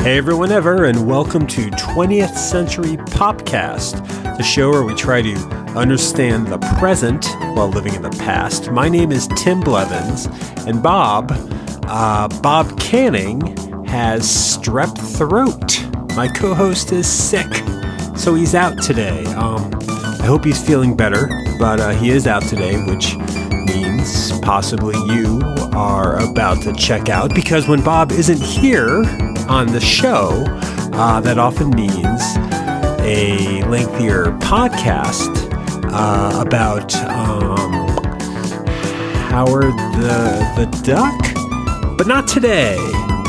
Hey everyone ever, and welcome to 20th Century Popcast, the show where we try to understand the present while living in the past. My name is Tim Blevins, and Bob Canning has strep throat. My co-host is sick, so he's out today. I hope he's feeling better, but he is out today, which means possibly you are about to check out, because when Bob isn't here on the show, that often means a lengthier podcast about Howard the Duck, but not today.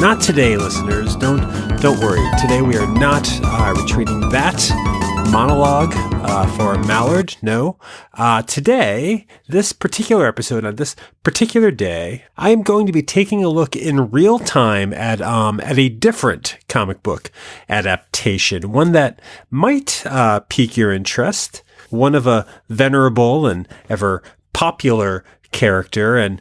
Not today, listeners. Don't worry. Today we are not retreating that monologue for Mallard. No. Today, this particular episode, on this particular day, I am going to be taking a look in real time at a different comic book adaptation, one that might pique your interest, one of a venerable and ever popular character, and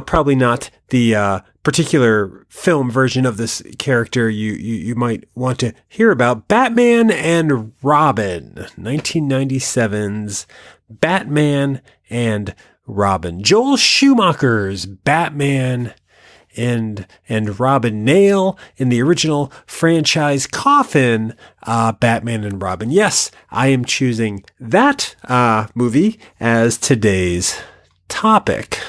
probably not the particular film version of this character you might want to hear about. Batman and Robin, 1997's Batman and Robin. Joel Schumacher's Batman and Robin, nail in the original franchise coffin, Batman and Robin. Yes, I am choosing that movie as today's topic.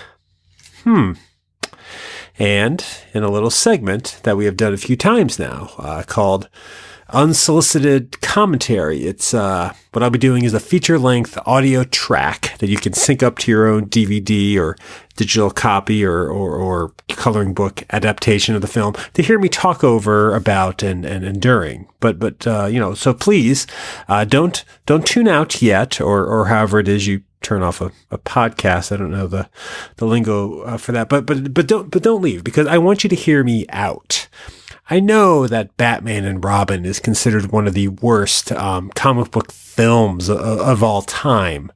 And in a little segment that we have done a few times now, called Unsolicited Commentary. It's what I'll be doing is a feature-length audio track that you can sync up to your own DVD or digital copy or coloring book adaptation of the film to hear me talk over about and during. But so please don't tune out yet, or however it is you turn off a podcast. I don't know the lingo for that, but don't leave, because I want you to hear me out. I know that Batman and Robin is considered one of the worst comic book films of all time.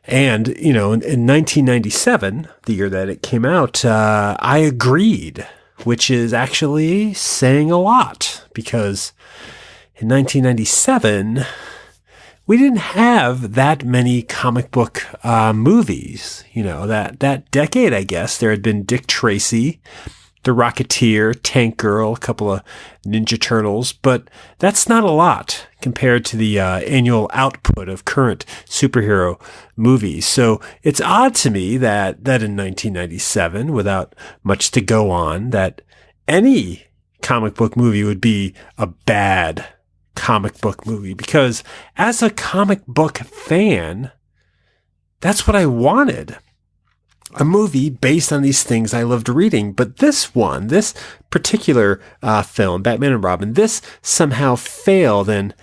And, in 1997, the year that it came out, I agreed, which is actually saying a lot, because in 1997, we didn't have that many comic book movies. That decade, I guess, there had been Dick Tracy, The Rocketeer, Tank Girl, a couple of Ninja Turtles, but that's not a lot compared to the annual output of current superhero movies. So it's odd to me that in 1997, without much to go on, that any comic book movie would be a bad comic book movie, because as a comic book fan, that's what I wanted. A movie based on these things I loved reading. But this particular film, Batman and Robin, this somehow failed. And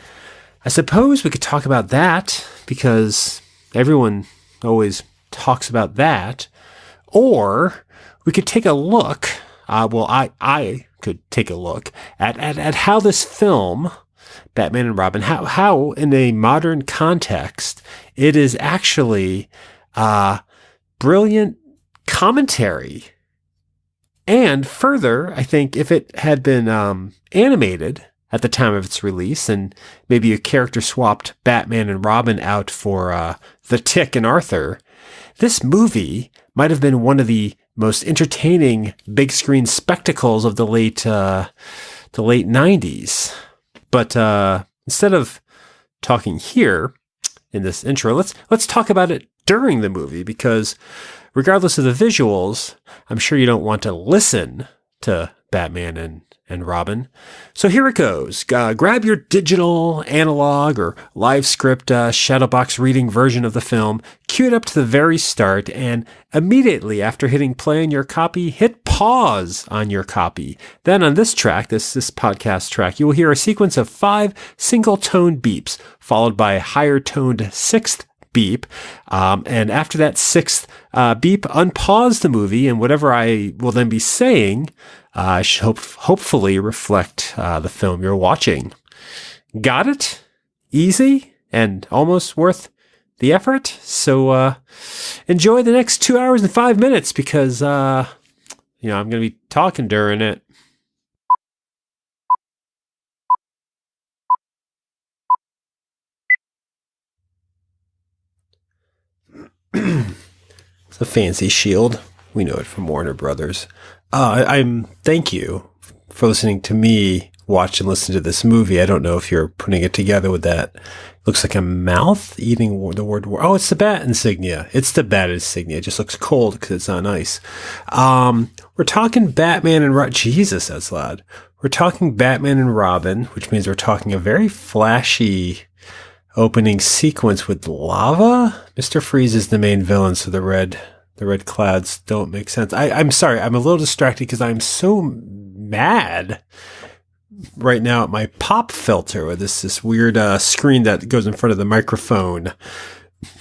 I suppose we could talk about that, because everyone always talks about that. Or we could take a look, I could take a look at how this film, Batman and Robin, how in a modern context, it is actually brilliant commentary. And further, I think if it had been animated at the time of its release, and maybe a character swapped Batman and Robin out for the Tick and Arthur, this movie might have been one of the most entertaining big screen spectacles of the late 90s. But instead of talking here in this intro, let's talk about it during the movie, because regardless of the visuals, I'm sure you don't want to listen to Batman and Robin. So here it goes. Grab your digital, analog, or live script shadowbox reading version of the film, cue it up to the very start, and immediately after hitting play on your copy, hit pause on your copy. Then on this track, this podcast track, you will hear a sequence of 5 single-toned beeps, followed by a higher-toned 6th beep. And after that 6th beep, unpause the movie, and whatever I will then be saying should hopefully reflect the film you're watching. Got it? Easy and almost worth the effort. So enjoy the next 2 hours and 5 minutes, because I'm going to be talking during it. It's a fancy shield. We know it from Warner Brothers. Thank you for listening to me watch and listen to this movie. I don't know if you're putting it together with that. Looks like a mouth eating the word war. Oh, it's the bat insignia. It's the bat insignia. It just looks cold because it's on ice. We're talking Batman and Jesus, that's loud. We're talking Batman and Robin, which means we're talking a very flashy opening sequence with lava. Mr. Freeze is the main villain, so the red clouds don't make sense. I'm sorry. I'm a little distracted because I'm so mad right now at my pop filter with this weird screen that goes in front of the microphone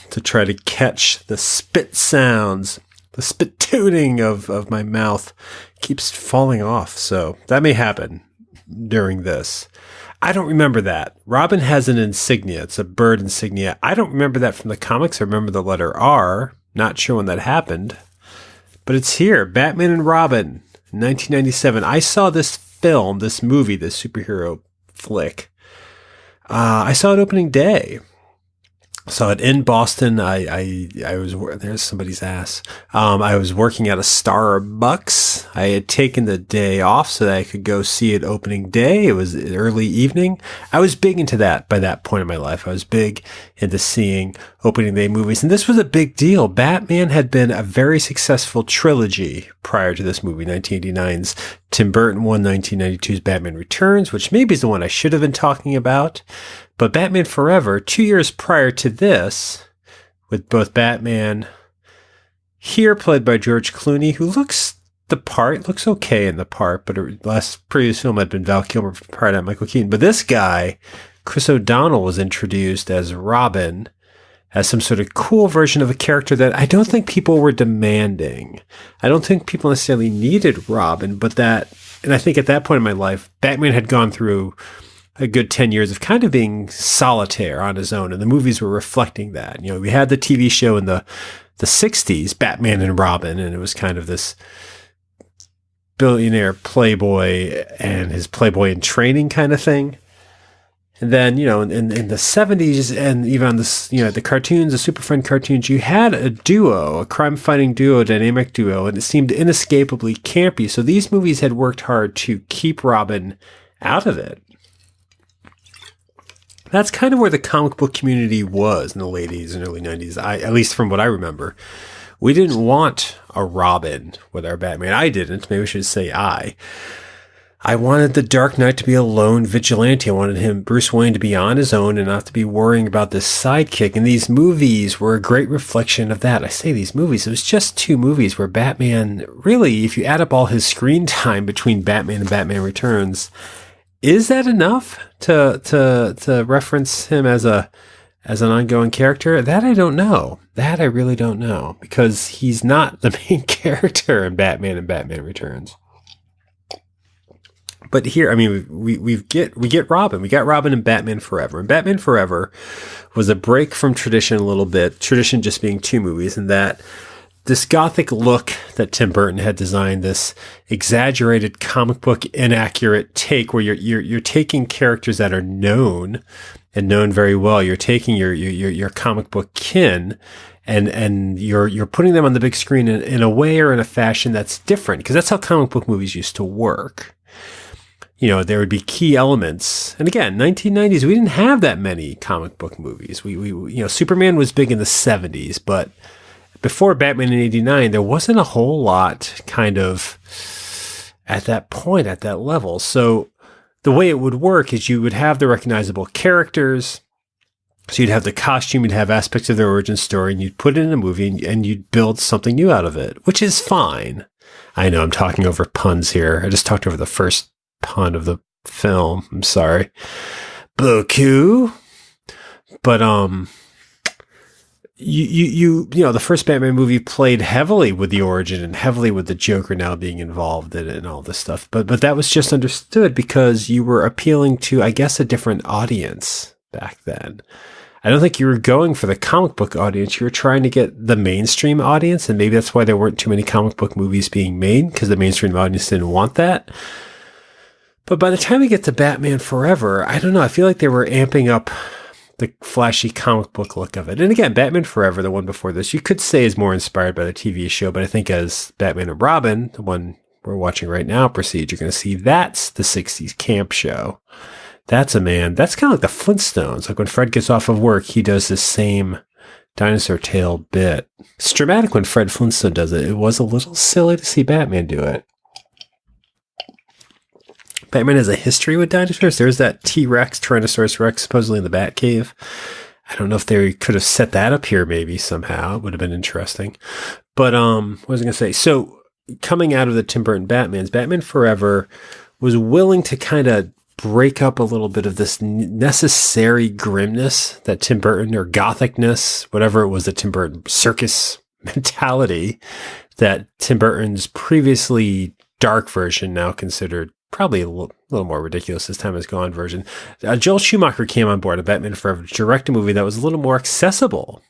to try to catch the spit sounds. The spitooning of my mouth keeps falling off, so that may happen during this. I don't remember that. Robin has an insignia. It's a bird insignia. I don't remember that from the comics. I remember the letter R. Not sure when that happened, but it's here. Batman and Robin, 1997. I saw this film, this movie, this superhero flick. I saw it opening day. Saw it in Boston. I was, there's somebody's ass. I was working at a Starbucks. I had taken the day off so that I could go see it opening day. It was early evening. I was big into that by that point in my life. I was big into seeing opening day movies. And this was a big deal. Batman had been a very successful trilogy prior to this movie, 1989's Tim Burton one, 1992's Batman Returns, which maybe is the one I should have been talking about. But Batman Forever, 2 years prior to this, with both Batman here played by George Clooney, who looks the part, looks okay in the part, but last previous film had been Val Kilmer prior to Michael Keaton. But this guy, Chris O'Donnell, was introduced as Robin, as some sort of cool version of a character that I don't think people were demanding. I don't think people necessarily needed Robin, but that, and I think at that point in my life, Batman had gone through a good 10 years of kind of being solitaire on his own. And the movies were reflecting that. You know, we had the TV show in the 60s, Batman and Robin, and it was kind of this billionaire playboy and his playboy in training kind of thing. And then, you know, in the 70s and even on this, you know, the cartoons, the Super Friend cartoons, you had a duo, a crime-fighting duo, dynamic duo, and it seemed inescapably campy. So these movies had worked hard to keep Robin out of it. That's kind of where the comic book community was in the late 80s and early 90s, at least from what I remember. We didn't want a Robin with our Batman. I didn't. Maybe I should say I wanted the Dark Knight to be a lone vigilante. I wanted Bruce Wayne, to be on his own and not to be worrying about this sidekick. And these movies were a great reflection of that. I say these movies. It was just two movies where Batman, really, if you add up all his screen time between Batman and Batman Returns, is that enough to reference him as an ongoing character? That I don't know. That I really don't know, because he's not the main character in Batman and Batman Returns. But here, I mean, we get Robin. We got Robin in Batman Forever. And Batman Forever was a break from tradition a little bit. Tradition just being two movies, and that this gothic look that Tim Burton had designed, this exaggerated comic book inaccurate take where you're taking characters that are known and known very well. You're taking your comic book kin and you're putting them on the big screen in a way or in a fashion that's different, because that's how comic book movies used to work. You know, there would be key elements. And again, 1990s, we didn't have that many comic book movies. We you know, Superman was big in the 70s, but before Batman in 89, there wasn't a whole lot kind of at that point, at that level. So the way it would work is you would have the recognizable characters. So you'd have the costume, you'd have aspects of their origin story, and you'd put it in a movie and you'd build something new out of it, which is fine. I know I'm talking over puns here. I just talked over the first pun of the film. I'm sorry. Beaucoup. But, you know, the first Batman movie played heavily with the origin and heavily with the Joker now being involved in it and all this stuff. But that was just understood because you were appealing to, I guess, a different audience back then. I don't think you were going for the comic book audience. You were trying to get the mainstream audience, and maybe that's why there weren't too many comic book movies being made, because the mainstream audience didn't want that. But by the time we get to Batman Forever, I don't know. I feel like they were amping up the flashy comic book look of it. And again, Batman Forever, the one before this, you could say is more inspired by the TV show, but I think as Batman and Robin, the one we're watching right now, proceed, you're going to see that's the 60s camp show. That's kind of like the Flintstones. Like when Fred gets off of work, he does this same dinosaur tail bit. It's dramatic when Fred Flintstone does it. It was a little silly to see Batman do it. Batman has a history with dinosaurs. There's that T-Rex, Tyrannosaurus Rex, supposedly in the Batcave. I don't know if they could have set that up here maybe somehow. It would have been interesting. But what was I going to say? So coming out of the Tim Burton Batmans, Batman Forever was willing to kind of break up a little bit of this necessary grimness that Tim Burton, or gothicness, whatever it was that Tim Burton, circus mentality that Tim Burton's previously dark version, now considered probably a little more ridiculous as time has gone version. Joel Schumacher came on board of Batman Forever to direct a movie that was a little more accessible.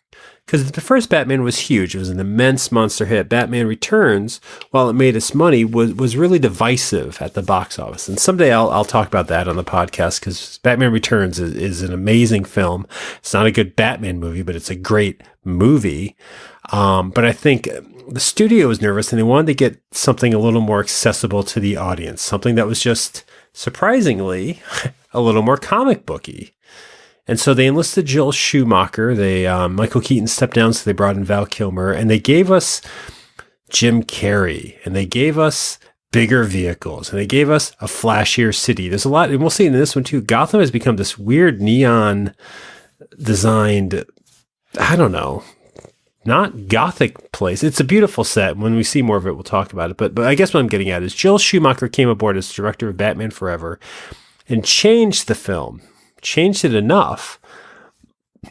Because the first Batman was huge. It was an immense monster hit. Batman Returns, while it made its money, was really divisive at the box office. And someday I'll talk about that on the podcast, because Batman Returns is an amazing film. It's not a good Batman movie, but it's a great movie. But I think the studio was nervous and they wanted to get something a little more accessible to the audience. Something that was just, surprisingly, a little more comic booky. And so they enlisted Joel Schumacher. Michael Keaton stepped down, so they brought in Val Kilmer, and they gave us Jim Carrey, and they gave us bigger vehicles, and they gave us a flashier city. There's a lot, and we'll see in this one too. Gotham has become this weird neon designed, I don't know, not gothic place. It's a beautiful set. When we see more of it, we'll talk about it. But I guess what I'm getting at is Joel Schumacher came aboard as director of Batman Forever and changed the film. Changed it enough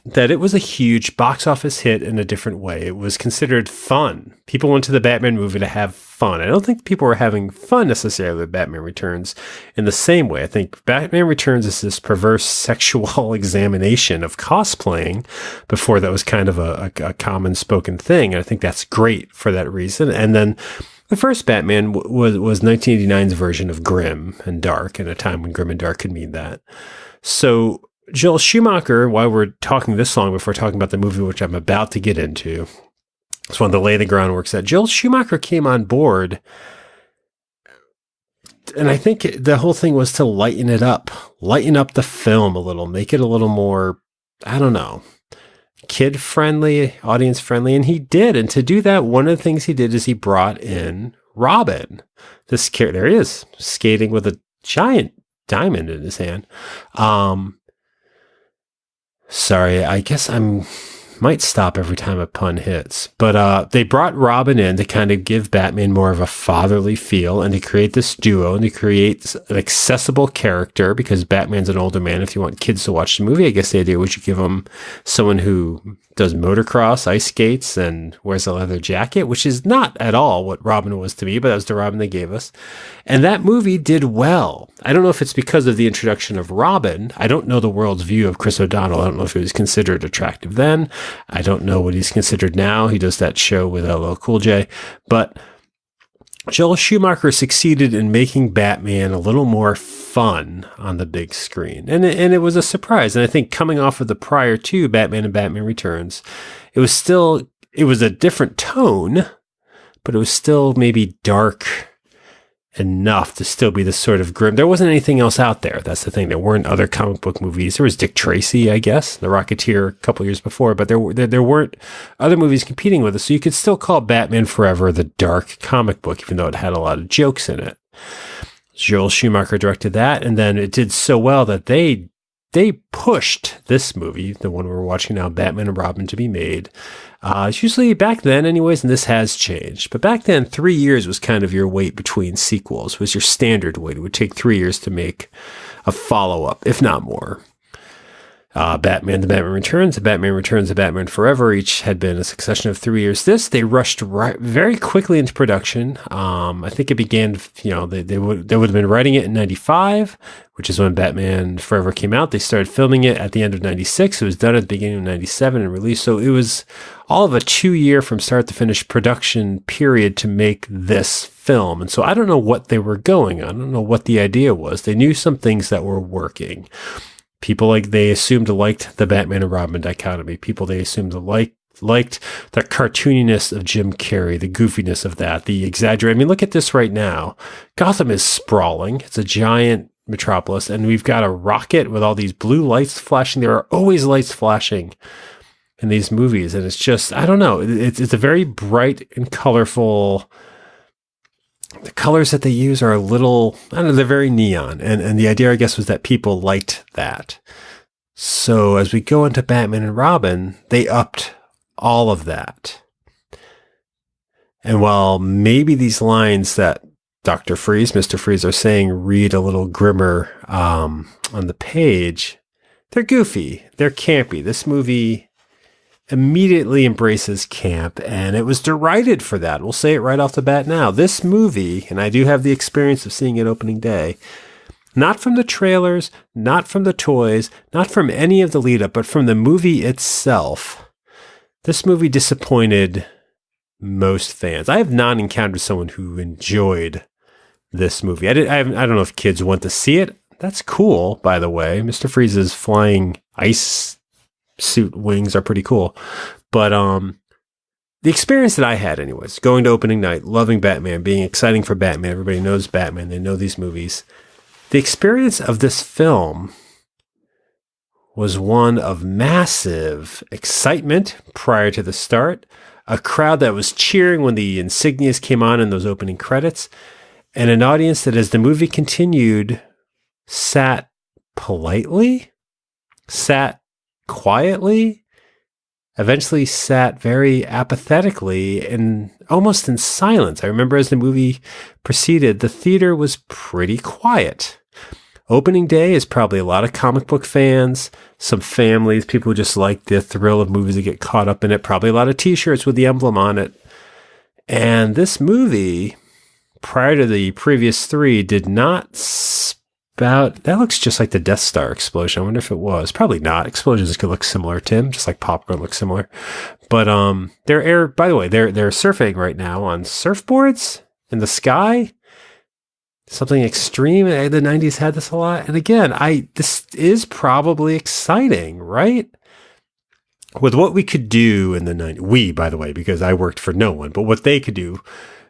that it was a huge box office hit in a different way. It was considered fun. People went to the Batman movie to have fun. I don't think people were having fun necessarily with Batman Returns in the same way. I think Batman Returns is this perverse sexual examination of cosplaying. Before that was kind of a common spoken thing. And I think that's great for that reason. And then the first Batman was 1989's version of grim and dark, in a time when grim and dark could mean that. So Joel Schumacher, while we're talking this long before talking about the movie, which I'm about to get into, just wanted to lay the groundwork that Joel Schumacher came on board, and I think the whole thing was to lighten up the film a little, make it a little more, I don't know, kid-friendly, audience-friendly, and he did. And to do that, one of the things he did is he brought in Robin. This character, there he is, skating with a giant diamond in his hand. Sorry, I guess might stop every time a pun hits, but they brought Robin in to kind of give Batman more of a fatherly feel and to create this duo and to create an accessible character, because Batman's an older man. If you want kids to watch the movie, I guess the idea was you give them someone who does motocross, ice skates, and wears a leather jacket, which is not at all what Robin was to me, but that was the Robin they gave us. And that movie did well. I don't know if it's because of the introduction of Robin. I don't know the world's view of Chris O'Donnell. I don't know if he was considered attractive then. I don't know what he's considered now. He does that show with LL Cool J. But Joel Schumacher succeeded in making Batman a little more fun on the big screen. And it was a surprise. And I think coming off of the prior two, Batman and Batman Returns, it was a different tone, but it was still maybe dark enough to still be this sort of grim. There wasn't anything else out there. That's the thing. There weren't other comic book movies. There was Dick Tracy, I guess, The Rocketeer a couple years before, but there weren't other movies competing with it. So you could still call Batman Forever the dark comic book, even though it had a lot of jokes in it. Joel Schumacher directed that, and then it did so well that they pushed this movie, the one we're watching now, Batman and Robin, to be made. It's usually back then anyways, and this has changed. But back then, 3 years was kind of your wait between sequels, was your standard wait. It would take 3 years to make a follow-up, if not more. Batman, The Batman Returns, The Batman Returns, The Batman Forever, each had been a succession of 3 years. They rushed very quickly into production. I think it began, they would have been writing it in 95, which is when Batman Forever came out. They started filming it at the end of 96. It was done at the beginning of 97 and released. So it was all of a 2-year from start to finish production period to make this film. And so I don't know what they were going on. I don't know what the idea was. They knew some things that were working. they assumed liked the Batman and Robin dichotomy. People they assumed liked the cartooniness of Jim Carrey, the goofiness of that, the exaggerate. I mean, look at this right now. Gotham is sprawling. It's a giant metropolis, and we've got a rocket with all these blue lights flashing. There are always lights flashing in these movies, and it's just, I don't know. It's a very bright and colorful. The colors that they use are a little, I don't know, they're very neon. And the idea, I guess, was that people liked that. So as we go into Batman and Robin, they upped all of that. And while maybe these lines that Dr. Freeze, Mr. Freeze are saying read a little grimmer on the page, they're goofy. They're campy. This movie immediately embraces camp, and it was derided for that. We'll say it right off the bat now. This movie, and I do have the experience of seeing it opening day, not from the trailers, not from the toys, not from any of the lead up, but from the movie itself. This movie disappointed most fans. I have not encountered someone who enjoyed this movie. I don't know if kids want to see it. That's cool, by the way. Mr. Freeze's flying ice suit wings are pretty cool. But the experience that I had anyways, going to opening night, loving Batman, being exciting for Batman. Everybody knows Batman. They know these movies. The experience of this film was one of massive excitement prior to the start, a crowd that was cheering when the insignias came on in those opening credits, and an audience that, as the movie continued, sat politely, sat quietly, eventually sat very apathetically and almost in silence. I remember as the movie proceeded, the theater was pretty quiet. Opening day is probably a lot of comic book fans, some families, people who just like the thrill of movies that get caught up in it, probably a lot of t-shirts with the emblem on it. And this movie, prior to the previous three, did not spout. That looks just like the Death Star explosion. I wonder if it was. Probably not. Explosions could look similar, Tim, just like popcorn looks similar. But by the way, they're surfing right now on surfboards in the sky. Something extreme. The 90s had this a lot. And again, this is probably exciting, right? With what we could do in the 90s. We, by the way, because I worked for no one, but what they could do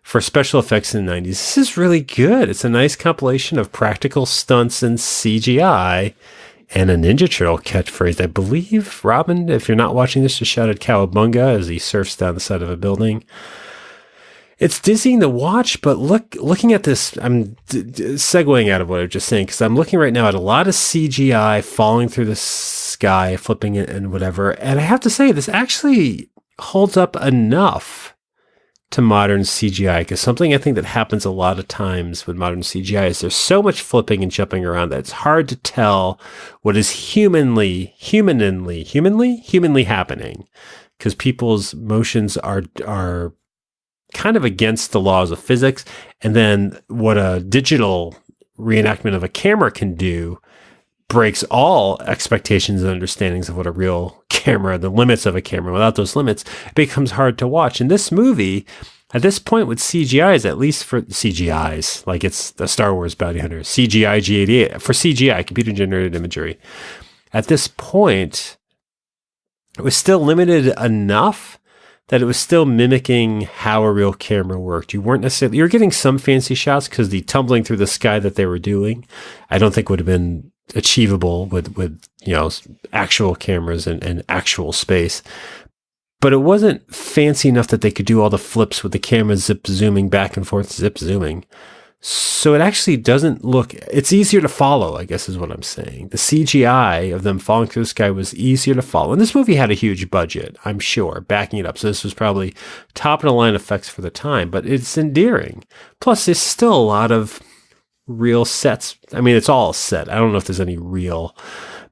for special effects in the 90s. This is really good. It's a nice compilation of practical stunts and CGI and a Ninja Turtle catchphrase. I believe, Robin, if you're not watching this, just shouted "Cowabunga" as he surfs down the side of a building. It's dizzying to watch, but looking at this, I'm segueing out of what I was just saying, because I'm looking right now at a lot of CGI falling through the sky, flipping it and whatever. And I have to say, this actually holds up enough to modern CGI, because something I think that happens a lot of times with modern CGI is there's so much flipping and jumping around that it's hard to tell what is humanly happening, because people's motions are kind of against the laws of physics. And then what a digital reenactment of a camera can do breaks all expectations and understandings of what a real camera, the limits of a camera. Without those limits, it becomes hard to watch. And this movie, at this point with CGIs, at least for CGIs, like it's the Star Wars Bounty Hunter, CGI G88, for CGI, computer generated imagery, at this point, it was still limited enough that it was still mimicking how a real camera worked. You were getting some fancy shots because the tumbling through the sky that they were doing, I don't think would have been achievable with actual cameras and actual space. But it wasn't fancy enough that they could do all the flips with the camera zip zooming back and forth, zip zooming. So it actually doesn't look, it's easier to follow, I guess is what I'm saying. The CGI of them falling through the sky was easier to follow. And this movie had a huge budget, I'm sure, backing it up. So this was probably top of the line effects for the time, but it's endearing. Plus, there's still a lot of real sets. I mean, it's all set. I don't know if there's any real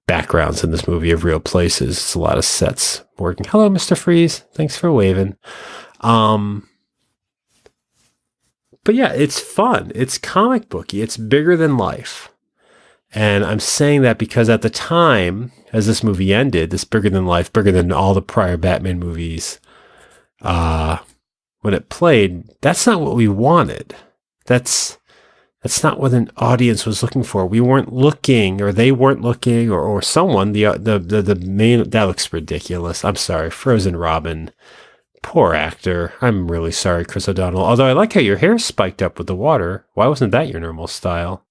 backgrounds in this movie of real places. It's a lot of sets working. Hello, Mr. Freeze. Thanks for waving. But yeah, it's fun. It's comic booky. It's bigger than life. And I'm saying that because at the time, as this movie ended, this bigger than life, bigger than all the prior Batman movies, when it played, that's not what we wanted. That's That's not what an audience was looking for. We weren't looking, or they weren't looking, or someone. The main, that looks ridiculous. I'm sorry, Frozen Robin, poor actor. I'm really sorry, Chris O'Donnell. Although I like how your hair spiked up with the water. Why wasn't that your normal style?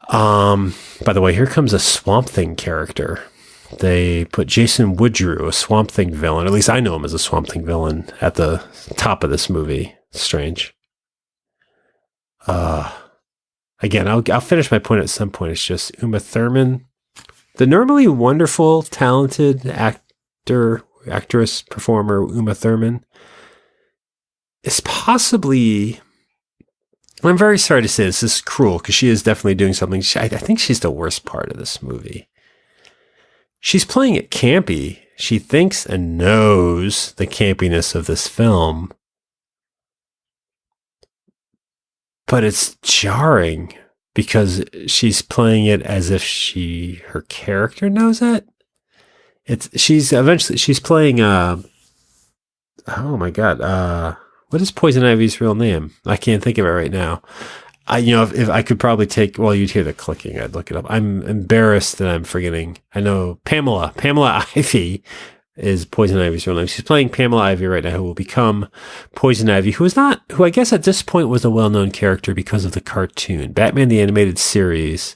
By the way, here comes a Swamp Thing character. They put Jason Woodrue, a Swamp Thing villain. At least I know him as a Swamp Thing villain at the top of this movie. Strange. Again, I'll finish my point at some point. It's just Uma Thurman, the normally wonderful, talented actress, performer Uma Thurman, is possibly, I'm very sorry to say this is cruel because she is definitely doing something. I think she's the worst part of this movie. She's playing it campy. She thinks and knows the campiness of this film. But it's jarring because she's playing it as if her character knows it. She's playing, oh my God, what is Poison Ivy's real name? I can't think of it right now. If I could probably you'd hear the clicking, I'd look it up. I'm embarrassed that I'm forgetting. I know Pamela Ivy is Poison Ivy's real name. She's playing Pamela Ivy right now, who will become Poison Ivy, who I guess at this point was a well-known character because of the cartoon. Batman the Animated Series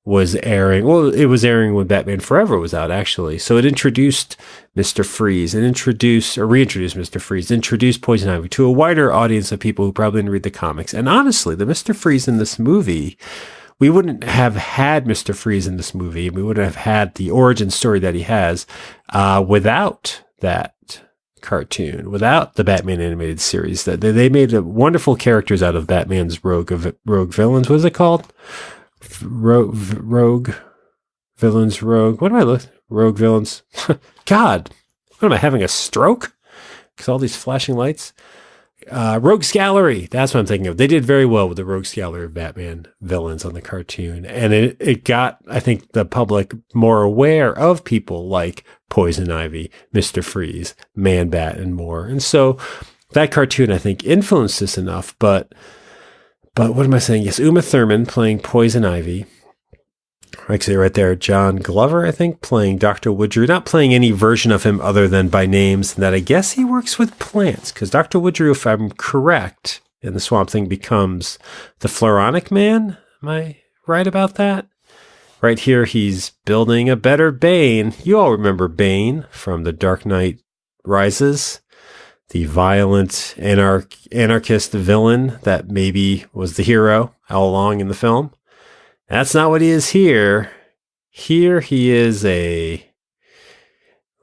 was airing. Well, it was airing when Batman Forever was out, actually. So it introduced Mr. Freeze and reintroduced Mr. Freeze, introduced Poison Ivy to a wider audience of people who probably didn't read the comics. And honestly, the Mr. Freeze in this movie, we wouldn't have had Mr. Freeze in this movie. We wouldn't have had the origin story that he has without that cartoon, without the Batman Animated Series. That they made wonderful characters out of Batman's rogue villains. What is it called? Rogue villains. What am I looking? Rogue villains. God, what am I having, a stroke? Because all these flashing lights. Rogues Gallery. That's what I'm thinking of. They did very well with the Rogues Gallery of Batman villains on the cartoon. And it got, I think, the public more aware of people like Poison Ivy, Mr. Freeze, Man-Bat, and more. And so that cartoon, I think, influenced this enough. But what am I saying? Yes, Uma Thurman playing Poison Ivy. Actually, right there, John Glover, I think, playing Dr. Woodrue, not playing any version of him other than by names, and that I guess he works with plants, because Dr. Woodrue, if I'm correct, in the Swamp Thing becomes the Floronic Man. Am I right about that? Right here, he's building a better Bane. You all remember Bane from The Dark Knight Rises, the violent anarchist villain that maybe was the hero all along in the film. That's not what he is here. Here he is a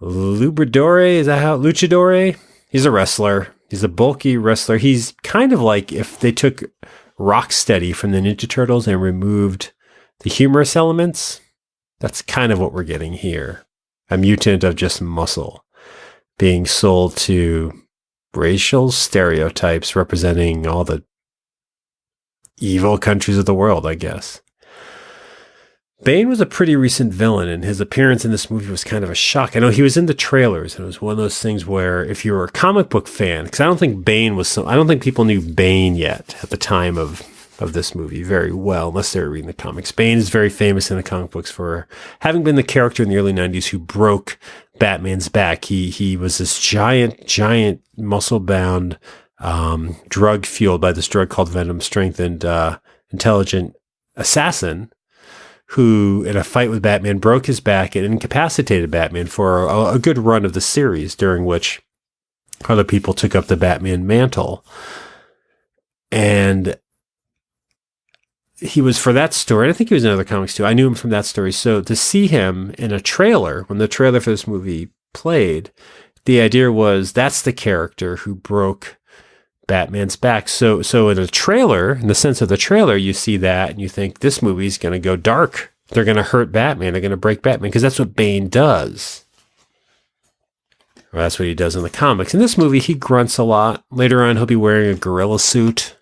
luchador. Is that how? Luchador? He's a wrestler. He's a bulky wrestler. He's kind of like if they took Rocksteady from the Ninja Turtles and removed the humorous elements. That's kind of what we're getting here. A mutant of just muscle being sold to racial stereotypes representing all the evil countries of the world, I guess. Bane was a pretty recent villain, and his appearance in this movie was kind of a shock. I know he was in the trailers, and it was one of those things where if you were a comic book fan, because I don't think people knew Bane yet at the time of this movie very well, unless they were reading the comics. Bane is very famous in the comic books for having been the character in the early 90s who broke Batman's back. He was this giant muscle-bound, drug fueled by this drug called Venom, strengthened, intelligent assassin who, in a fight with Batman, broke his back and incapacitated Batman for a good run of the series, during which other people took up the Batman mantle. And he was for that story, and I think he was in other comics too. I knew him from that story. So to see him in a trailer, when the trailer for this movie played, the idea was that's the character who broke Batman's back. So in a trailer, in the sense of the trailer, you see that and you think this movie's going to go dark. They're going to hurt Batman. They're going to break Batman, because that's what Bane does. Well, that's what he does in the comics. In this movie, he grunts a lot. Later on, he'll be wearing a gorilla suit.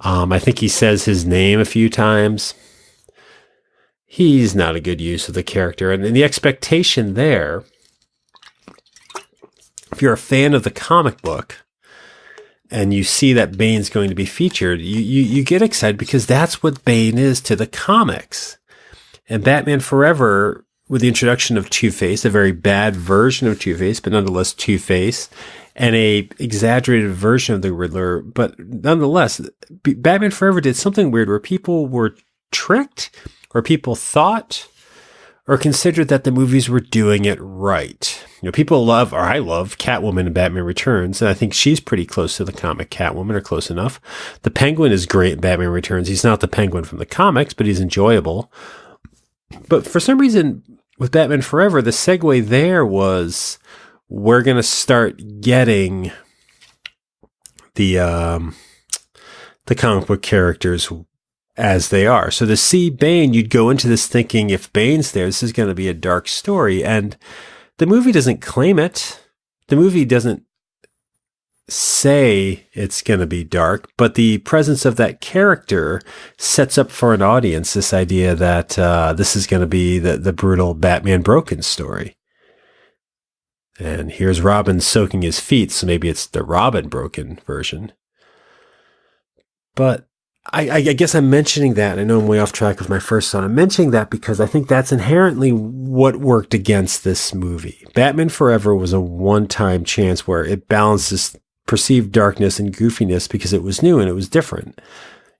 I think he says his name a few times. He's not a good use of the character. And the expectation there, if you're a fan of the comic book, and you see that Bane's going to be featured, you get excited because that's what Bane is to the comics. And Batman Forever, with the introduction of Two-Face, a very bad version of Two-Face, but nonetheless Two-Face, and a exaggerated version of the Riddler, but nonetheless, Batman Forever did something weird where people were tricked, or people thought or considered that the movies were doing it right. People love, or I love, Catwoman in Batman Returns, and I think she's pretty close to the comic Catwoman, or close enough. The Penguin is great in Batman Returns. He's not the Penguin from the comics, but he's enjoyable. But for some reason, with Batman Forever, the segue there was, we're going to start getting the comic book characters as they are. So to see Bane, you'd go into this thinking, if Bane's there, this is going to be a dark story. And the movie doesn't claim it. The movie doesn't say it's going to be dark, but the presence of that character sets up for an audience this idea that this is going to be the brutal Batman Broken story. And here's Robin soaking his feet, so maybe it's the Robin Broken version. But I guess I'm mentioning that. I know I'm way off track of my first thought. I'm mentioning that because I think that's inherently what worked against this movie. Batman Forever was a one-time chance where it balances perceived darkness and goofiness because it was new and it was different.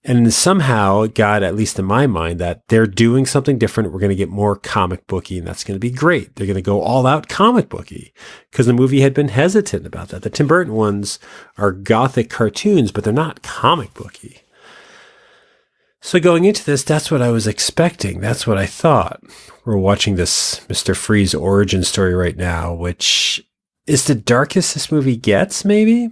And somehow it got, at least in my mind, that they're doing something different. We're going to get more comic booky, and that's going to be great. They're going to go all out comic booky because the movie had been hesitant about that. The Tim Burton ones are gothic cartoons, but they're not comic booky. So going into this, that's what I was expecting. That's what I thought. We're watching this Mr. Freeze origin story right now, which is the darkest this movie gets, maybe?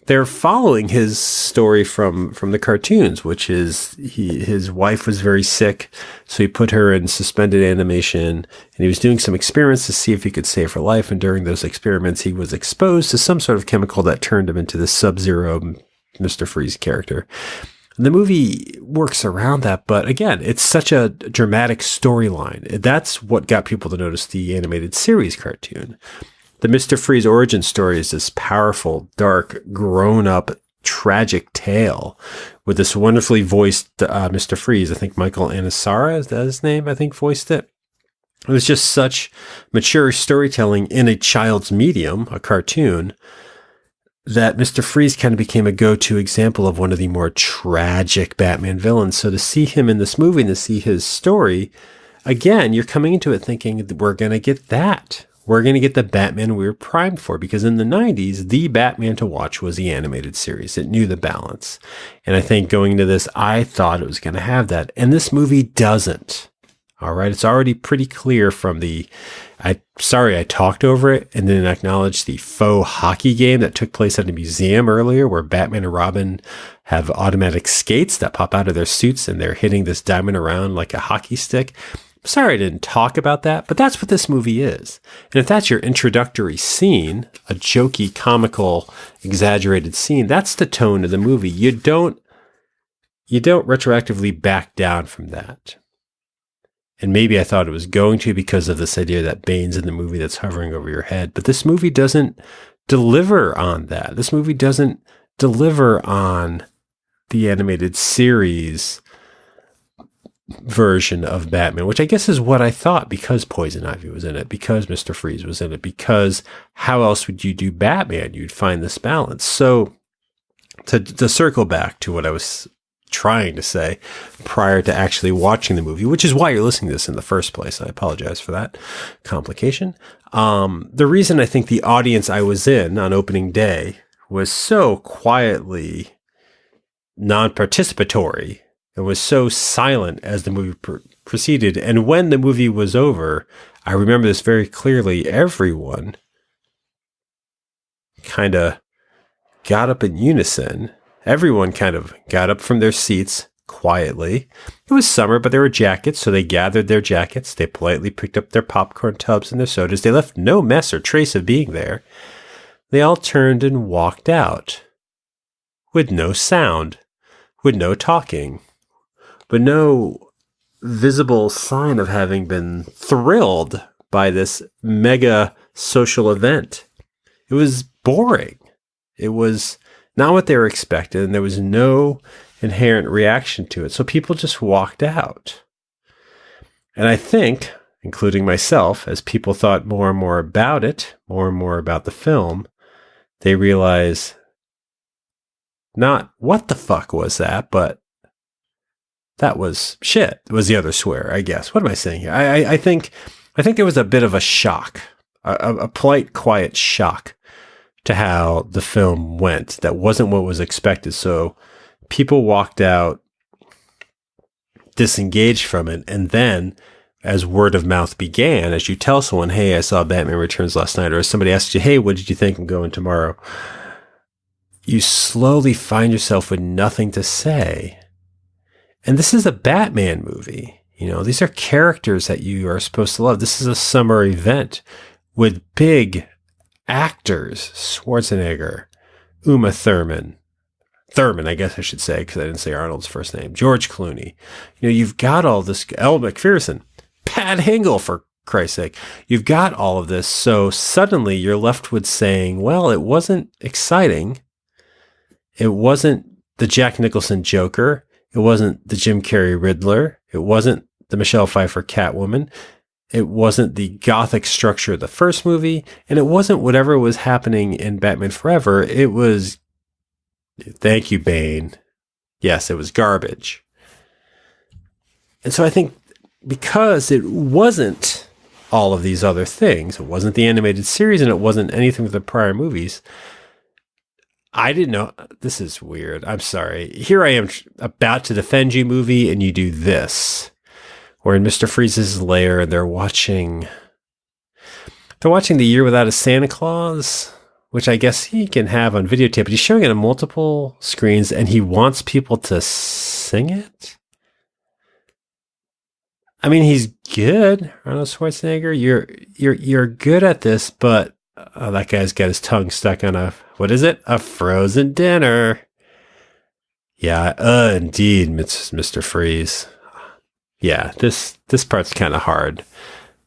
They're following his story from the cartoons, which is his wife was very sick, so he put her in suspended animation, and he was doing some experiments to see if he could save her life, and during those experiments, he was exposed to some sort of chemical that turned him into the Sub-Zero Mr. Freeze character. The movie works around that, but again, it's such a dramatic storyline. That's what got people to notice the animated series cartoon. The Mr. Freeze origin story is this powerful, dark, grown-up, tragic tale with this wonderfully voiced Mr. Freeze. I think Michael Anisara, is that his name? I think voiced it. It was just such mature storytelling in a child's medium, a cartoon, that Mr. Freeze kind of became a go-to example of one of the more tragic Batman villains. So to see him in this movie and to see his story, again, you're coming into it thinking, we're going to get that. We're going to get the Batman we were primed for, because in the 90s, the Batman to watch was the animated series. It knew the balance. And I think going into this, I thought it was going to have that. And this movie doesn't. All right. It's already pretty clear from I talked over it and didn't acknowledge the faux hockey game that took place at a museum earlier, where Batman and Robin have automatic skates that pop out of their suits and they're hitting this diamond around like a hockey stick. Sorry I didn't talk about that, but that's what this movie is. And if that's your introductory scene, a jokey, comical, exaggerated scene, that's the tone of the movie. You don't retroactively back down from that. And maybe I thought it was going to because of this idea that Bane's in the movie that's hovering over your head. But this movie doesn't deliver on that. This movie doesn't deliver on the animated series version of Batman, which I guess is what I thought, because Poison Ivy was in it, because Mr. Freeze was in it, because how else would you do Batman? You'd find this balance. So to circle back to what I was trying to say prior to actually watching the movie, which is why you're listening to this in the first place. I apologize for that complication. The reason I think the audience I was in on opening day was so quietly non-participatory and was so silent as the movie proceeded. And when the movie was over, I remember this very clearly. Everyone kind of got up in unison. Everyone kind of got up from their seats quietly. It was summer, but there were jackets, so they gathered their jackets. They politely picked up their popcorn tubs and their sodas. They left no mess or trace of being there. They all turned and walked out with no sound, with no talking, but no visible sign of having been thrilled by this mega social event. It was boring. It was not what they were expecting, and there was no inherent reaction to it. So people just walked out. And I think, including myself, as people thought more and more about it, more and more about the film, they realized not what the fuck was that, but that was shit, was the other swear, I guess. What am I saying here? I think there was a bit of a shock, a polite, quiet shock to how the film went. That wasn't what was expected. So people walked out disengaged from it. And then as word of mouth began, as you tell someone, hey, I saw Batman Returns last night, or somebody asks you, hey, what did you think? I'm going tomorrow. You slowly find yourself with nothing to say. And this is a Batman movie. You know, these are characters that you are supposed to love. This is a summer event with big actors, Schwarzenegger, Uma Thurman, I guess I should say, because I didn't say Arnold's first name, George Clooney. You know, you've got all this, Elle Macpherson, Pat Hingle, for Christ's sake. You've got all of this. So suddenly you're left with saying, well, it wasn't exciting. It wasn't the Jack Nicholson Joker. It wasn't the Jim Carrey Riddler. It wasn't the Michelle Pfeiffer Catwoman. It wasn't the gothic structure of the first movie. And it wasn't whatever was happening in Batman Forever. It was, thank you, Bane. Yes, it was garbage. And so I think because it wasn't all of these other things, it wasn't the animated series and it wasn't anything with the prior movies, I didn't know. This is weird. I'm sorry. Here I am about to defend you movie and you do this. We're in Mr. Freeze's lair and they're watching The Year Without a Santa Claus, which I guess he can have on videotape, but he's showing it on multiple screens and he wants people to sing it. I mean, he's good, Arnold Schwarzenegger. You're good at this, but that guy's got his tongue stuck on what is it? A frozen dinner. Yeah, indeed, Mr. Freeze. Yeah, this part's kind of hard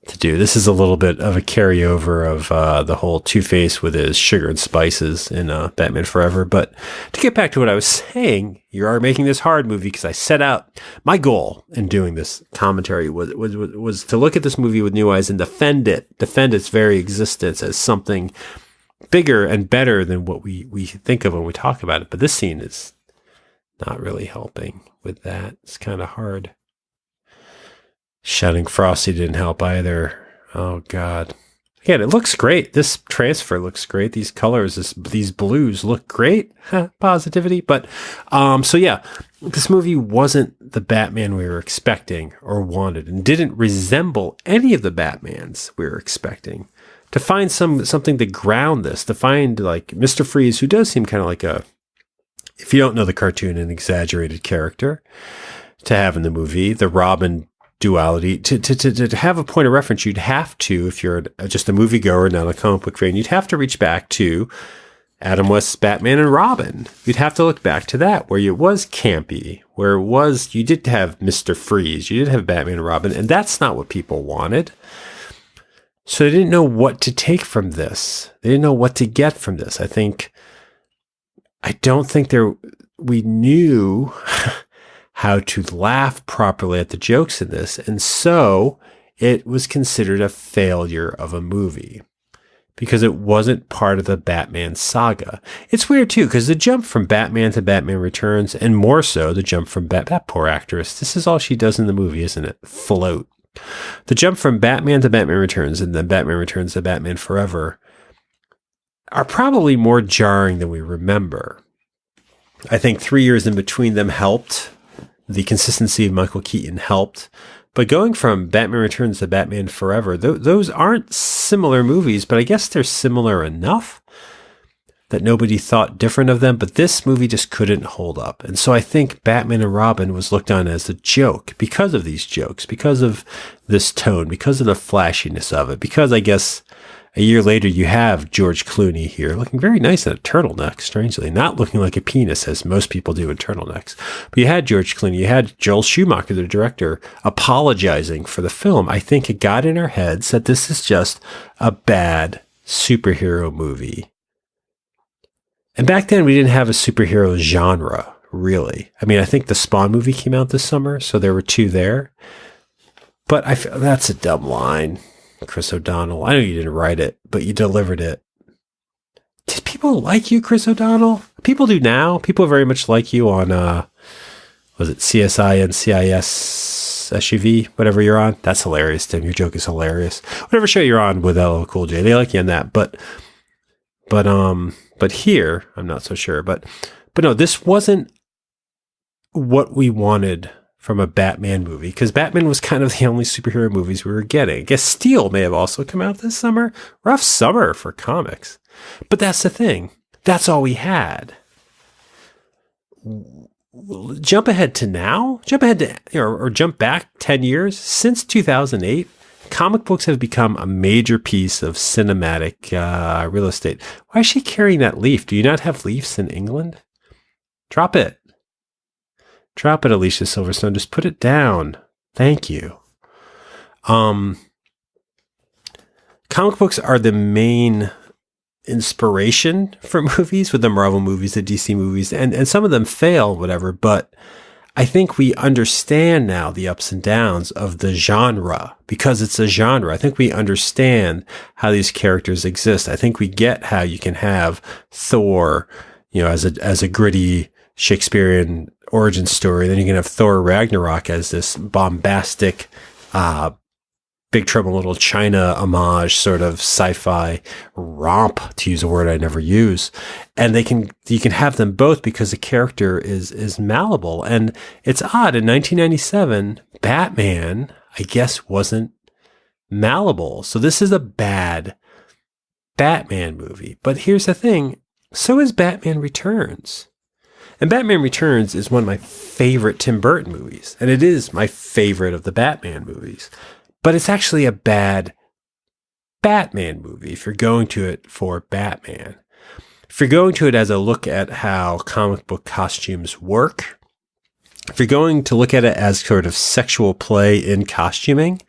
to do. This is a little bit of a carryover of the whole Two-Face with his sugar and spices in Batman Forever. But to get back to what I was saying, you are making this hard movie because I set out, my goal in doing this commentary was to look at this movie with new eyes and defend its very existence as something bigger and better than what we think of when we talk about it. But this scene is not really helping with that. It's kind of hard. Shouting Frosty didn't help either. Oh, God. Again, it looks great. This transfer looks great. These colors, these blues look great. Positivity. But, so yeah, this movie wasn't the Batman we were expecting or wanted and didn't resemble any of the Batmans we were expecting. To find something to ground this, to find like Mr. Freeze, who does seem kind of like if you don't know the cartoon, an exaggerated character to have in the movie, the Robin duality, to have a point of reference, you'd have to, if you're just a moviegoer, not a comic book fan, you'd have to reach back to Adam West's Batman and Robin. You'd have to look back to that, where it was campy, where it was, you did have Mr. Freeze, you did have Batman and Robin, and that's not what people wanted. So they didn't know what to take from this. They didn't know what to get from this. I don't think we knew how to laugh properly at the jokes in this. And so it was considered a failure of a movie because it wasn't part of the Batman saga. It's weird too, because the jump from Batman to Batman Returns, and more so the jump from that poor actress, this is all she does in the movie, isn't it? Float. The jump from Batman to Batman Returns and then Batman Returns to Batman Forever are probably more jarring than we remember. I think 3 years in between them helped. The consistency of Michael Keaton helped. But going from Batman Returns to Batman Forever, those aren't similar movies, but I guess they're similar enough that nobody thought different of them. But this movie just couldn't hold up. And so I think Batman and Robin was looked on as a joke because of these jokes, because of this tone, because of the flashiness of it, because I guess a year later you have George Clooney here looking very nice in a turtleneck, strangely, not looking like a penis as most people do in turtlenecks. But you had George Clooney, you had Joel Schumacher, the director, apologizing for the film. I think it got in our heads that this is just a bad superhero movie. And back then we didn't have a superhero genre, really. I mean, I think the Spawn movie came out this summer, so there were two there. But I feel that's a dumb line, Chris O'Donnell. I know you didn't write it, but you delivered it. Did people like you, Chris O'Donnell? People do now. People very much like you on, was it CSI and CIS SUV, whatever you're on? That's hilarious, Tim. Your joke is hilarious. Whatever show you're on with LL Cool J, they like you on that. But here, I'm not so sure. But no, this wasn't what we wanted from a Batman movie, because Batman was kind of the only superhero movies we were getting. I guess Steel may have also come out this summer. Rough summer for comics. But that's the thing. That's all we had. Jump ahead to now. Jump ahead to, or jump back 10 years. Since 2008, comic books have become a major piece of cinematic real estate. Why is she carrying that leaf? Do you not have leaves in England? Drop it. Drop it, Alicia Silverstone. Just put it down. Thank you. Comic books are the main inspiration for movies, with the Marvel movies, the DC movies, and some of them fail, whatever, but I think we understand now the ups and downs of the genre because it's a genre. I think we understand how these characters exist. I think we get how you can have Thor, as a gritty Shakespearean origin story. Then you can have Thor Ragnarok as this bombastic, Big Trouble in Little China homage sort of sci-fi romp, to use a word I never use. And you can have them both because the character is malleable. And it's odd, in 1997, Batman, I guess, wasn't malleable. So this is a bad Batman movie. But here's the thing, so is Batman Returns. And Batman Returns is one of my favorite Tim Burton movies. And it is my favorite of the Batman movies. But it's actually a bad Batman movie if you're going to it for Batman. If you're going to it as a look at how comic book costumes work, if you're going to look at it as sort of sexual play in costuming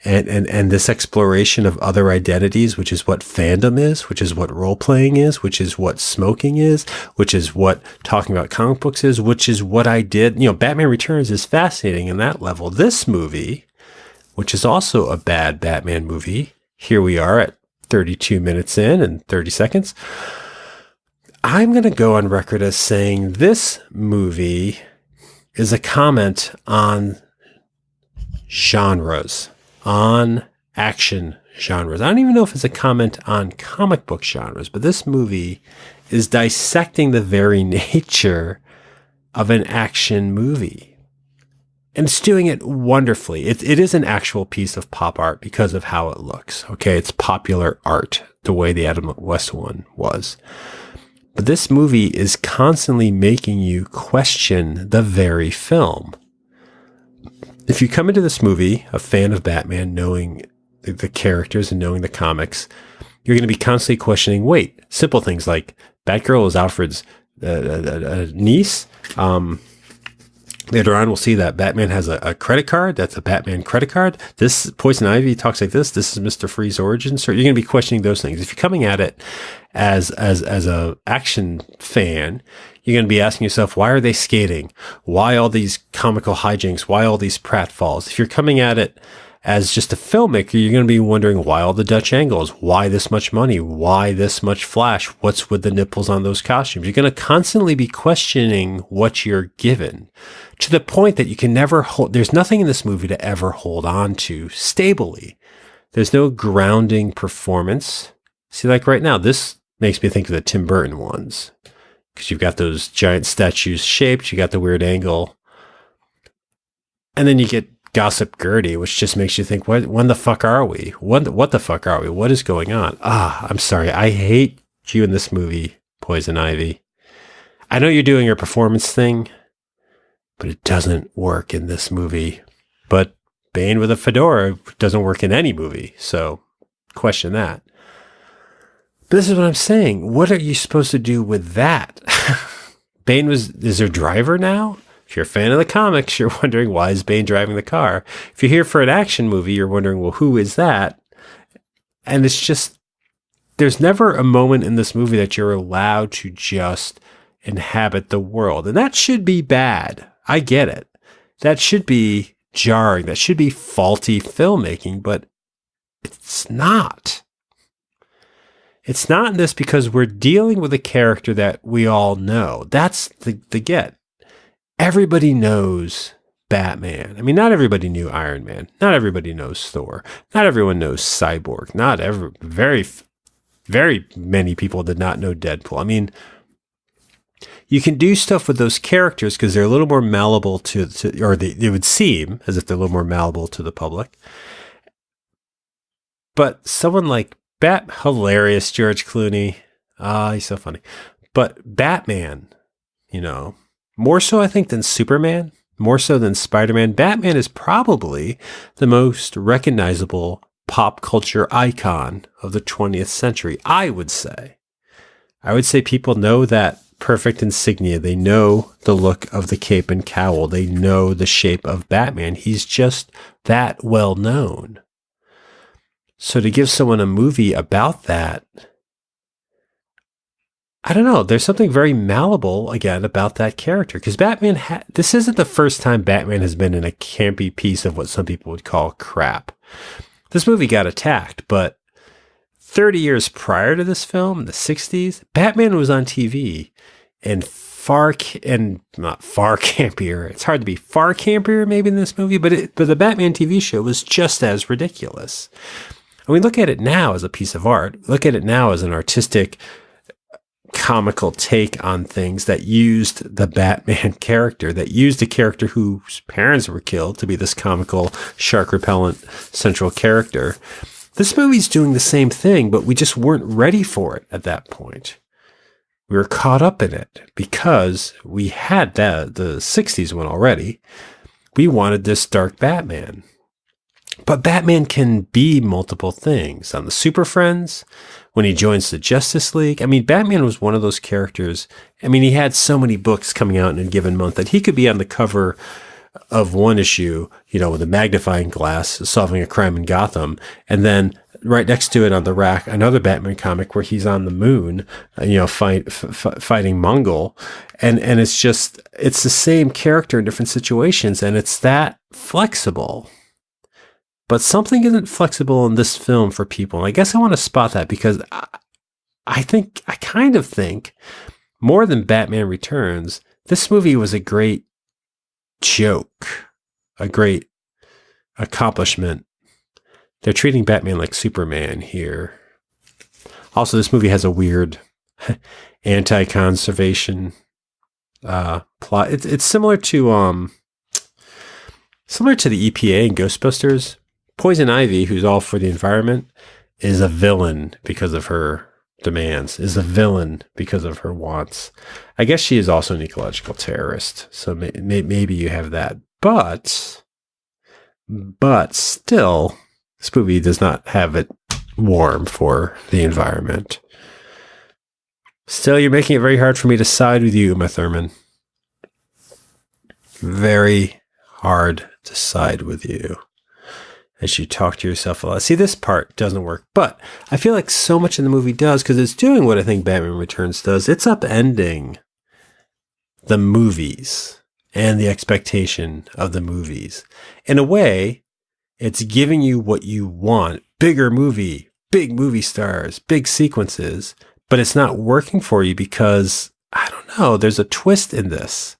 and this exploration of other identities, which is what fandom is, which is what role-playing is, which is what smoking is, which is what talking about comic books is, which is what I did. Batman Returns is fascinating in that level. This movie, which is also a bad Batman movie. Here we are at 32 minutes in and 30 seconds. I'm going to go on record as saying this movie is a comment on genres, on action genres. I don't even know if it's a comment on comic book genres, but this movie is dissecting the very nature of an action movie. And it's doing it wonderfully. It is an actual piece of pop art because of how it looks. Okay, it's popular art, the way the Adam West one was. But this movie is constantly making you question the very film. If you come into this movie a fan of Batman, knowing the characters and knowing the comics, you're going to be constantly questioning, wait, simple things like Batgirl is Alfred's niece. Later on, we'll see that Batman has a credit card. That's a Batman credit card. This Poison Ivy talks like this. This is Mr. Freeze origin. So you're going to be questioning those things. If you're coming at it as a action fan, you're going to be asking yourself, why are they skating? Why all these comical hijinks? Why all these pratfalls? If you're coming at it as just a filmmaker, you're going to be wondering why all the Dutch angles, why this much money, why this much flash, what's with the nipples on those costumes. You're going to constantly be questioning what you're given, to the point that you can never hold, there's nothing in this movie to ever hold on to stably. There's no grounding performance. See, like right now, this makes me think of the Tim Burton ones, because you've got those giant statues shaped, you got the weird angle, and then you get Gossip Gertie, which just makes you think, when the fuck are we? What the fuck are we? What is going on? I'm sorry. I hate you in this movie, Poison Ivy. I know you're doing your performance thing, but it doesn't work in this movie. But Bane with a fedora doesn't work in any movie, so question that. But this is what I'm saying. What are you supposed to do with that? Bane is their driver now? If you're a fan of the comics, you're wondering, why is Bane driving the car? If you're here for an action movie, you're wondering, well, who is that? And it's just, there's never a moment in this movie that you're allowed to just inhabit the world. And that should be bad. I get it. That should be jarring. That should be faulty filmmaking, but it's not. It's not in this because we're dealing with a character that we all know. That's the get. Everybody knows Batman. I mean, not everybody knew Iron Man. Not everybody knows Thor. Not everyone knows Cyborg. Very many people did not know Deadpool. I mean, you can do stuff with those characters because they're a little more malleable or they would seem as if they're a little more malleable to the public. But someone like hilarious George Clooney. He's so funny. But Batman, more so I think than Superman, more so than Spider-Man, Batman is probably the most recognizable pop culture icon of the 20th century, I would say. I would say people know that perfect insignia. They know the look of the cape and cowl. They know the shape of Batman. He's just that well known. So to give someone a movie about that, I don't know. There's something very malleable, again, about that character. Because Batman, this isn't the first time Batman has been in a campy piece of what some people would call crap. This movie got attacked, but 30 years prior to this film, in the 60s, Batman was on TV and not far campier. It's hard to be far campier maybe in this movie, but the Batman TV show was just as ridiculous. And we look at it now as a piece of art. Look at it now as an artistic, comical take on things that used the Batman character, that used a character whose parents were killed to be this comical, shark-repellent central character. This movie's doing the same thing, but we just weren't ready for it at that point. We were caught up in it because we had the 60s one already. We wanted this dark Batman. But Batman can be multiple things. On the Super Friends, when he joins the Justice League, I mean, Batman was one of those characters. I mean, he had so many books coming out in a given month that he could be on the cover of one issue, with a magnifying glass, solving a crime in Gotham, and then right next to it on the rack, another Batman comic where he's on the moon, fighting Mongol, and it's the same character in different situations, and it's that flexible. But something isn't flexible in this film for people, and I guess I want to spot that because I kind of think more than Batman Returns, this movie was a great joke, a great accomplishment. They're treating Batman like Superman here. Also, this movie has a weird anti-conservation plot. It's similar to the EPA and Ghostbusters. Poison Ivy, who's all for the environment, is a villain because of her demands, is a villain because of her wants. I guess she is also an ecological terrorist, so maybe you have that. But still, this movie does not have it warm for the environment. Still, you're making it very hard for me to side with you, Uma Thurman. Very hard to side with you as you talk to yourself a lot. See, this part doesn't work, but I feel like so much in the movie does because it's doing what I think Batman Returns does. It's upending the movies and the expectation of the movies. In a way, it's giving you what you want. Bigger movie, big movie stars, big sequences, but it's not working for you because, I don't know, there's a twist in this.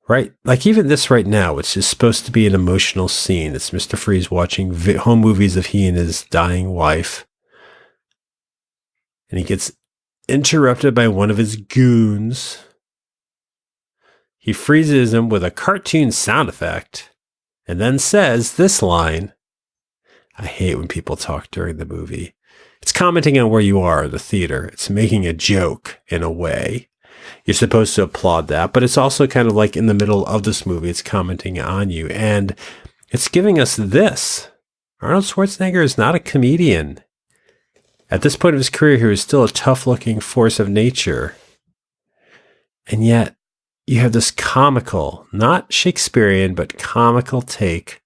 Right? Like even this right now, which is supposed to be an emotional scene. It's Mr. Freeze watching home movies of he and his dying wife. And he gets interrupted by one of his goons. He freezes him with a cartoon sound effect and then says this line. I hate when people talk during the movie. It's commenting on where you are in the theater. It's making a joke in a way. You're supposed to applaud that, but it's also kind of like in the middle of this movie, it's commenting on you. And it's giving us this. Arnold Schwarzenegger is not a comedian. At this point of his career, he was still a tough-looking force of nature. And yet, you have this comical, not Shakespearean, but comical take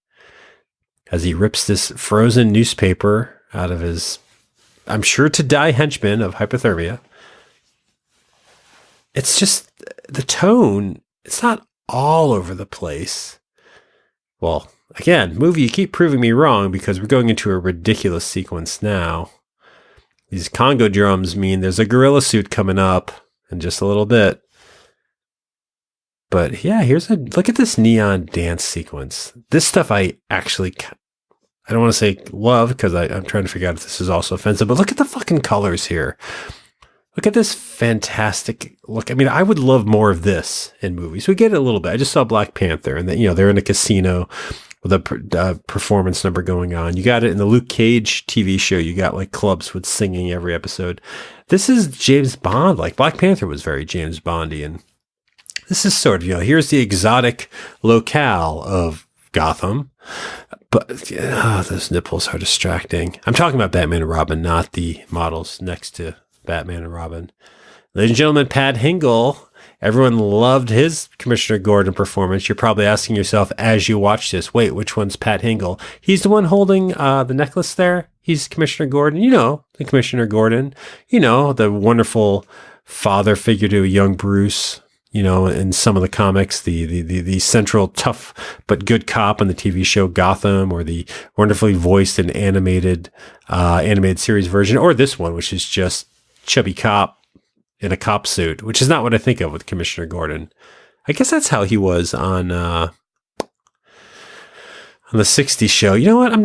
as he rips this frozen newspaper out of his I'm sure to die henchman of hypothermia. It's just the tone. It's not all over the place. Well, again, movie, you keep proving me wrong because we're going into a ridiculous sequence now. These Congo drums mean there's a gorilla suit coming up in just a little bit. But yeah, look at this neon dance sequence. This stuff I don't want to say love because I'm trying to figure out if this is also offensive, but look at the fucking colors here. Look at this fantastic look. I mean, I would love more of this in movies. We get it a little bit. I just saw Black Panther and they're in a casino with a performance number going on. You got it in the Luke Cage TV show. You got like clubs with singing every episode. This is James Bond. Like Black Panther was very James Bondian. This is sort of, here's the exotic locale of Gotham. But those nipples are distracting. I'm talking about Batman and Robin, not the models next to Batman and Robin. Ladies and gentlemen, Pat Hingle. Everyone loved his Commissioner Gordon performance. You're probably asking yourself as you watch this, wait, which one's Pat Hingle? He's the one holding the necklace there. He's Commissioner Gordon. The Commissioner Gordon. The wonderful father figure to a young Bruce. In some of the comics, the central tough but good cop on the TV show Gotham, or the wonderfully voiced and animated series version, or this one, which is just chubby cop in a cop suit, which is not what I think of with Commissioner Gordon. I guess that's how he was on the 60s show. You know what? I'm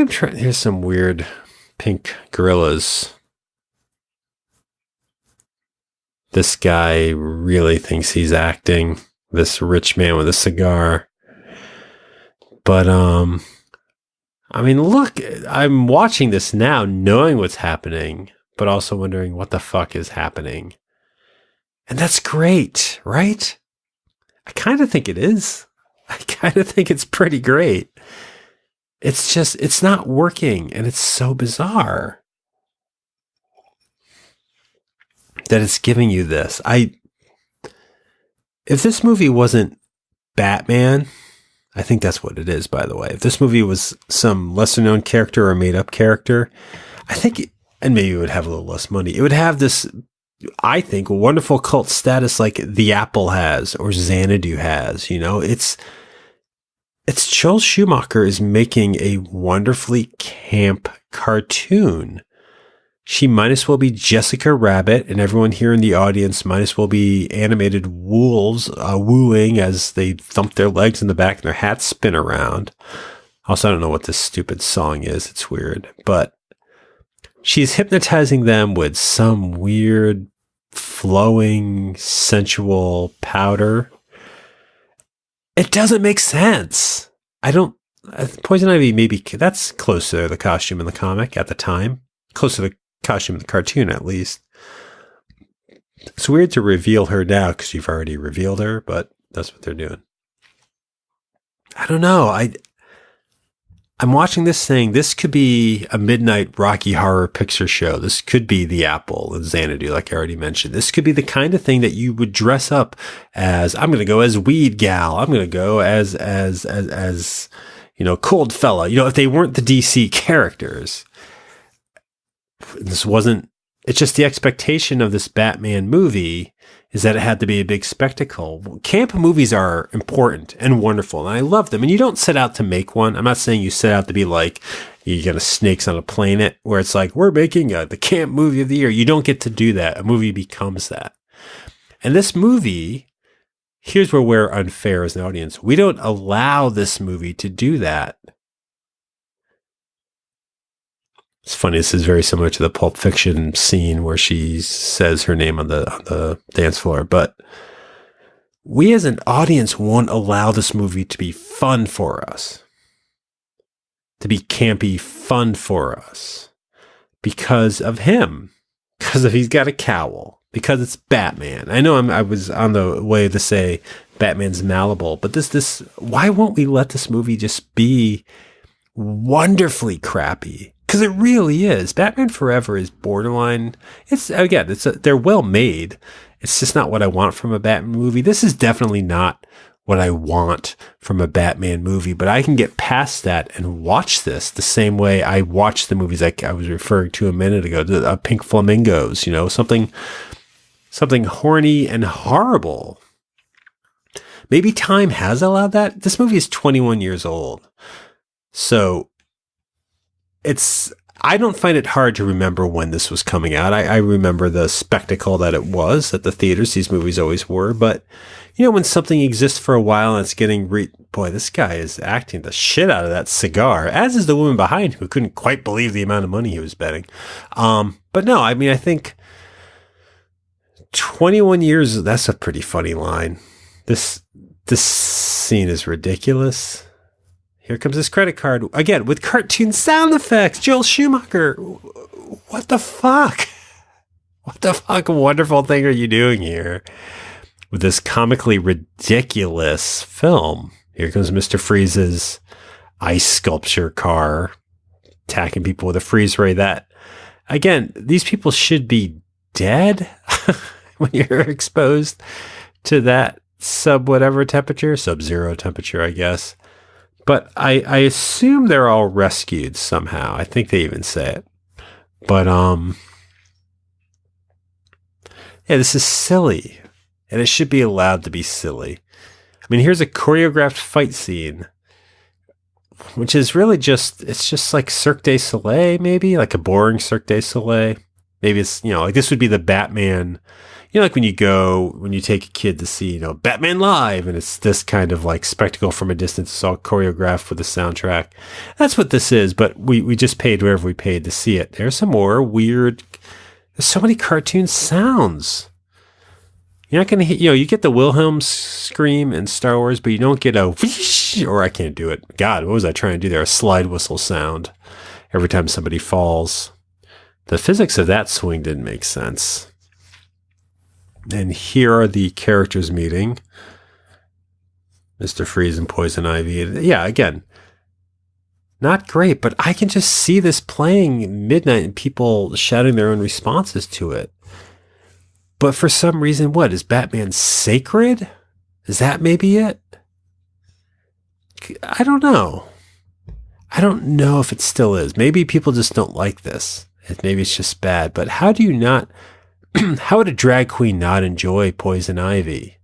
trying. Here's some weird pink gorillas. This guy really thinks he's acting, this rich man with a cigar. But, look, I'm watching this now knowing what's happening, but also wondering what the fuck is happening. And that's great, right? I kind of think it is. I kind of think it's pretty great. It's just, it's not working, and it's so bizarre that it's giving you this. If this movie wasn't Batman, I think that's what it is, by the way. If this movie was some lesser known character or made up character, I think, and maybe it would have a little less money, it would have this, I think, wonderful cult status like The Apple has or Xanadu has. It's Joel Schumacher is making a wonderfully camp cartoon. She might as well be Jessica Rabbit, and everyone here in the audience might as well be animated wolves wooing as they thump their legs in the back and their hats spin around. Also, I don't know what this stupid song is. It's weird. But she's hypnotizing them with some weird, flowing, sensual powder. It doesn't make sense. Poison Ivy, maybe that's close to the costume in the comic at the time. Close to the costume in the cartoon, at least. It's weird to reveal her now because you've already revealed her, but that's what they're doing. I don't know. I'm watching this saying this could be a midnight Rocky Horror Picture Show. This could be The Apple and Xanadu, like I already mentioned. This could be the kind of thing that you would dress up as. I'm going to go as Weed Gal. I'm going to go as Cold Fella. If they weren't the DC characters. It's just the expectation of this Batman movie is that it had to be a big spectacle. Camp movies are important and wonderful, and I love them. And you don't set out to make one. I'm not saying you set out to be like, you got Snakes on a Planet, where it's like, we're making the camp movie of the year. You don't get to do that. A movie becomes that. And this movie, here's where we're unfair as an audience. We don't allow this movie to do that. It's funny. This is very similar to the Pulp Fiction scene where she says her name on the dance floor. But we as an audience won't allow this movie to be fun for us, to be campy fun for us because of him, because he's got a cowl, because it's Batman. I know I was on the way to say Batman's malleable, but this why won't we let this movie just be wonderfully crappy? Because it really is. Batman Forever is borderline. They're well made. It's just not what I want from a Batman movie. This is definitely not what I want from a Batman movie, but I can get past that and watch this the same way I watched the movies like I was referring to a minute ago, the Pink Flamingos, you know, something horny and horrible. Maybe time has allowed that. This movie is 21 years old. So I don't find it hard to remember when this was coming out. I remember the spectacle that it was at the theaters. These movies always were. But, you know, when something exists for a while and it's getting boy, this guy is acting the shit out of that cigar, as is the woman behind who couldn't quite believe the amount of money he was betting. But no, I mean, I think 21 years, that's a pretty funny line. This scene is ridiculous. Here comes his credit card again with cartoon sound effects. Joel Schumacher. What the fuck? What the fuck wonderful thing are you doing here with this comically ridiculous film? Here comes Mr. Freeze's ice sculpture car attacking people with a freeze ray. That, again, these people should be dead when you're exposed to that sub-zero temperature, I guess. But I assume they're all rescued somehow. I think they even say it. But, yeah, this is silly. And it should be allowed to be silly. I mean, here's a choreographed fight scene, which is really it's just like Cirque du Soleil, maybe? Like a boring Cirque du Soleil. Maybe it's, you know, like this would be the Batman. You know, like when you take a kid to see, you know, Batman Live, and it's this kind of like spectacle from a distance. It's all choreographed with the soundtrack. That's what this is, but we just paid wherever we paid to see it. There's some more weird, there's so many cartoon sounds. You're not going to you know, you get the Wilhelm scream in Star Wars, but you don't get a whoosh, or I can't do it. God, what was I trying to do there? A slide whistle sound every time somebody falls. The physics of that swing didn't make sense. And here are the characters meeting. Mr. Freeze and Poison Ivy. Yeah, again, not great, but I can just see this playing midnight and people shouting their own responses to it. But for some reason, what? Is Batman sacred? Is that maybe it? I don't know. I don't know if it still is. Maybe people just don't like this. Maybe it's just bad. But how do you not... how would a drag queen not enjoy Poison Ivy?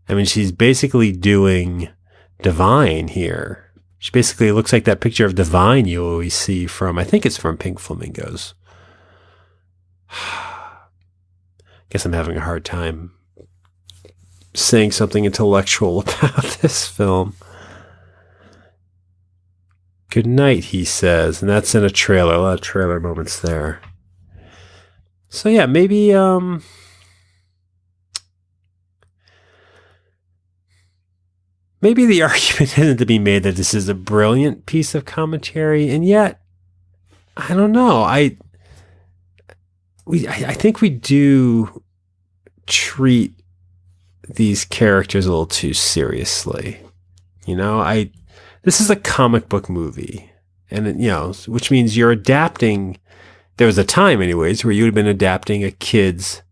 I mean, she's basically doing Divine here. She basically looks like that picture of Divine you always see from, I think it's from Pink Flamingos. Guess I'm having a hard time saying something intellectual about this film. Good night, he says, and that's in a trailer. A lot of trailer moments there. So yeah, maybe the argument isn't to be made that this is a brilliant piece of commentary, and yet I don't know. I think we do treat these characters a little too seriously. You know, this is a comic book movie, and you know, which means you're adapting. There was a time, anyways, where you would have been adapting a kid's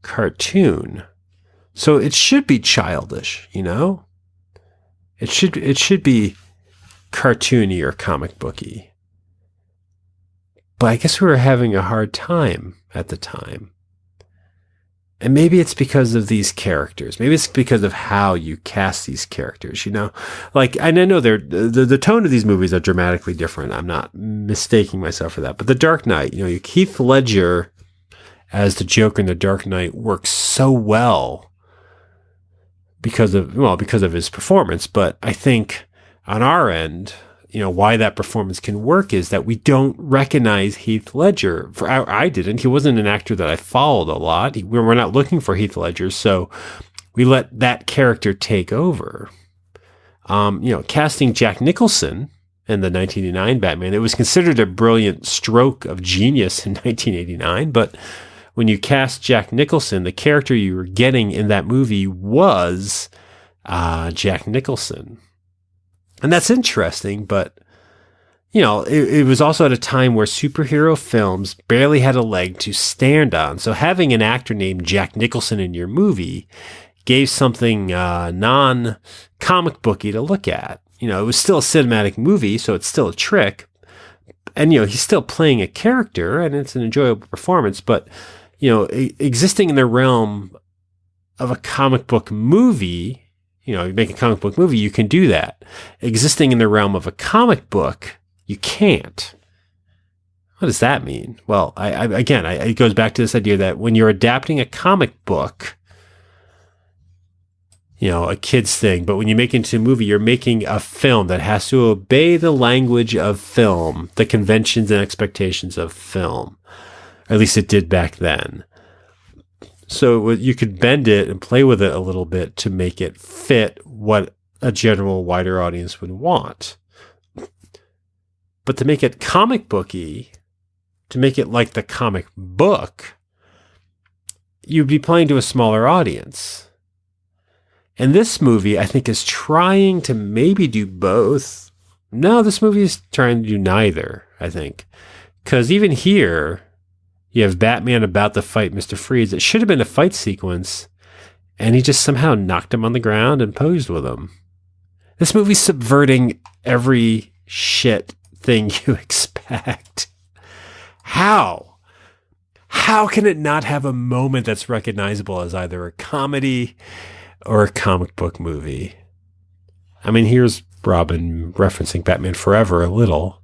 cartoon. So it should be childish, you know? It should be cartoony or comic booky. But I guess we were having a hard time at the time. And maybe it's because of these characters. Maybe it's because of how you cast these characters, you know? Like, and I know the tone of these movies are dramatically different. I'm not mistaking myself for that. But The Dark Knight, you know, Heath Ledger as the Joker in The Dark Knight works so well because of his performance. But I think on our end, you know, why that performance can work is that we don't recognize Heath Ledger. I didn't. He wasn't an actor that I followed a lot. We're not looking for Heath Ledger, so we let that character take over. You know, casting Jack Nicholson in the 1989 Batman, it was considered a brilliant stroke of genius in 1989, but when you cast Jack Nicholson, the character you were getting in that movie was Jack Nicholson. And that's interesting, but, you know, it was also at a time where superhero films barely had a leg to stand on. So having an actor named Jack Nicholson in your movie gave something non-comic booky to look at. You know, it was still a cinematic movie, so it's still a trick. And, you know, he's still playing a character, and it's an enjoyable performance. But, you know, existing in the realm of a comic book movie, you know, you make a comic book movie, you can do that. Existing in the realm of a comic book, you can't. What does that mean? Well, it goes back to this idea that when you're adapting a comic book, you know, a kid's thing, but when you make it into a movie, you're making a film that has to obey the language of film, the conventions and expectations of film. Or at least it did back then. So you could bend it and play with it a little bit to make it fit what a general wider audience would want. But to make it comic booky, to make it like the comic book, you'd be playing to a smaller audience. And this movie, I think, is trying to maybe do both. No, this movie is trying to do neither, I think. Because even here, you have Batman about to fight Mr. Freeze. It should have been a fight sequence, and he just somehow knocked him on the ground and posed with him. This movie's subverting every shit thing you expect. How? How can it not have a moment that's recognizable as either a comedy or a comic book movie? I mean, here's Robin referencing Batman Forever a little,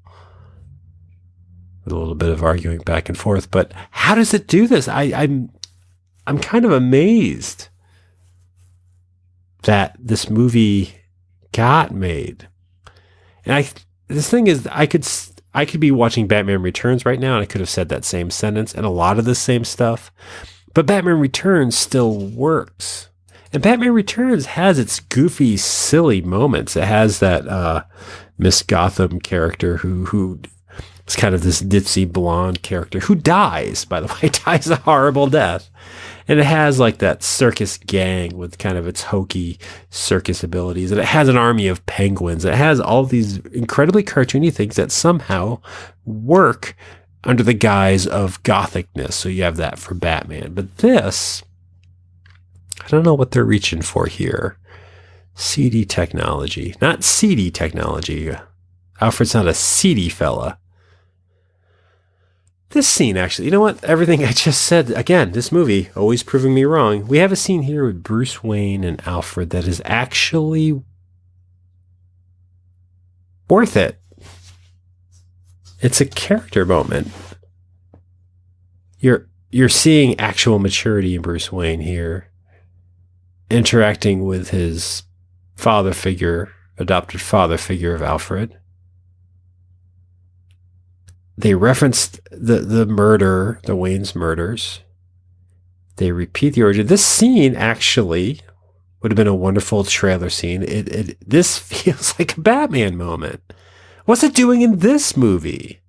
with a little bit of arguing back and forth. But how does it do this? I'm kind of amazed that this movie got made. And this thing is, I could be watching Batman Returns right now, and I could have said that same sentence and a lot of the same stuff. But Batman Returns still works. And Batman Returns has its goofy, silly moments. It has that Miss Gotham character who is kind of this ditzy blonde character who dies, by the way, dies a horrible death. And it has like that circus gang with kind of its hokey circus abilities. And it has an army of penguins. It has all these incredibly cartoony things that somehow work under the guise of gothicness. So you have that for Batman. But this, I don't know what they're reaching for here. CD technology. Not CD technology. Alfred's not a seedy fella. This scene, actually, you know what? Everything I just said, again, this movie, always proving me wrong. We have a scene here with Bruce Wayne and Alfred that is actually worth it. It's a character moment. You're seeing actual maturity in Bruce Wayne here, interacting with his father figure, adopted father figure of Alfred. They referenced the murder, the Wayne's murders. They repeat the origin. This scene actually would have been a wonderful trailer scene. This feels like a Batman moment. What's it doing in this movie?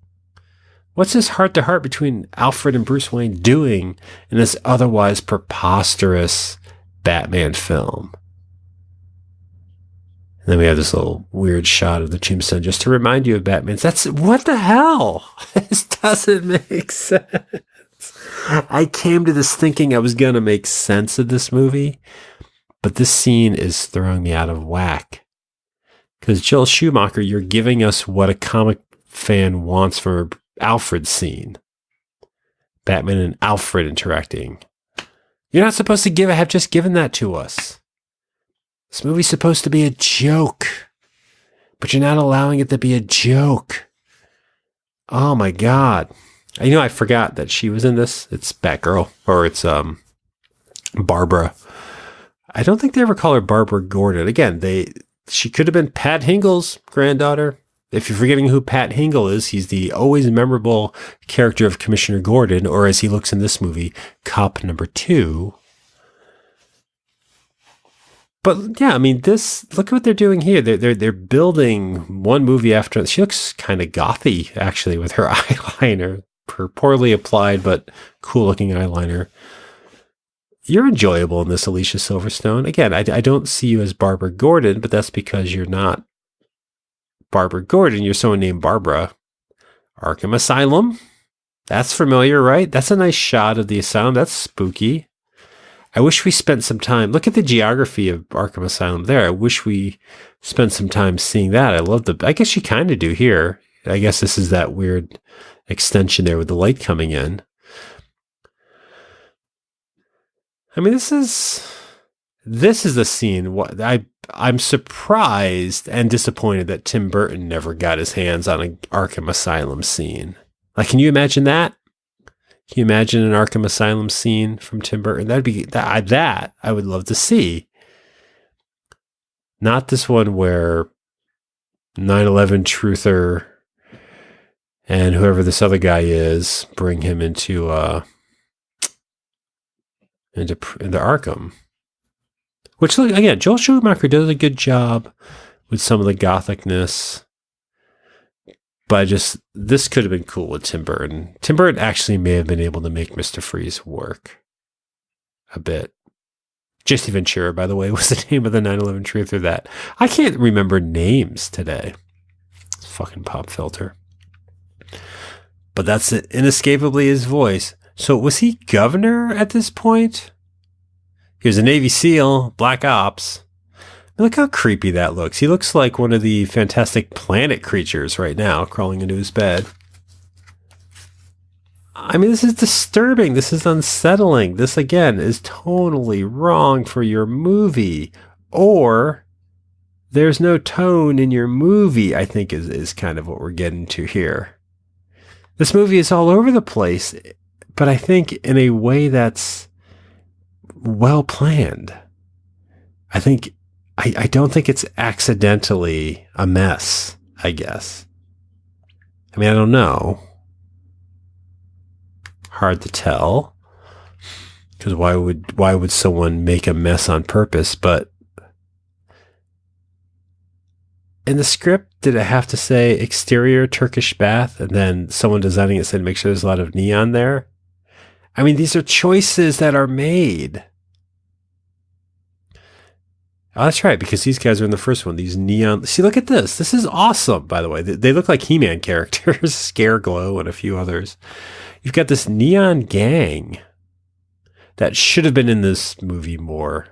What's this heart-to-heart between Alfred and Bruce Wayne doing in this otherwise preposterous Batman film? And then we have this little weird shot of the tombstone just to remind you of Batman's. That's, what the hell? This doesn't make sense. I came to this thinking I was going to make sense of this movie, but this scene is throwing me out of whack. Because Joel Schumacher, you're giving us what a comic fan wants from Alfred's scene. Batman and Alfred interacting. You're not supposed to have just given that to us. This movie's supposed to be a joke, but you're not allowing it to be a joke. Oh my God. You know, I forgot that she was in this. It's Batgirl, or it's Barbara. I don't think they ever call her Barbara Gordon. Again, she could have been Pat Hingle's granddaughter. If you're forgetting who Pat Hingle is, he's the always memorable character of Commissioner Gordon, or as he looks in this movie, Cop Number 2. But yeah, I mean, look at what they're doing here. They're building one movie after. She looks kind of gothy, actually, with her eyeliner, her poorly applied but cool looking eyeliner. You're enjoyable in this, Alicia Silverstone. Again, I don't see you as Barbara Gordon, but that's because you're not Barbara Gordon. You're someone named Barbara. Arkham Asylum. That's familiar, right? That's a nice shot of the asylum. That's spooky. I wish we spent some time. Look at the geography of Arkham Asylum there. I wish we spent some time seeing that. I guess you kind of do here. I guess this is that weird extension there with the light coming in. I mean, this is the scene. I'm surprised and disappointed that Tim Burton never got his hands on an Arkham Asylum scene. Like, can you imagine that? Can you imagine an Arkham Asylum scene from Tim Burton? That I would love to see. Not this one where 9/11 truther and whoever this other guy is bring him into Arkham. Which, look, again, Joel Schumacher does a good job with some of the gothicness. But this could have been cool with Tim Burton. Tim Burton actually may have been able to make Mr. Freeze work a bit. Jesse Ventura, by the way, was the name of the 9/11 truther that I can't remember names today. It's fucking pop filter. But that's inescapably his voice. So was he governor at this point? He was a Navy SEAL, Black Ops. Look how creepy that looks. He looks like one of the Fantastic Planet creatures right now, crawling into his bed. I mean, this is disturbing. This is unsettling. This, again, is totally wrong for your movie. Or there's no tone in your movie, I think is kind of what we're getting to here. This movie is all over the place, but I think in a way that's well planned. I don't think it's accidentally a mess, I guess. I mean, I don't know. Hard to tell. Because why would someone make a mess on purpose? But in the script, did it have to say exterior Turkish bath? And then someone designing it said, make sure there's a lot of neon there? I mean, these are choices that are made. Oh, that's right, because these guys are in the first one. These neon... See, look at this. This is awesome, by the way. They look like He-Man characters. Scareglow and a few others. You've got this neon gang that should have been in this movie more.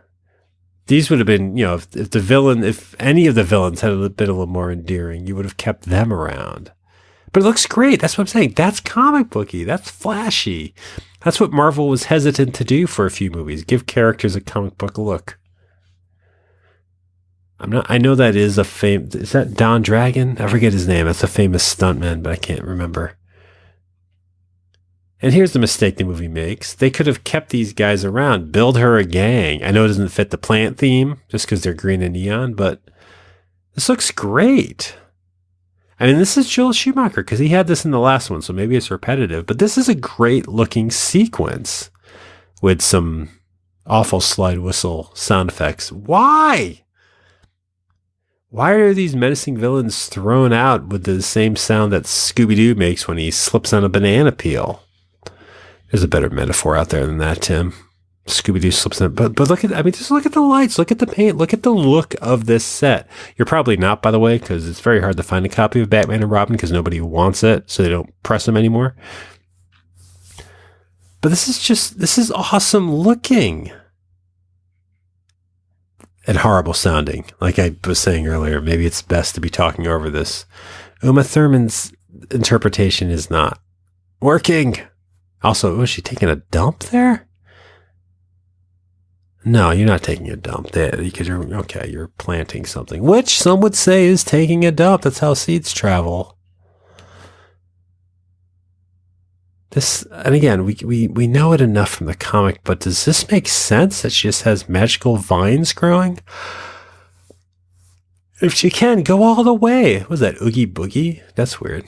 These would have been, if any of the villains had been a little more endearing, you would have kept them around. But it looks great. That's what I'm saying. That's comic booky. That's flashy. That's what Marvel was hesitant to do for a few movies. Give characters a comic book look. I know that is is that Don Dragon? I forget his name. That's a famous stuntman, but I can't remember. And here's the mistake the movie makes. They could have kept these guys around, build her a gang. I know it doesn't fit the plant theme just because they're green and neon, but this looks great. I mean, this is Joel Schumacher because he had this in the last one, so maybe it's repetitive, but this is a great looking sequence with some awful slide whistle sound effects. Why? Why are these menacing villains thrown out with the same sound that Scooby-Doo makes when he slips on a banana peel? There's a better metaphor out there than that, Tim. Scooby-Doo slips in. But look at, just look at the lights, look at the paint, look at the look of this set. You're probably not, by the way, because it's very hard to find a copy of Batman and Robin because nobody wants it, so they don't press them anymore. But this is awesome looking. And horrible sounding. Like I was saying earlier, maybe it's best to be talking over this. Uma Thurman's interpretation is not working. Also, was she taking a dump there? No, you're not taking a dump there because you're planting something, which some would say is taking a dump. That's how seeds travel. This, and again, we know it enough from the comic, but does this make sense that she just has magical vines growing? If she can, go all the way. What was that, Oogie Boogie? That's weird.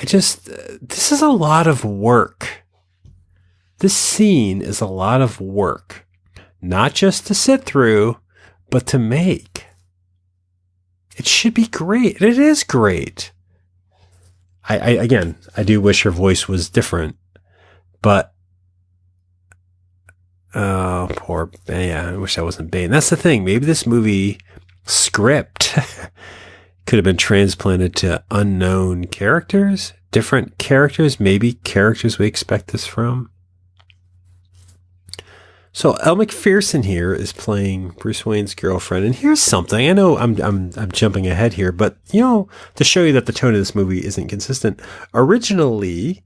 This is a lot of work. This scene is a lot of work. Not just to sit through, but to make. It should be great. And it is great. I do wish her voice was different, but poor, yeah, I wish I wasn't Bane. That's the thing. Maybe this movie script could have been transplanted to unknown characters, different characters, maybe characters we expect this from. So Elle Macpherson here is playing Bruce Wayne's girlfriend, and here's something. I know I'm jumping ahead here, but to show you that the tone of this movie isn't consistent. Originally,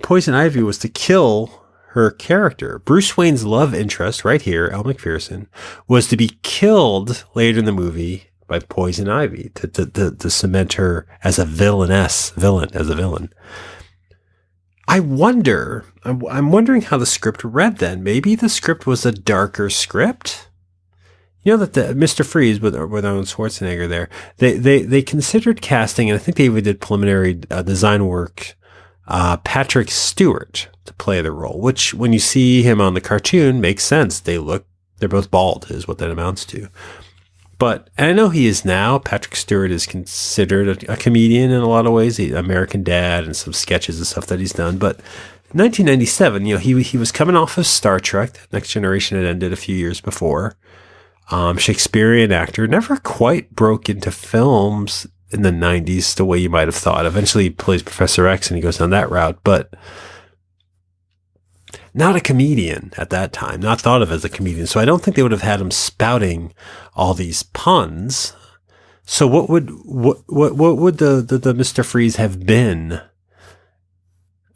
Poison Ivy was to kill her character. Bruce Wayne's love interest, right here, Elle Macpherson, was to be killed later in the movie by Poison Ivy to cement her as a villain. I'm wondering how the script read then. Maybe the script was a darker script. That the Mr. Freeze with Arnold Schwarzenegger there, they considered casting, and I think they even did preliminary design work, Patrick Stewart to play the role, which when you see him on the cartoon makes sense. They're both bald is what that amounts to. And I know he is now. Patrick Stewart is considered a comedian in a lot of ways. He's American Dad and some sketches and stuff that he's done. But in 1997, he was coming off of Star Trek. Next Generation had ended a few years before. Shakespearean actor, never quite broke into films in the 90s the way you might have thought. Eventually he plays Professor X and he goes down that route. But not a comedian at that time, not thought of as a comedian. So I don't think they would have had him spouting all these puns. So what would the Mr. Freeze have been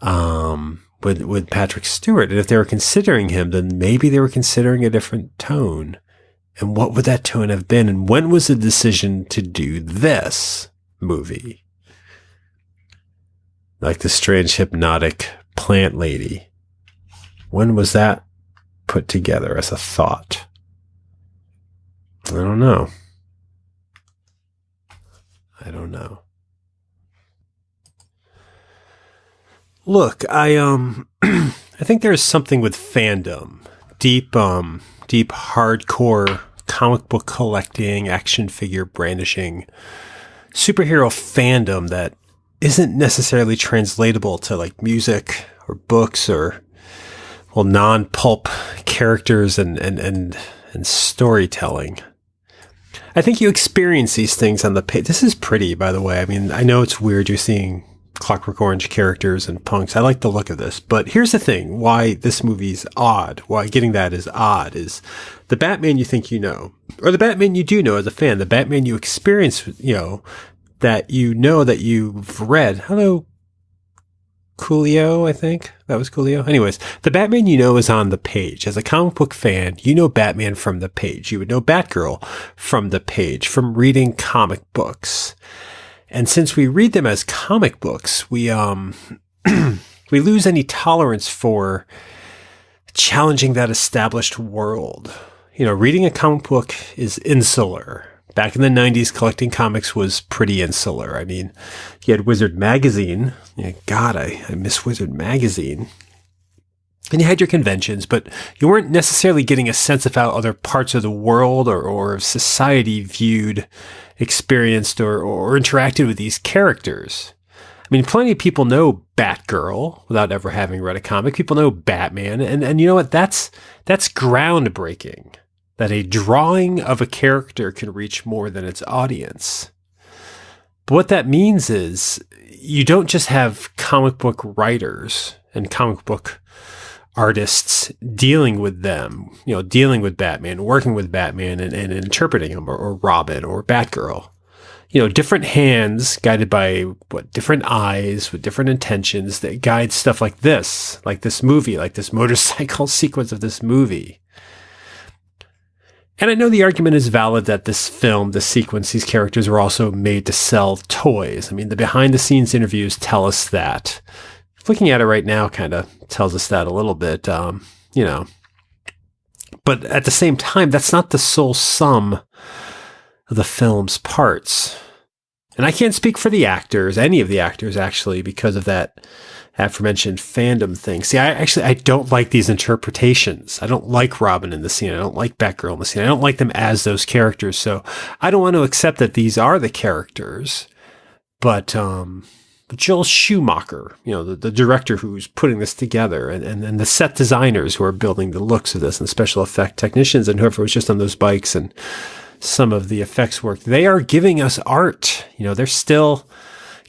with Patrick Stewart? And if they were considering him, then maybe they were considering a different tone. And what would that tone have been? And when was the decision to do this movie? Like the strange hypnotic plant lady. When was that put together as a thought? I don't know. Look, I think there's something with fandom, deep hardcore comic book collecting, action figure brandishing, superhero fandom that isn't necessarily translatable to like music or books or non-pulp characters and storytelling. I think you experience these things on the page. This is pretty, by the way. I mean, I know it's weird you're seeing Clockwork Orange characters and punks. I like the look of this. But here's the thing. Why this movie's odd, why getting that is odd, is the Batman you think you know, or the Batman you do know as a fan, the Batman you experience, that that you've read. Hello, Coolio, I think. That was Coolio. Anyways, the Batman is on the page. As a comic book fan, you know Batman from the page. You would know Batgirl from the page, from reading comic books. And since we read them as comic books, we we lose any tolerance for challenging that established world. Reading a comic book is insular. Back in the 90s, collecting comics was pretty insular. I mean, you had Wizard Magazine. God, I miss Wizard Magazine. And you had your conventions, but you weren't necessarily getting a sense of how other parts of the world or society viewed, experienced, or interacted with these characters. I mean, plenty of people know Batgirl without ever having read a comic. People know Batman. And you know what? That's groundbreaking. That a drawing of a character can reach more than its audience. But what that means is you don't just have comic book writers and comic book artists dealing with them, dealing with Batman, working with Batman and interpreting him, or Robin or Batgirl. Different hands guided by different eyes with different intentions that guide stuff like this movie, like this motorcycle sequence of this movie. And I know the argument is valid that this film, this sequence, these characters were also made to sell toys. I mean, the behind-the-scenes interviews tell us that. Looking at it right now kind of tells us that a little bit, But at the same time, that's not the sole sum of the film's parts. And I can't speak for the actors, any of the actors, actually, because of that aforementioned fandom thing. See, I don't like these interpretations. I don't like Robin in the scene. I don't like Batgirl in the scene. I don't like them as those characters. So I don't want to accept that these are the characters. But Joel Schumacher, the director who's putting this together, and the set designers who are building the looks of this, and the special effect technicians, and whoever was just on those bikes and some of the effects work, they are giving us art. They're still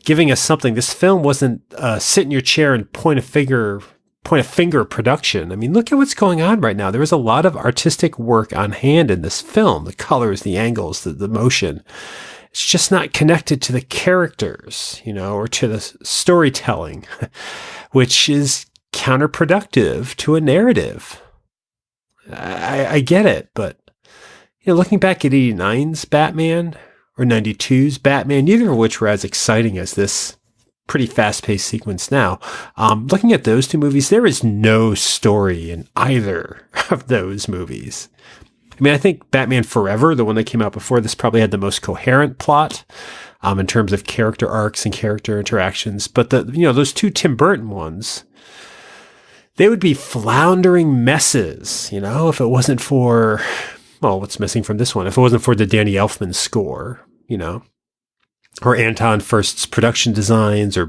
giving us something. This film wasn't sit in your chair and point a finger point a finger at production. I mean, look at what's going on right now. There was a lot of artistic work on hand in this film. The colors, the angles, the motion. It's just not connected to the characters, or to the storytelling, which is counterproductive to a narrative. I get it, but looking back at 89's Batman or 92's Batman, neither of which were as exciting as this pretty fast-paced sequence now. Looking at those two movies, there is no story in either of those movies. I mean, I think Batman Forever, the one that came out before this, probably had the most coherent plot in terms of character arcs and character interactions. But those two Tim Burton ones, they would be floundering messes, if it wasn't for, what's missing from this one? If it wasn't for the Danny Elfman score, or Anton Furst's production designs, or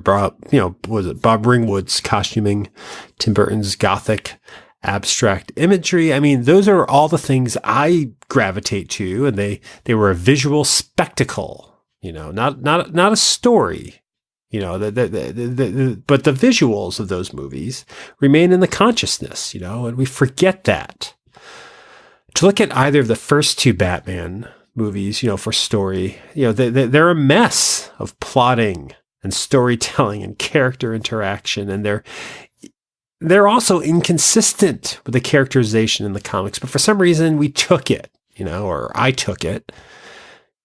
was it Bob Ringwood's costuming, Tim Burton's gothic abstract imagery. I mean, those are all the things I gravitate to, and they were a visual spectacle, not a story, but the visuals of those movies remain in the consciousness, and we forget that. To look at either of the first two Batman movies, for story, they're a mess of plotting and storytelling and character interaction, and they're also inconsistent with the characterization in the comics. But for some reason, we took it, or I took it,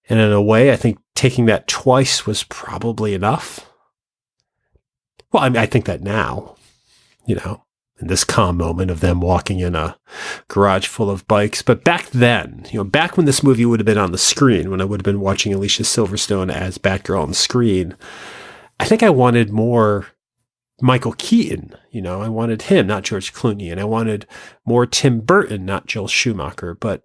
and in a way, I think taking that twice was probably enough. Well, I mean, I think that now, in this calm moment of them walking in a garage full of bikes. But back then, back when this movie would have been on the screen, when I would have been watching Alicia Silverstone as Batgirl on the screen, I think I wanted more Michael Keaton. I wanted him, not George Clooney. And I wanted more Tim Burton, not Joel Schumacher. But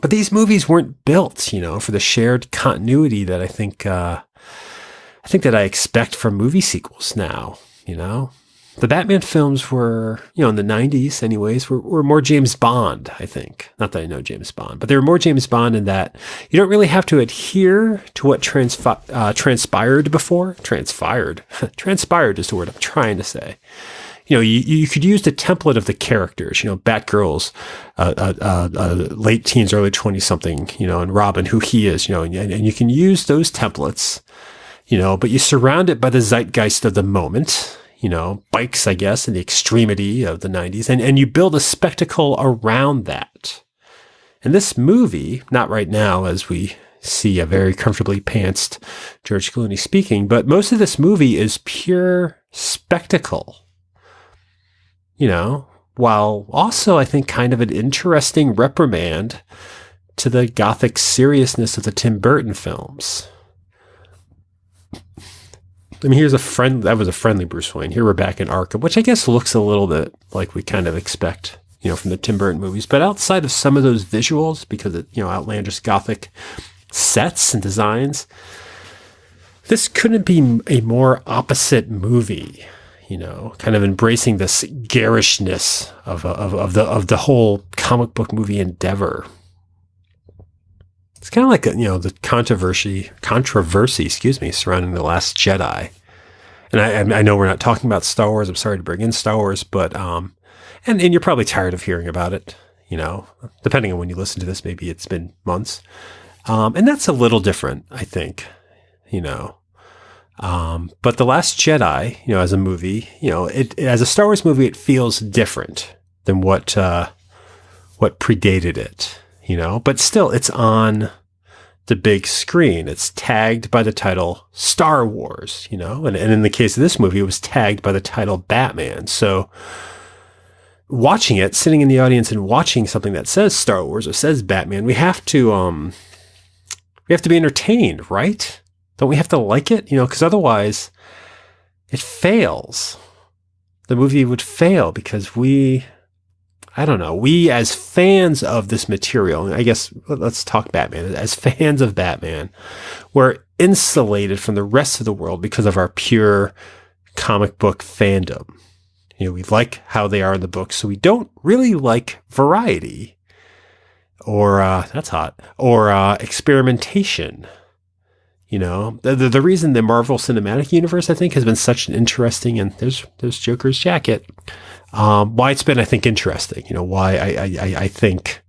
these movies weren't built, for the shared continuity that I think that I expect from movie sequels now, The Batman films were, in the 90s anyways, were more James Bond, I think. Not that I know James Bond, but they were more James Bond in that you don't really have to adhere to what transpired before. Transpired is the word I'm trying to say. You could use the template of the characters, Batgirl's late teens, early 20-something, and Robin, who he is, and you can use those templates, but you surround it by the zeitgeist of the moment, bikes, I guess, and the extremity of the 90s. And you build a spectacle around that. And this movie, not right now, as we see a very comfortably pantsed George Clooney speaking, but most of this movie is pure spectacle, while also, I think, kind of an interesting reprimand to the gothic seriousness of the Tim Burton films. I mean, that was a friendly Bruce Wayne. Here we're back in Arkham, which I guess looks a little bit like we kind of expect, from the Tim Burton movies. But outside of some of those visuals, because of, outlandish gothic sets and designs, this couldn't be a more opposite movie, kind of embracing this garishness of the whole comic book movie endeavor. It's kind of like, the controversy, surrounding The Last Jedi. And I know we're not talking about Star Wars. I'm sorry to bring in Star Wars, but, and you're probably tired of hearing about it, depending on when you listen to this, maybe it's been months. And that's a little different, I think, but The Last Jedi, as a movie, as a Star Wars movie, it feels different than what predated it. But still, it's on the big screen. It's tagged by the title Star Wars, and in the case of this movie, it was tagged by the title Batman. So watching it, sitting in the audience and watching something that says Star Wars or says Batman, we have to be entertained, right? Don't we have to like it? Because otherwise it fails. The movie would fail because we as fans of this material, I guess let's talk Batman. As fans of Batman, we're insulated from the rest of the world because of our pure comic book fandom. We like how they are in the books, so we don't really like variety or, that's hot, or experimentation. You know, the reason the Marvel Cinematic Universe, I think, has been such an interesting, and there's Joker's jacket, why it's been, I think, interesting, you know, why I think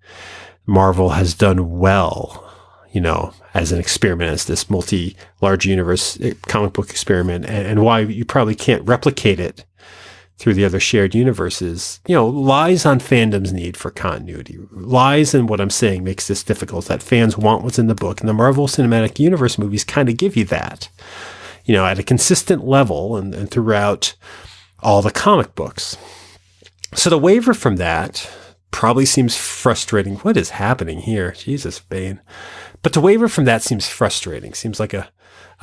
Marvel has done well, you know, as an experiment, as this large universe comic book experiment, and why you probably can't replicate it through the other shared universes, you know, lies on fandom's need for continuity, lies in what I'm saying makes this difficult, that fans want what's in the book. And the Marvel Cinematic Universe movies kind of give you that, you know, at a consistent level and throughout all the comic books. So the waiver from that probably seems frustrating. What is happening here? Jesus, Bane. But the waiver from that seems frustrating, seems like a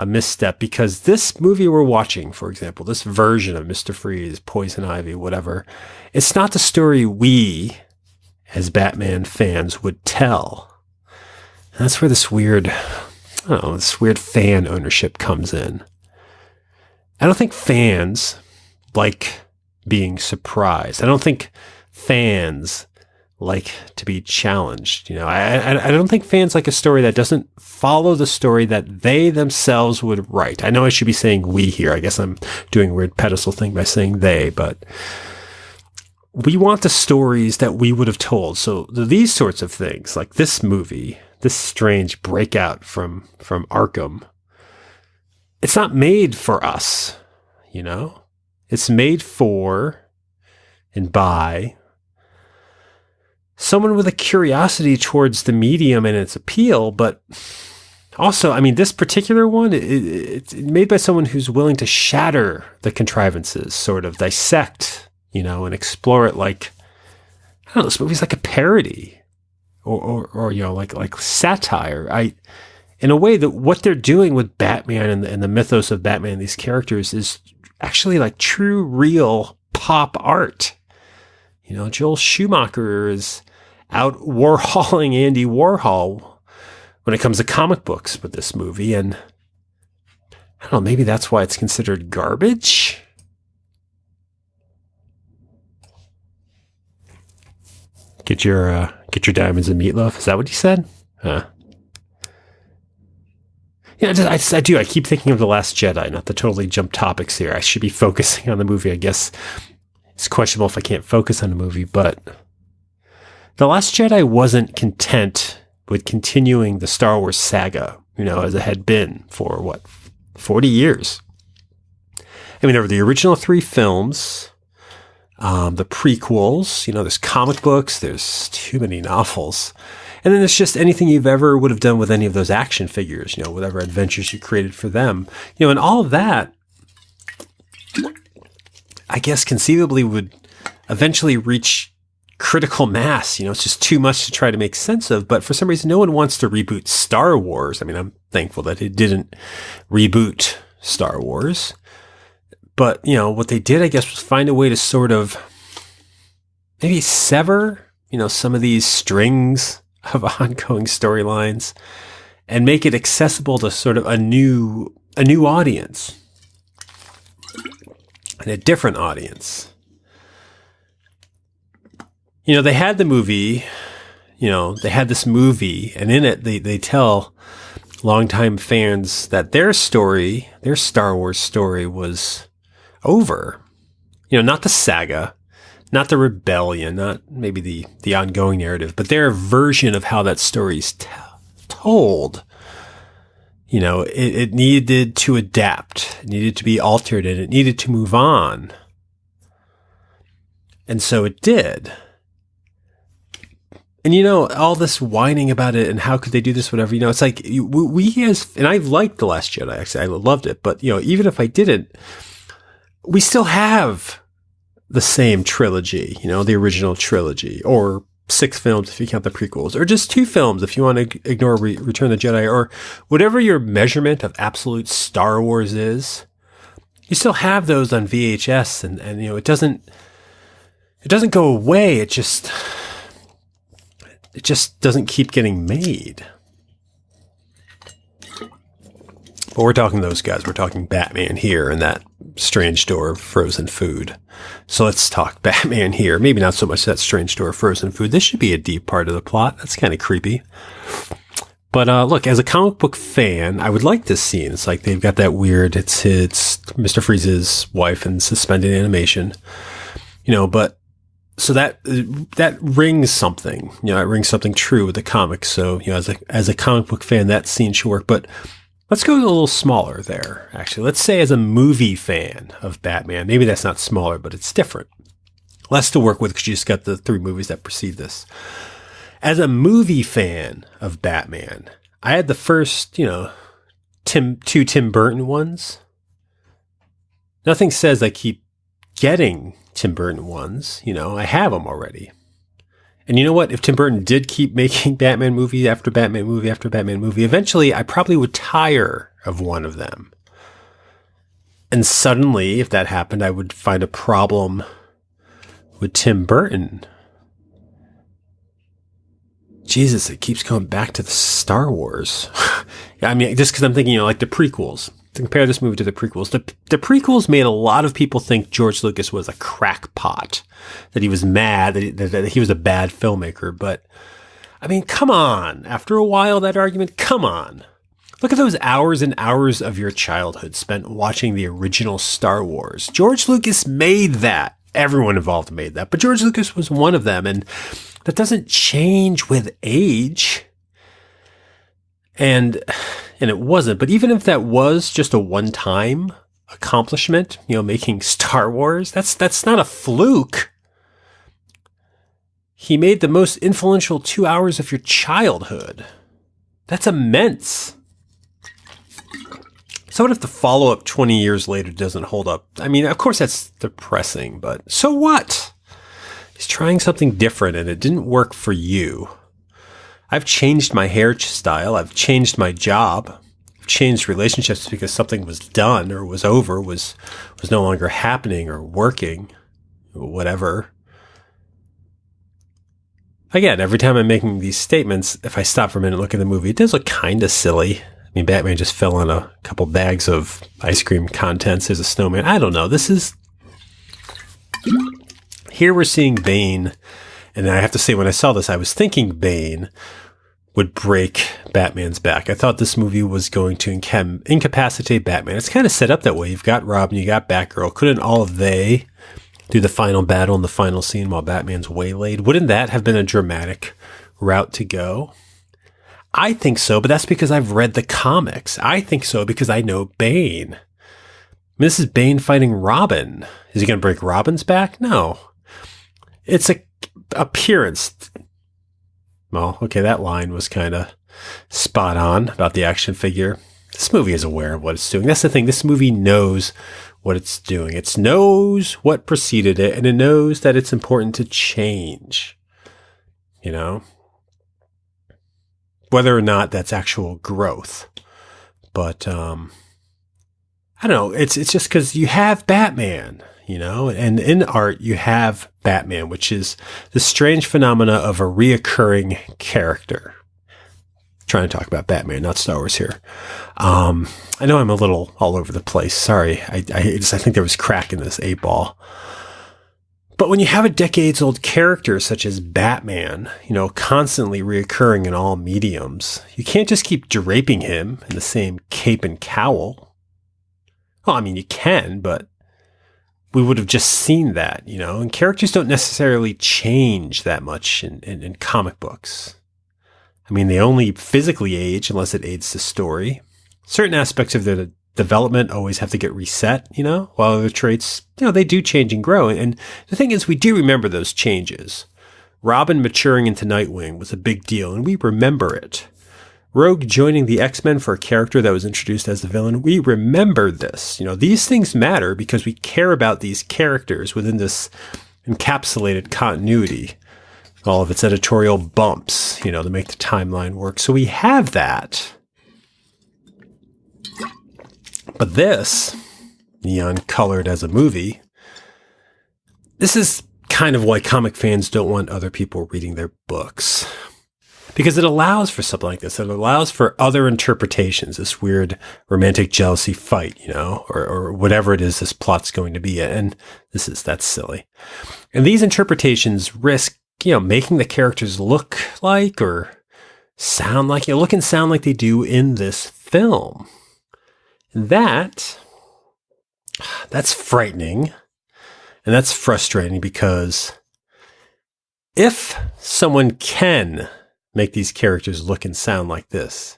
misstep, because this movie we're watching, for example, this version of Mr. Freeze, Poison Ivy, whatever, it's not the story we, as Batman fans, would tell. And that's where this weird fan ownership comes in. I don't think fans like being surprised. I don't think fans like to be challenged. You know, I don't think fans like a story that doesn't follow the story that they themselves would write. I know I should be saying we here. I guess I'm doing a weird pedestal thing by saying they, but we want the stories that we would have told. So these sorts of things, like this movie, this strange breakout from Arkham, it's not made for us, you know? It's made for and by someone with a curiosity towards the medium and its appeal, but also, I mean, this particular one, it's made by someone who's willing to shatter the contrivances, sort of dissect, you know, and explore it like, I don't know, this movie's like a parody or you know, like satire. In a way that what they're doing with Batman and the mythos of Batman and these characters is actually like true, real pop art. You know, Joel Schumacher is out Warholing Andy Warhol when it comes to comic books with this movie. And I don't know, maybe that's why it's considered garbage. Get your diamonds and meatloaf. Is that what you said? Huh. Yeah, I do. I keep thinking of The Last Jedi, not to totally jump topics here. I should be focusing on the movie. I guess it's questionable if I can't focus on a movie, but The Last Jedi wasn't content with continuing the Star Wars saga, you know, as it had been for 40 years. I mean, there were the original 3 films, the prequels, you know, there's comic books, there's too many novels. And then there's just anything you've ever would have done with any of those action figures, you know, whatever adventures you created for them, you know, and all of that, I guess conceivably would eventually reach critical mass. You know, it's just too much to try to make sense of. But for some reason, no one wants to reboot Star Wars. I mean, I'm thankful that it didn't reboot Star Wars. But, you know, what they did, I guess, was find a way to sort of maybe sever, you know, some of these strings of ongoing storylines and make it accessible to sort of a new audience. And a different audience. You know, they had the movie, you know, they had this movie, and in it, they tell longtime fans that their story, their Star Wars story was over. You know, not the saga, not the rebellion, not maybe the ongoing narrative, but their version of how that story's told. You know, it needed to adapt, it needed to be altered, and it needed to move on. And so it did. And, you know, all this whining about it and how could they do this, whatever, you know, it's like we as, and I liked The Last Jedi, actually, I loved it. But, you know, even if I didn't, we still have the same trilogy, you know, the original trilogy, or 6 films if you count the prequels, or just 2 films if you want to ignore Return of the Jedi, or whatever your measurement of absolute Star Wars is. You still have those on VHS, and you know, it doesn't go away. It just doesn't keep getting made. But we're talking those guys. We're talking Batman here and that strange door of frozen food. So let's talk Batman here. Maybe not so much that strange door of frozen food. This should be a deep part of the plot. That's kind of creepy. But look, as a comic book fan, I would like this scene. It's like they've got that weird, it's Mr. Freeze's wife in suspended animation, but so that rings something, it rings something true with the comic. So, as a comic book fan, that scene should work. But let's go a little smaller there, actually. Let's say as a movie fan of Batman, maybe that's not smaller, but it's different. Less to work with because you just got the 3 movies that precede this. As a movie fan of Batman, I had the first, 2 Tim Burton ones. Nothing says I keep getting Tim Burton ones. I have them already. And you know what? If Tim Burton did keep making Batman movie after Batman movie after Batman movie, eventually I probably would tire of one of them. And suddenly, if that happened, I would find a problem with Tim Burton. Jesus, it keeps coming back to the Star Wars. I mean, just because I'm thinking, like the prequels. To compare this movie to the prequels. The prequels made a lot of people think George Lucas was a crackpot. That he was mad, that he was a bad filmmaker. But, I mean, come on. After a while, that argument, come on. Look at those hours and hours of your childhood spent watching the original Star Wars. George Lucas made that. Everyone involved made that. But George Lucas was one of them. And that doesn't change with age. And it wasn't. But even if that was just a one-time accomplishment, making Star Wars, that's not a fluke. He made the most influential 2 hours of your childhood. That's immense. So what if the follow-up 20 years later doesn't hold up? I mean, of course that's depressing, but so what? He's trying something different and it didn't work for you. I've changed my hairstyle. I've changed my job. I've changed relationships because something was done or was over, was no longer happening or working, or whatever. Again, every time I'm making these statements, if I stop for a minute and look at the movie, it does look kind of silly. I mean, Batman just fell on a couple bags of ice cream contents. There's a snowman. I don't know. Here we're seeing Bane. And I have to say, when I saw this, I was thinking Bane would break Batman's back. I thought this movie was going to incapacitate Batman. It's kind of set up that way. You've got Robin, you got Batgirl. Couldn't all of they do the final battle in the final scene while Batman's waylaid? Wouldn't that have been a dramatic route to go? I think so, but that's because I've read the comics. I think so because I know Bane. This is Bane fighting Robin. Is he going to break Robin's back? No. It's a appearance. Well, okay, that line was kind of spot on about the action figure. This movie is aware of what it's doing. That's the thing. This movie knows what it's doing. It knows what preceded it, and it knows that it's important to change. Whether or not that's actual growth. But, I don't know. It's just because you have Batman. And in art, you have Batman, which is the strange phenomena of a reoccurring character. I'm trying to talk about Batman, not Star Wars here. I know I'm a little all over the place. Sorry. I think there was crack in this 8-ball. But when you have a decades-old character such as Batman, constantly reoccurring in all mediums, you can't just keep draping him in the same cape and cowl. Well, I mean, you can, but we would have just seen that, and characters don't necessarily change that much in comic books. I mean, they only physically age unless it aids the story. Certain aspects of their development always have to get reset, while other traits, they do change and grow. And the thing is, we do remember those changes. Robin maturing into Nightwing was a big deal, and we remember it. Rogue joining the X-Men for a character that was introduced as the villain, we remember this. These things matter because we care about these characters within this encapsulated continuity. All of its editorial bumps, to make the timeline work. So we have that. But this, neon colored as a movie, this is kind of why comic fans don't want other people reading their books. Because it allows for something like this. It allows for other interpretations, this weird romantic jealousy fight, or whatever it is this plot's going to be. And that's silly. And these interpretations risk, making the characters look like or look and sound like they do in this film. And that's frightening. And that's frustrating because if someone can make these characters look and sound like this,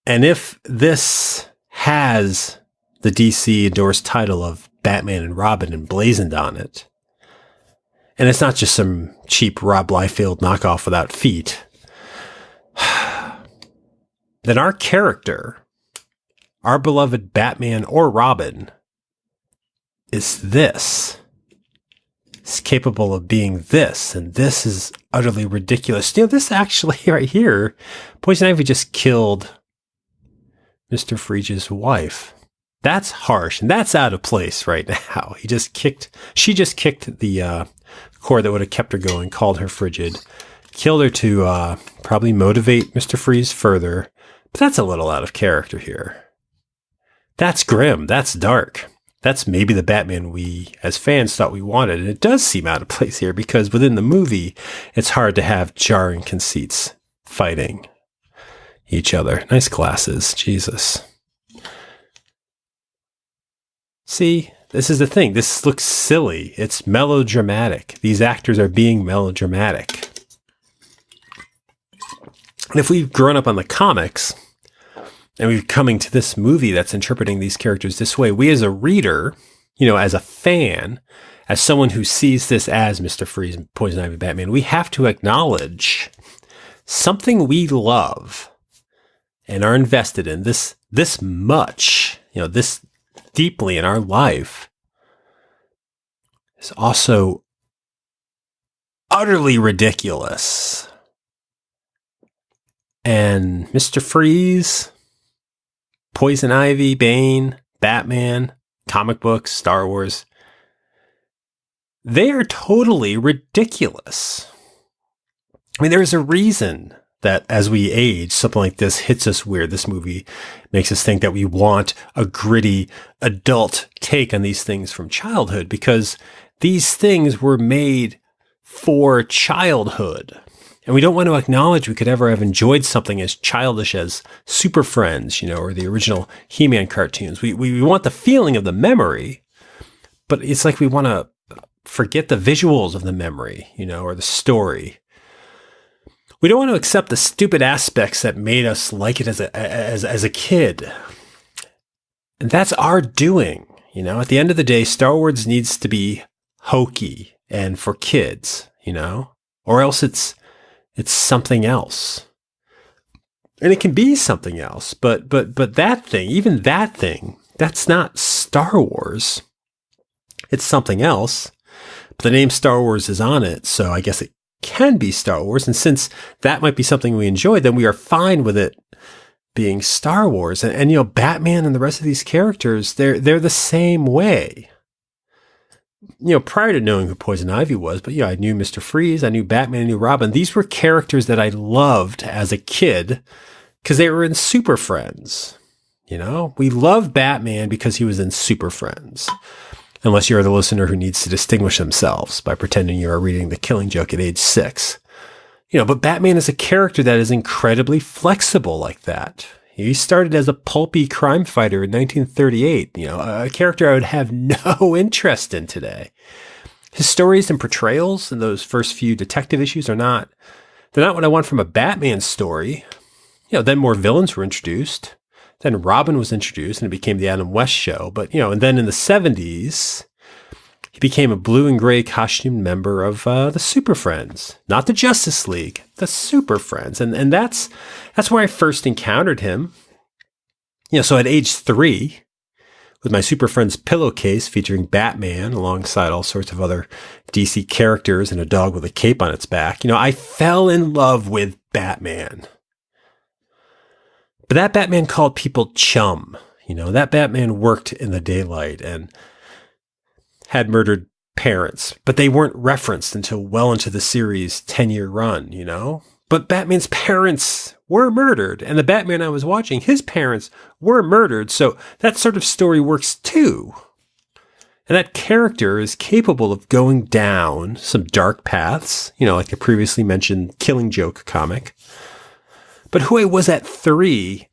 and if this has the DC endorsed title of Batman and Robin emblazoned on it, and it's not just some cheap Rob Liefeld knockoff without feet, then our character, our beloved Batman or Robin, is this. It's capable of being this, and this is utterly ridiculous. You know, this actually right here, Poison Ivy just killed Mr. Freege's wife. That's harsh, and that's out of place right now. She just kicked the cord that would have kept her going, called her frigid, killed her to probably motivate Mr. Freeze further. But that's a little out of character here. That's grim. That's dark. That's maybe the Batman we, as fans, thought we wanted. And it does seem out of place here because within the movie, it's hard to have jarring conceits fighting each other. Nice glasses. Jesus. See, this is the thing. This looks silly. It's melodramatic. These actors are being melodramatic. And if we've grown up on the comics, and we're coming to this movie that's interpreting these characters this way, we as a reader, you know, as a fan, as someone who sees this as Mr. Freeze and Poison Ivy Batman, we have to acknowledge something we love and are invested in this much, you know, this deeply in our life is also utterly ridiculous. And Mr. Freeze, Poison Ivy, Bane, Batman, comic books, Star Wars, they are totally ridiculous. I mean, there's a reason that as we age, something like this hits us weird. This movie makes us think that we want a gritty adult take on these things from childhood because these things were made for childhood. And we don't want to acknowledge we could ever have enjoyed something as childish as Super Friends, you know, or the original He-Man cartoons. We want the feeling of the memory, but it's like we want to forget the visuals of the memory, you know, or the story. We don't want to accept the stupid aspects that made us like it as a kid. And that's our doing, you know. At the end of the day, Star Wars needs to be hokey and for kids, you know, or else it's something else. And it can be something else, but that thing, even that thing, that's not Star Wars. It's something else. But the name Star Wars is on it, so I guess it can be Star Wars. And since that might be something we enjoy, then we are fine with it being Star Wars. And you know, Batman and the rest of these characters, they're the same way. You know, prior to knowing who Poison Ivy was, but yeah, I knew Mr. Freeze, I knew Batman, I knew Robin. These were characters that I loved as a kid because they were in Super Friends. You know, we love Batman because he was in Super Friends. Unless you're the listener who needs to distinguish themselves by pretending you are reading The Killing Joke at age 6. You know, but Batman is a character that is incredibly flexible like that. He started as a pulpy crime fighter in 1938, you know, a character I would have no interest in today. His stories and portrayals in those first few detective issues they're not what I want from a Batman story. You know, then more villains were introduced. Then Robin was introduced and it became the Adam West show. But, you know, and then in the 70s, he became a blue and gray costumed member of the Super Friends, not the Justice League, the Super Friends. And that's where I first encountered him. You know, so at age 3, with my Super Friends pillowcase featuring Batman alongside all sorts of other DC characters and a dog with a cape on its back, you know, I fell in love with Batman. But that Batman called people chum. You know, that Batman worked in the daylight and had murdered parents, but they weren't referenced until well into the series' 10-year run, you know? But Batman's parents were murdered, and the Batman I was watching, his parents were murdered, so that sort of story works too. And that character is capable of going down some dark paths, like the previously mentioned Killing Joke comic. But who I was at 3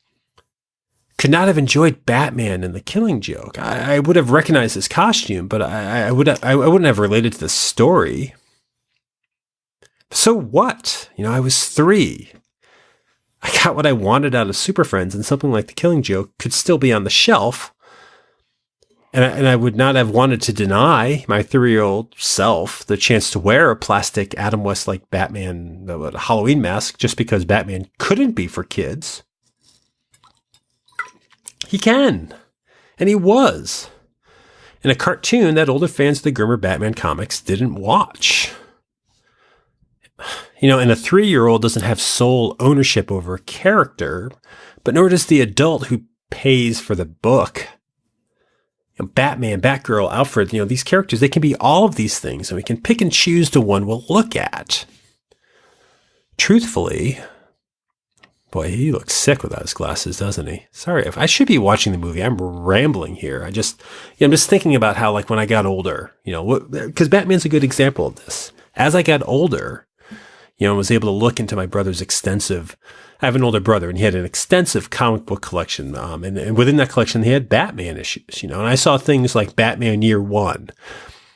could not have enjoyed Batman and the Killing Joke. I would have recognized his costume, but I wouldn't have related to the story. So what? I was 3. I got what I wanted out of Super Friends, and something like the Killing Joke could still be on the shelf. And I would not have wanted to deny my 3-year-old self the chance to wear a plastic Adam West-like Batman Halloween mask just because Batman couldn't be for kids. He can. And he was. In a cartoon that older fans of the grimmer Batman comics didn't watch. And a 3-year-old doesn't have sole ownership over a character, but nor does the adult who pays for the book. Batman, Batgirl, Alfred, these characters, they can be all of these things, and we can pick and choose the one we'll look at. Truthfully, boy, he looks sick without his glasses, doesn't he? Sorry, if I should be watching the movie. I'm rambling here. I'm just thinking about how, when I got older, because Batman's a good example of this. As I got older, I was able to look into my brother's extensive. I have an older brother, and he had an extensive comic book collection. And within that collection, he had Batman issues. And I saw things like Batman Year One,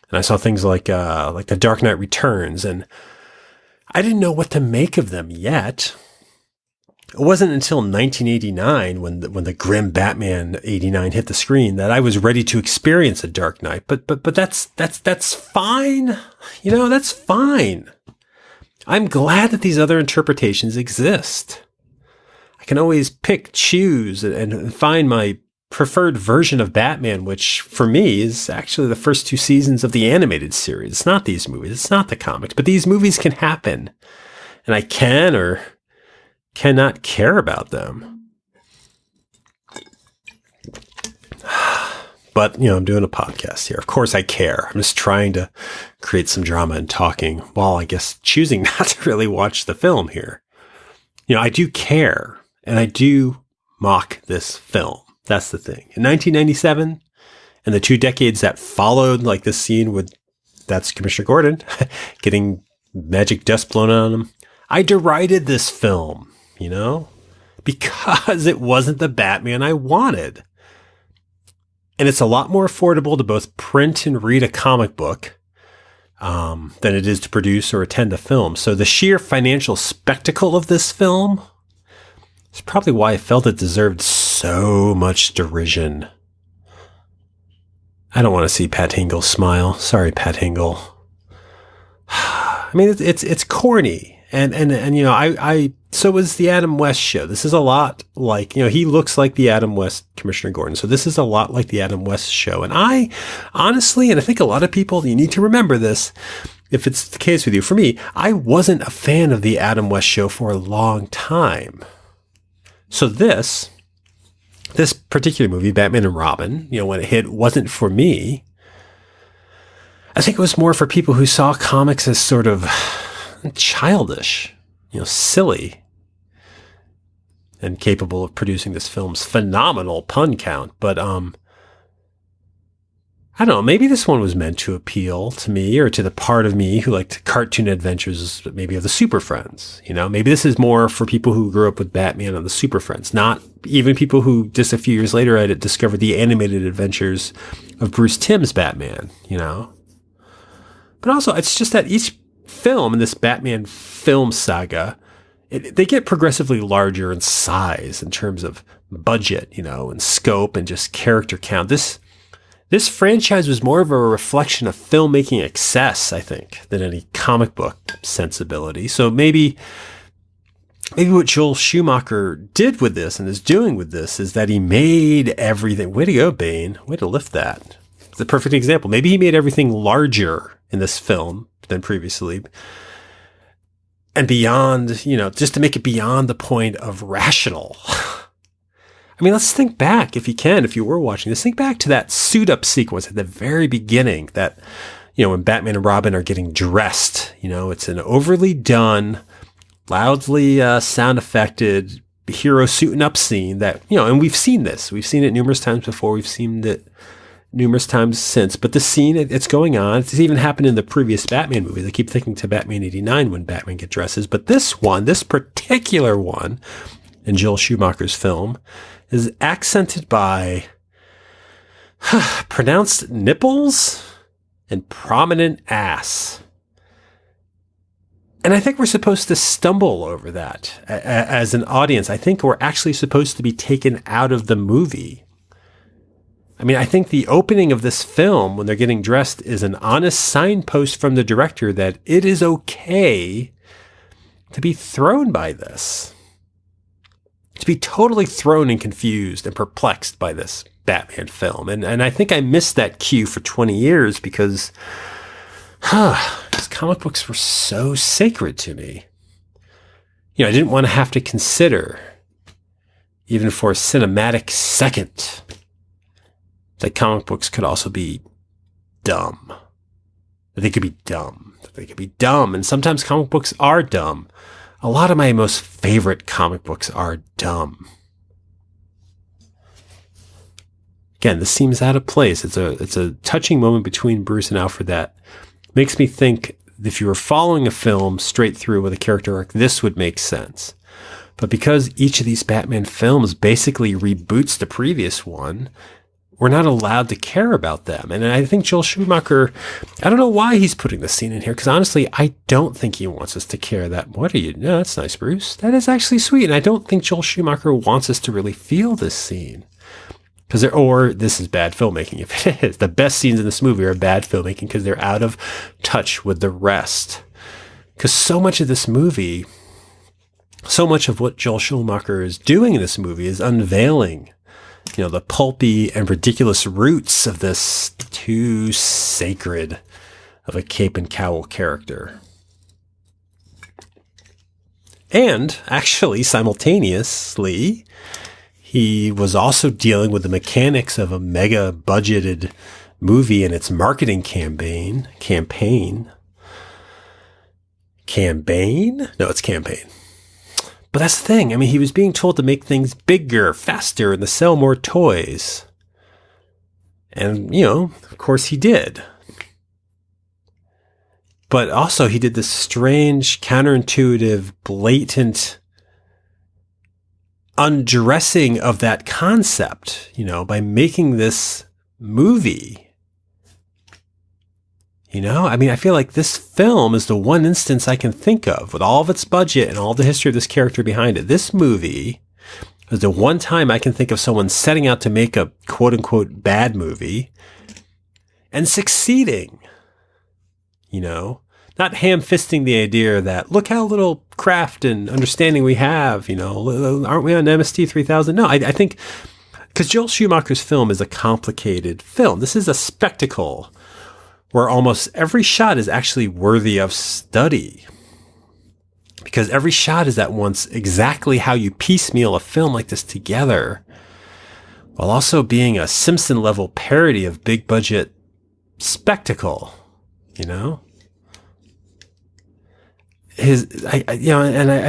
and I saw things like The Dark Knight Returns, and I didn't know what to make of them yet. It wasn't until 1989 when the grim Batman 89 hit the screen that I was ready to experience a Dark Knight. But that's fine. That's fine. I'm glad that these other interpretations exist. I can always pick, choose, and find my preferred version of Batman, which for me is actually the first 2 seasons of the animated series. It's not these movies. It's not the comics, but these movies can happen. And I can or cannot care about them. But, I'm doing a podcast here. Of course I care. I'm just trying to create some drama and talking while I guess choosing not to really watch the film here. I do care, and I do mock this film. That's the thing. In 1997 and the 2 decades that followed, like this scene with that's Commissioner Gordon getting magic dust blown on him, I derided this film, because it wasn't the Batman I wanted. And it's a lot more affordable to both print and read a comic book than it is to produce or attend a film. So the sheer financial spectacle of this film is probably why I felt it deserved so much derision. I don't want to see Pat Hingle smile. Sorry, Pat Hingle. I mean, it's corny. And so was the Adam West show. This is a lot like, he looks like the Adam West Commissioner Gordon. So this is a lot like the Adam West show. And I honestly, and I think a lot of people, you need to remember this, if it's the case with you. For me, I wasn't a fan of the Adam West show for a long time. So this particular movie, Batman and Robin, when it hit, wasn't for me. I think it was more for people who saw comics as sort of childish, silly, and capable of producing this film's phenomenal pun count. But I don't know, maybe this one was meant to appeal to me or to the part of me who liked cartoon adventures, maybe of the Super Friends. Maybe this is more for people who grew up with Batman on the Super Friends, not even people who just a few years later had discovered the animated adventures of Bruce Timm's Batman, But also, it's just that each film in this Batman film saga, they get progressively larger in size in terms of budget, and scope and just character count. This franchise was more of a reflection of filmmaking excess, I think, than any comic book sensibility. So maybe what Joel Schumacher did with this and is doing with this is that he made everything. Way to go, Bane. Way to lift that. It's a perfect example. Maybe he made everything larger in this film than previously. And beyond, just to make it beyond the point of rational. I mean, let's think back, if you were watching this, think back to that suit up sequence at the very beginning that, when Batman and Robin are getting dressed, it's an overly done, loudly sound affected hero suiting up scene that, and we've seen this. We've seen it numerous times before. We've seen it numerous times since, but the scene, it's going on. It's even happened in the previous Batman movies. I keep thinking to Batman 89 when Batman gets dresses, but this particular one in Joel Schumacher's film is accented by pronounced nipples and prominent ass. And I think we're supposed to stumble over that as an audience. I think we're actually supposed to be taken out of the movie. I mean, I think the opening of this film, when they're getting dressed, is an honest signpost from the director that it is okay to be thrown by this. To be totally thrown and confused and perplexed by this Batman film. And I think I missed that cue for 20 years because these comic books were so sacred to me. I didn't want to have to consider, even for a cinematic second, that comic books could also be dumb. That they could be dumb. That they could be dumb. And sometimes comic books are dumb. A lot of my most favorite comic books are dumb. Again, this seems out of place. It's a touching moment between Bruce and Alfred that makes me think if you were following a film straight through with a character arc, this would make sense. But because each of these Batman films basically reboots the previous one, we're not allowed to care about them. And I think Joel Schumacher, I don't know why he's putting this scene in here, because honestly, I don't think he wants us to care that. What are you? No, that's nice, Bruce. That is actually sweet. And I don't think Joel Schumacher wants us to really feel this scene. Or this is bad filmmaking. If it is, the best scenes in this movie are bad filmmaking because they're out of touch with the rest. Because so much of this movie, so much of what Joel Schumacher is doing in this movie is unveiling, the pulpy and ridiculous roots of this too sacred of a cape and cowl character. And actually, simultaneously, he was also dealing with the mechanics of a mega budgeted movie and its marketing campaign. No, it's campaign. But that's the thing. I mean, he was being told to make things bigger, faster, and to sell more toys. And, of course he did. But also he did this strange, counterintuitive, blatant undressing of that concept, by making this movie. I mean, I feel like this film is the one instance I can think of with all of its budget and all the history of this character behind it. This movie is the one time I can think of someone setting out to make a quote unquote bad movie and succeeding, not ham-fisting the idea that look how little craft and understanding we have, aren't we on MST 3000? No, I think because Joel Schumacher's film is a complicated film. This is a spectacle where almost every shot is actually worthy of study. Because every shot is at once exactly how you piecemeal a film like this together, while also being a Simpson-level parody of big-budget spectacle, I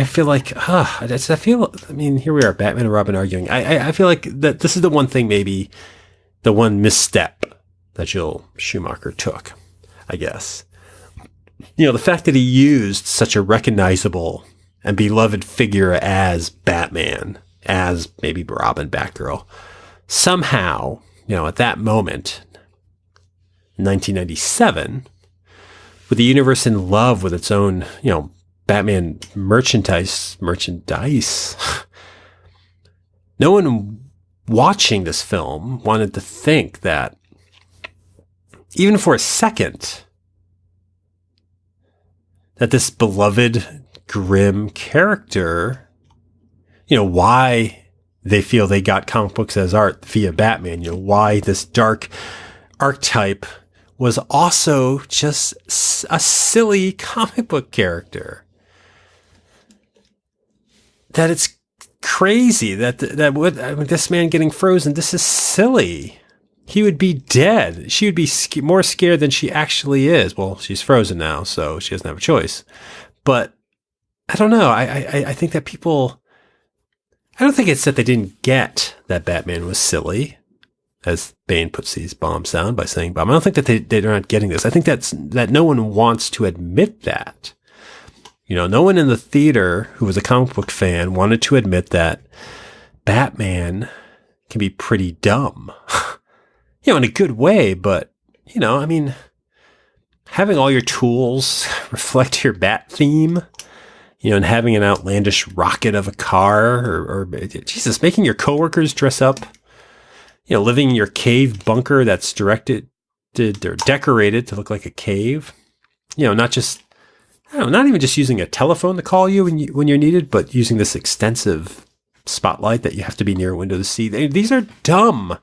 feel like, here we are, Batman and Robin arguing. I feel like that this is the one thing, maybe the one misstep that Joel Schumacher took, I guess. The fact that he used such a recognizable and beloved figure as Batman, as maybe Robin, Batgirl, somehow, at that moment, 1997, with the universe in love with its own, Batman merchandise, no one watching this film wanted to think that even for a second, that this beloved, grim character, why they feel they got comic books as art via Batman, why this dark archetype was also just a silly comic book character. That it's crazy that this man getting frozen, this is silly. He would be dead. She would be more scared than she actually is. Well, she's frozen now, so she doesn't have a choice. But I don't know. I think that people, I don't think it's that they didn't get that Batman was silly. as Bane puts these bombs down by saying bomb. I don't think that they're not getting this. I think that no one wants to admit that. No one in the theater who was a comic book fan wanted to admit that Batman can be pretty dumb. In a good way, but, having all your tools reflect your bat theme, and having an outlandish rocket of a car or Jesus, making your coworkers dress up, living in your cave bunker that's decorated to look like a cave, not even just using a telephone to call you when you're needed, but using this extensive spotlight that you have to be near a window to see. These are dumb,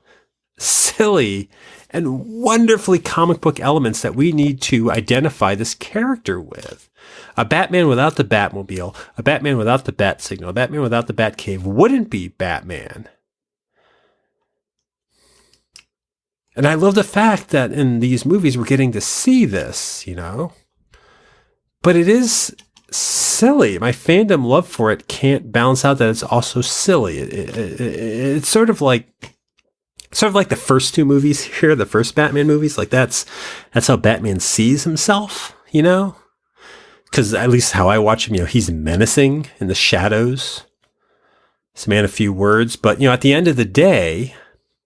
silly, and wonderfully comic book elements that we need to identify this character with. A Batman without the Batmobile, a Batman without the Bat Signal, a Batman without the Batcave wouldn't be Batman. And I love the fact that in these movies we're getting to see this, But it is silly. My fandom love for it can't balance out that it's also silly. It's sort of like the first two movies here, the first Batman movies. Like that's how Batman sees himself, Because at least how I watch him, he's menacing in the shadows. He's a man of few words, but at the end of the day,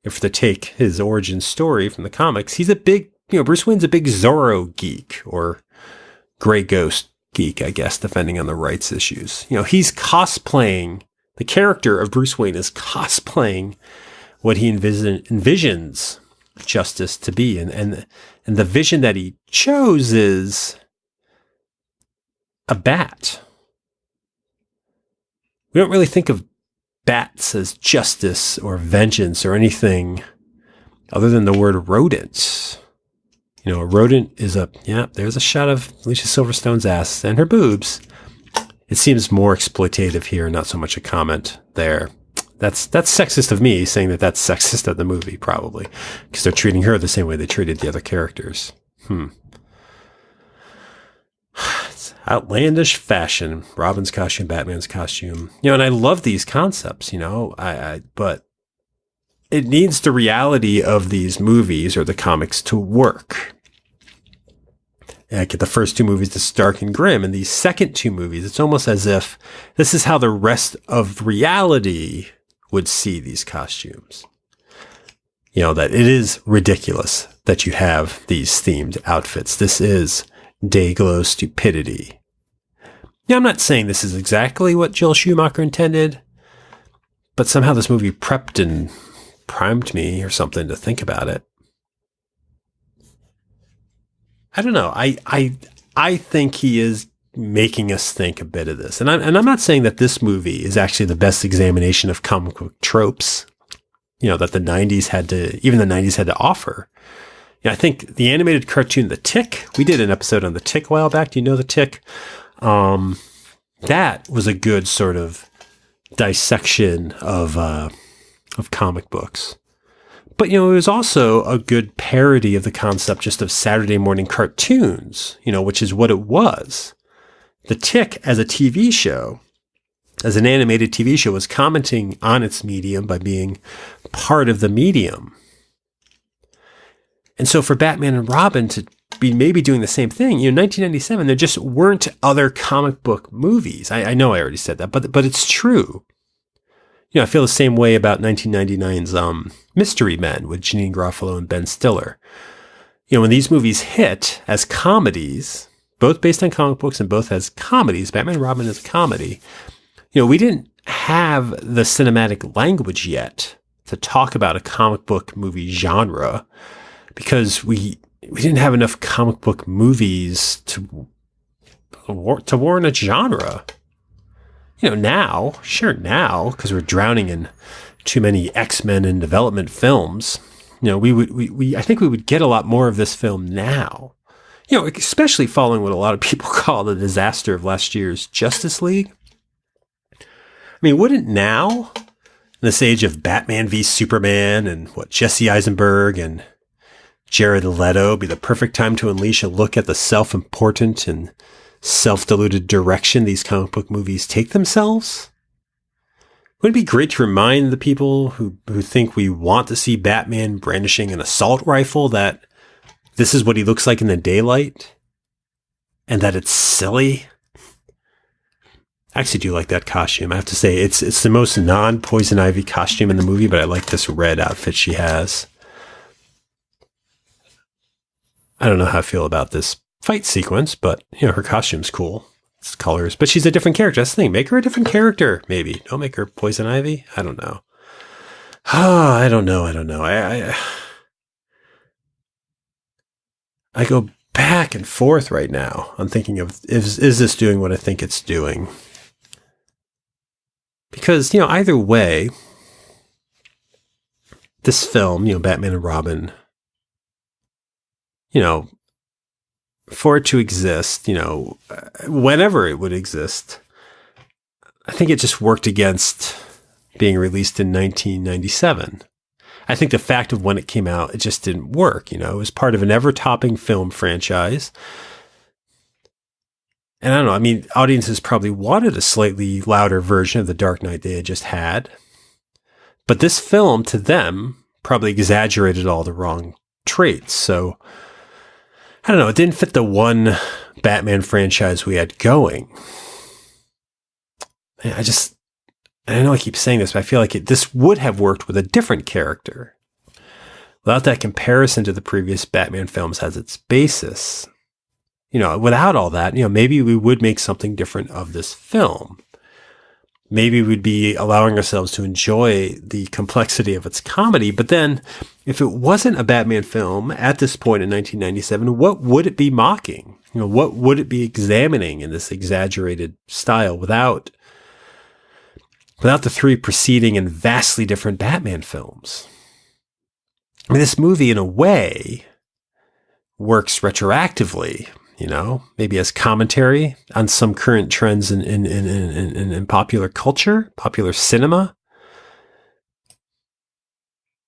if to take his origin story from the comics, he's a big, Bruce Wayne's a big Zorro geek or Gray Ghost geek, I guess, depending on the rights issues. He's cosplaying, the character of Bruce Wayne is cosplaying what he envisions justice to be. And the vision that he chose is a bat. We don't really think of bats as justice or vengeance or other than the word rodent. A rodent is there's a shot of Alicia Silverstone's ass and her boobs. It seems more exploitative here, not so much a comment there. That's sexist of me saying that that's sexist of the movie, probably, because they're treating her the same way they treated the other characters. It's outlandish fashion. Robin's costume, Batman's costume. And I love these concepts, but it needs the reality of these movies or the comics to work. I get the first two movies, it's dark and grim, and these second two movies, it's almost as if this is how the rest of reality would see these costumes. That it is ridiculous that you have these themed outfits. This is day-glow stupidity. I'm not saying this is exactly what Joel Schumacher intended, but somehow this movie prepped and primed me or something to think about it. I don't know. I think he is making us think a bit of this. And I'm not saying that this movie is actually the best examination of comic book tropes, that the 90s had to offer. I think the animated cartoon, The Tick, we did an episode on The Tick a while back. Do you know The Tick? That was a good sort of dissection of comic books. But, it was also a good parody of the concept just of Saturday morning cartoons, which is what it was. The Tick as a TV show, as an animated TV show, was commenting on its medium by being part of the medium. And so for Batman and Robin to be maybe doing the same thing, 1997, there just weren't other comic book movies. I know I already said that, but it's true. I feel the same way about 1999's Mystery Men with Janine Garofalo and Ben Stiller. When these movies hit as comedies, both based on comic books and both as comedies, Batman and Robin is a comedy, we didn't have the cinematic language yet to talk about a comic book movie genre because we didn't have enough comic book movies to warrant a genre. Now, because we're drowning in too many X-Men in development films, I think we would get a lot more of this film now. Especially following what a lot of people call the disaster of last year's Justice League. Wouldn't now, in this age of Batman v Superman and Jesse Eisenberg and Jared Leto, be the perfect time to unleash a look at the self-important and self-deluded direction these comic book movies take themselves? Wouldn't it be great to remind the people who think we want to see Batman brandishing an assault rifle that this is what he looks like in the daylight and that it's silly? I actually do like that costume. I have to say, it's the most non-Poison Ivy costume in the movie, but I like this red outfit she has. I don't know how I feel about this fight sequence, but, her costume's cool. It's colors, but she's a different character. That's the thing. Make her a different character, maybe. Don't make her Poison Ivy. I don't know. I don't know. I go back and forth right now on thinking of, is this doing what I think it's doing? Because, either way, this film, Batman and Robin, for it to exist, whenever it would exist, I think it just worked against being released in 1997. I think the fact of when it came out, it just didn't work. It was part of an ever-topping film franchise. And I don't know, audiences probably wanted a slightly louder version of The Dark Knight they had just had. But this film, to them, probably exaggerated all the wrong traits. So, I don't know, it didn't fit the one Batman franchise we had going. I know I keep saying this, but I feel like this would have worked with a different character. Without that comparison to the previous Batman films as its basis. Without all that, maybe we would make something different of this film. Maybe we'd be allowing ourselves to enjoy the complexity of its comedy. But then, if it wasn't a Batman film at this point in 1997, what would it be mocking? What would it be examining in this exaggerated style without the three preceding and vastly different Batman films? This movie, in a way, works retroactively. Maybe as commentary on some current trends in popular culture, popular cinema.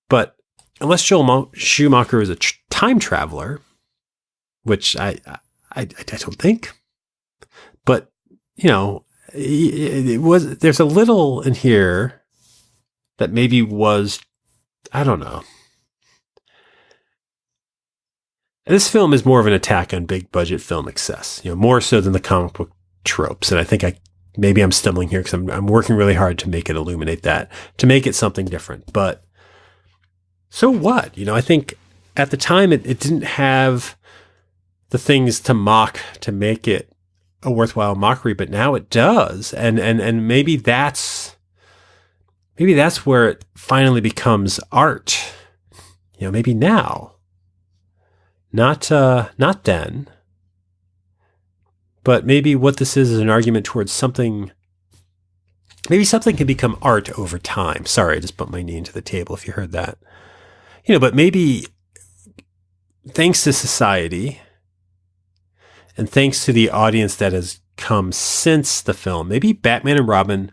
But unless Joel Schumacher is a time traveler, which I don't think, but there's a little in here that maybe was, I don't know. This film is more of an attack on big budget film excess, more so than the comic book tropes. And I think maybe I'm stumbling here because I'm working really hard to make it illuminate that, to make it something different. But so what? I think at the time it didn't have the things to mock to make it a worthwhile mockery, but now it does. And maybe that's where it finally becomes art. Maybe now. Not then, but maybe what this is an argument towards something. Maybe something can become art over time. Sorry, I just bumped my knee into the table if you heard that. But maybe thanks to society and thanks to the audience that has come since the film, maybe Batman and Robin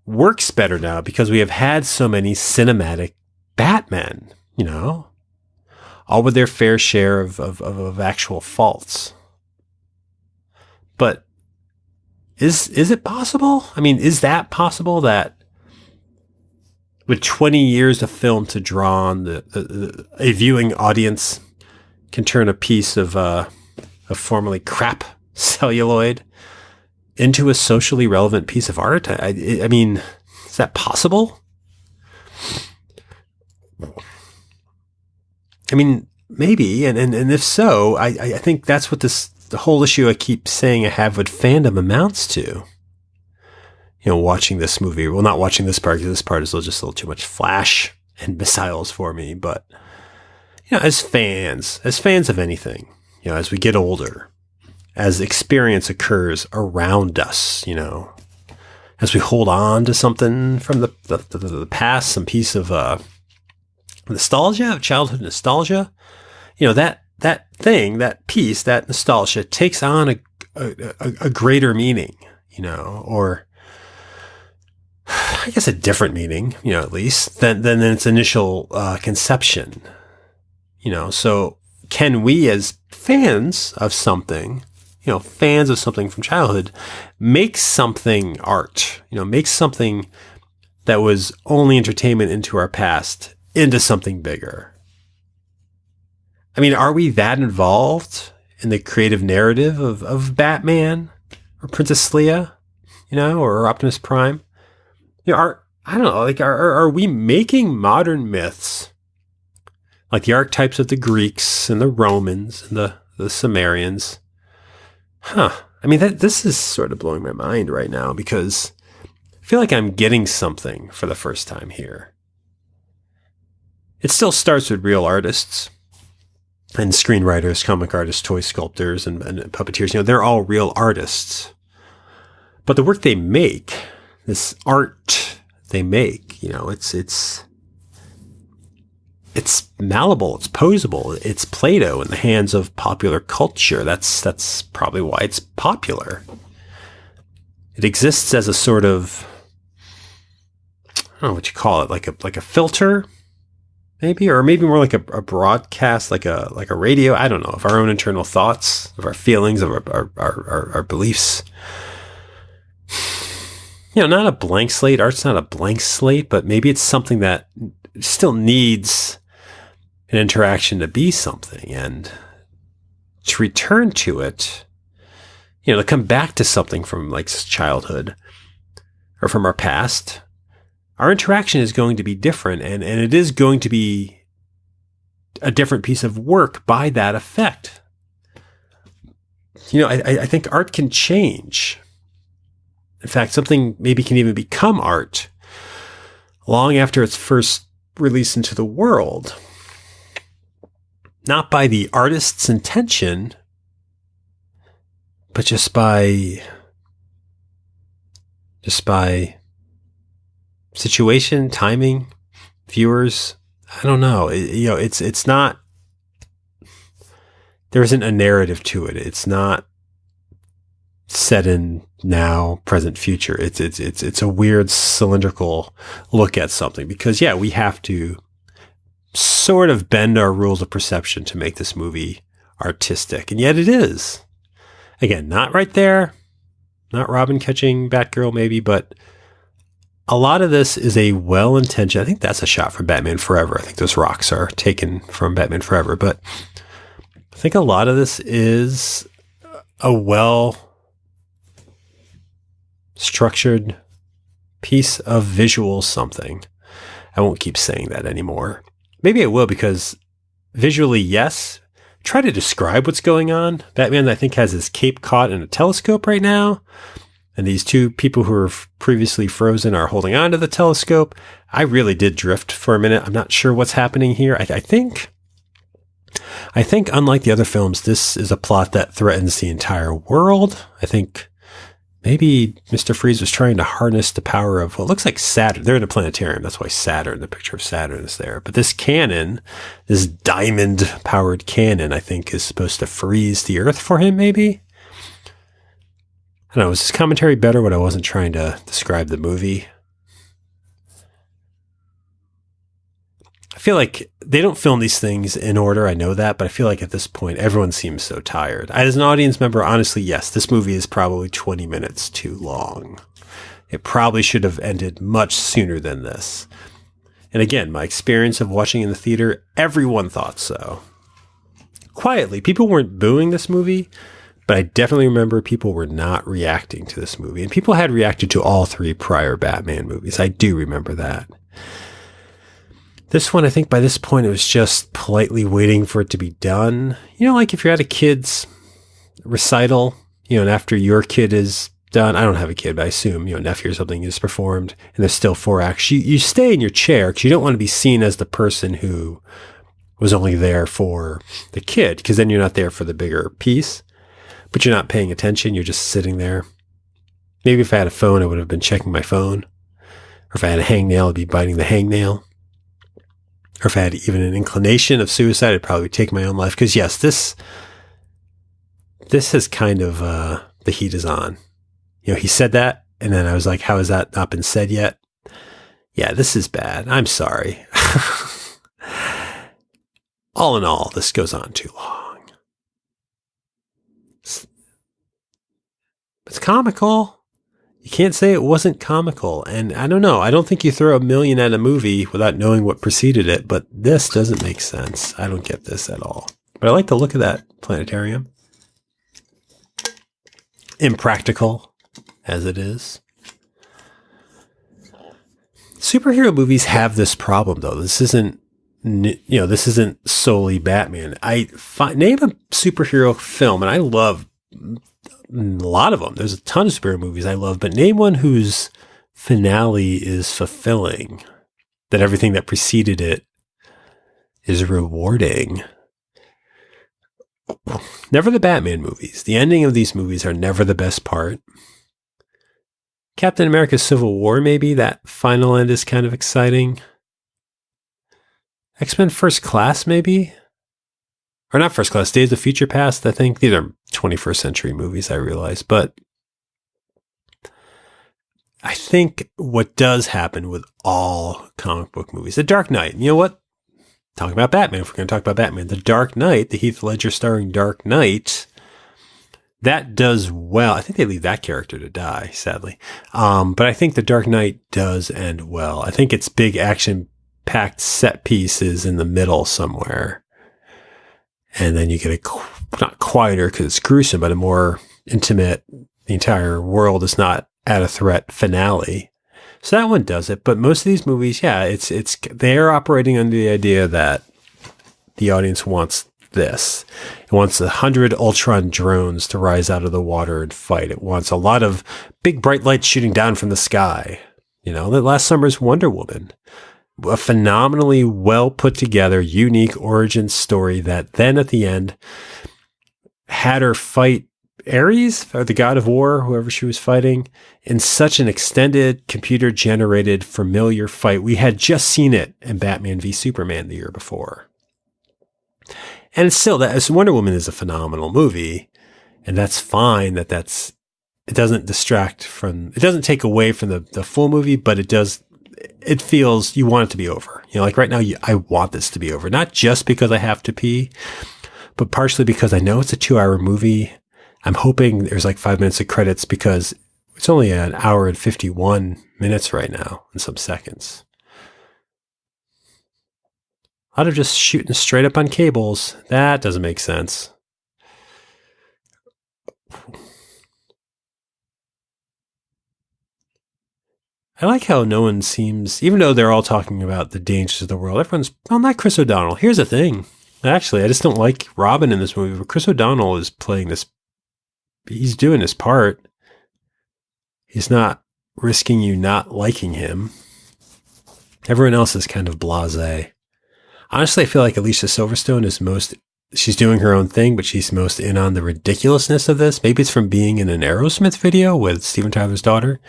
works better now because we have had so many cinematic Batmen, all with their fair share of actual faults. But is it possible? Is that possible that with 20 years of film to draw on, a viewing audience can turn a piece of formerly crap celluloid into a socially relevant piece of art? Is that possible? Maybe, and if so, I think that's what the whole issue I keep saying I have with fandom amounts to. Watching this movie. Well, not watching this part, because this part is just a little too much flash and missiles for me. But, as fans of anything, as we get older, as experience occurs around us, as we hold on to something from the past, some piece of nostalgia, of childhood nostalgia, that thing, that piece, that nostalgia takes on a greater meaning, or I guess a different meaning, at least than its initial conception, So can we, as fans of something, fans of something from childhood, make something art, make something that was only entertainment into our past into something bigger. I mean, are we that involved in the creative narrative of Batman or Princess Leia, or Optimus Prime? I don't know, like, are we making modern myths like the archetypes of the Greeks and the Romans and the Sumerians? I mean, this is sort of blowing my mind right now because I feel like I'm getting something for the first time here. It still starts with real artists and screenwriters, comic artists, toy sculptors, and puppeteers. They're all real artists. But the work they make, this art they make, it's malleable, it's posable, it's Play-Doh in the hands of popular culture. That's probably why it's popular. It exists as a sort of, I don't know what you call it, like a filter, maybe, or maybe more like a broadcast, like a radio. I don't know, of our own internal thoughts, of our feelings, of our beliefs. Not a blank slate. Art's not a blank slate, but maybe it's something that still needs an interaction to be something, and to return to it, to come back to something from like childhood or from our past. Our interaction is going to be different, and it is going to be a different piece of work by that effect. I think art can change. In fact, something maybe can even become art long after it's first released into the world. Not by the artist's intention, but just by situation, timing, viewers. I don't know. It's not, there isn't a narrative to it. It's not set in now, present, future. It's a weird cylindrical look at something because, we have to sort of bend our rules of perception to make this movie artistic. And yet it is. Again, not right there. Not Robin catching Batgirl maybe, but a lot of this is a well-intentioned, I think that's a shot from Batman Forever. I think those rocks are taken from Batman Forever, but I think a lot of this is a well-structured piece of visual something. I won't keep saying that anymore. Maybe I will, because visually, yes. Try to describe what's going on. Batman, I think, has his cape caught in a telescope right now. And these two people who were previously frozen are holding on to the telescope. I really did drift for a minute. I'm not sure what's happening here. I think, unlike the other films, this is a plot that threatens the entire world. I think maybe Mr. Freeze was trying to harness the power of what looks like Saturn. They're in a planetarium. That's why Saturn, the picture of Saturn, is there. But this cannon, this diamond-powered cannon, I think, is supposed to freeze the Earth for him, maybe? I don't know. Was this commentary better when I wasn't trying to describe the movie? I feel like they don't film these things in order. I know that, but I feel like at this point, everyone seems so tired. As an audience member, honestly, yes, this movie is probably 20 minutes too long. It probably should have ended much sooner than this. And again, my experience of watching in the theater, everyone thought so. Quietly, people weren't booing this movie, but I definitely remember people were not reacting to this movie. And people had reacted to all three prior Batman movies. I do remember that. This one, I think by this point, it was just politely waiting for it to be done. Like if you're at a kid's recital, and after your kid is done, I don't have a kid, but I assume, nephew or something is performed, and there's still 4 acts. You stay in your chair because you don't want to be seen as the person who was only there for the kid, because then you're not there for the bigger piece. But you're not paying attention. You're just sitting there. Maybe if I had a phone, I would have been checking my phone. Or if I had a hangnail, I'd be biting the hangnail. Or if I had even an inclination of suicide, I'd probably take my own life. Because yes, this is kind of, the heat is on. He said that, and then I was like, how has that not been said yet? Yeah, this is bad. I'm sorry. All in all, this goes on too long. It's comical. You can't say it wasn't comical. And I don't know. I don't think you throw $1 million at a movie without knowing what preceded it, but this doesn't make sense. I don't get this at all. But I like the look of that planetarium. Impractical as it is. Superhero movies have this problem, though. This isn't, this isn't solely Batman. Name a superhero film, and I love a lot of them. There's a ton of superhero movies I love, but name one whose finale is fulfilling, that everything that preceded it is rewarding. Never the Batman movies. The ending of these movies are never the best part. Captain America Civil War, maybe that final end is kind of exciting. X-Men First Class, maybe? Or not First Class, Days of Future Past, I think. These are 21st century movies, I realize. But I think what does happen with all comic book movies, The Dark Knight, you know what? Talking about Batman, if we're going to talk about Batman, The Dark Knight, the Heath Ledger starring Dark Knight, that does well. I think they leave that character to die, sadly. But I think The Dark Knight does end well. I think it's big action-packed set pieces in the middle somewhere. And then you get not quieter because it's gruesome, but a more intimate, the entire world is not at a threat finale. So that one does it. But most of these movies, yeah, they're operating under the idea that the audience wants this. It wants 100 Ultron drones to rise out of the water and fight. It wants a lot of big bright lights shooting down from the sky. The last summer's Wonder Woman. A phenomenally well put together, unique origin story that then at the end had her fight Ares, or the god of war, whoever she was fighting, in such an extended, computer-generated, familiar fight. We had just seen it in Batman v Superman the year before. And it's still, Wonder Woman is a phenomenal movie, and that's fine. It doesn't take away from the full movie, but it feels you want it to be over. Like right now, I want this to be over, not just because I have to pee, but partially because I know it's a 2-hour movie. I'm hoping there's like 5 minutes of credits because it's only an hour and 51 minutes right now and some seconds. A lot of just shooting straight up on cables. That doesn't make sense. I like how no one seems, even though they're all talking about the dangers of the world, everyone's, not Chris O'Donnell. Here's the thing. Actually, I just don't like Robin in this movie, but Chris O'Donnell is playing this. He's doing his part. He's not risking you not liking him. Everyone else is kind of blasé. Honestly, I feel like Alicia Silverstone she's doing her own thing, but she's most in on the ridiculousness of this. Maybe it's from being in an Aerosmith video with Steven Tyler's daughter.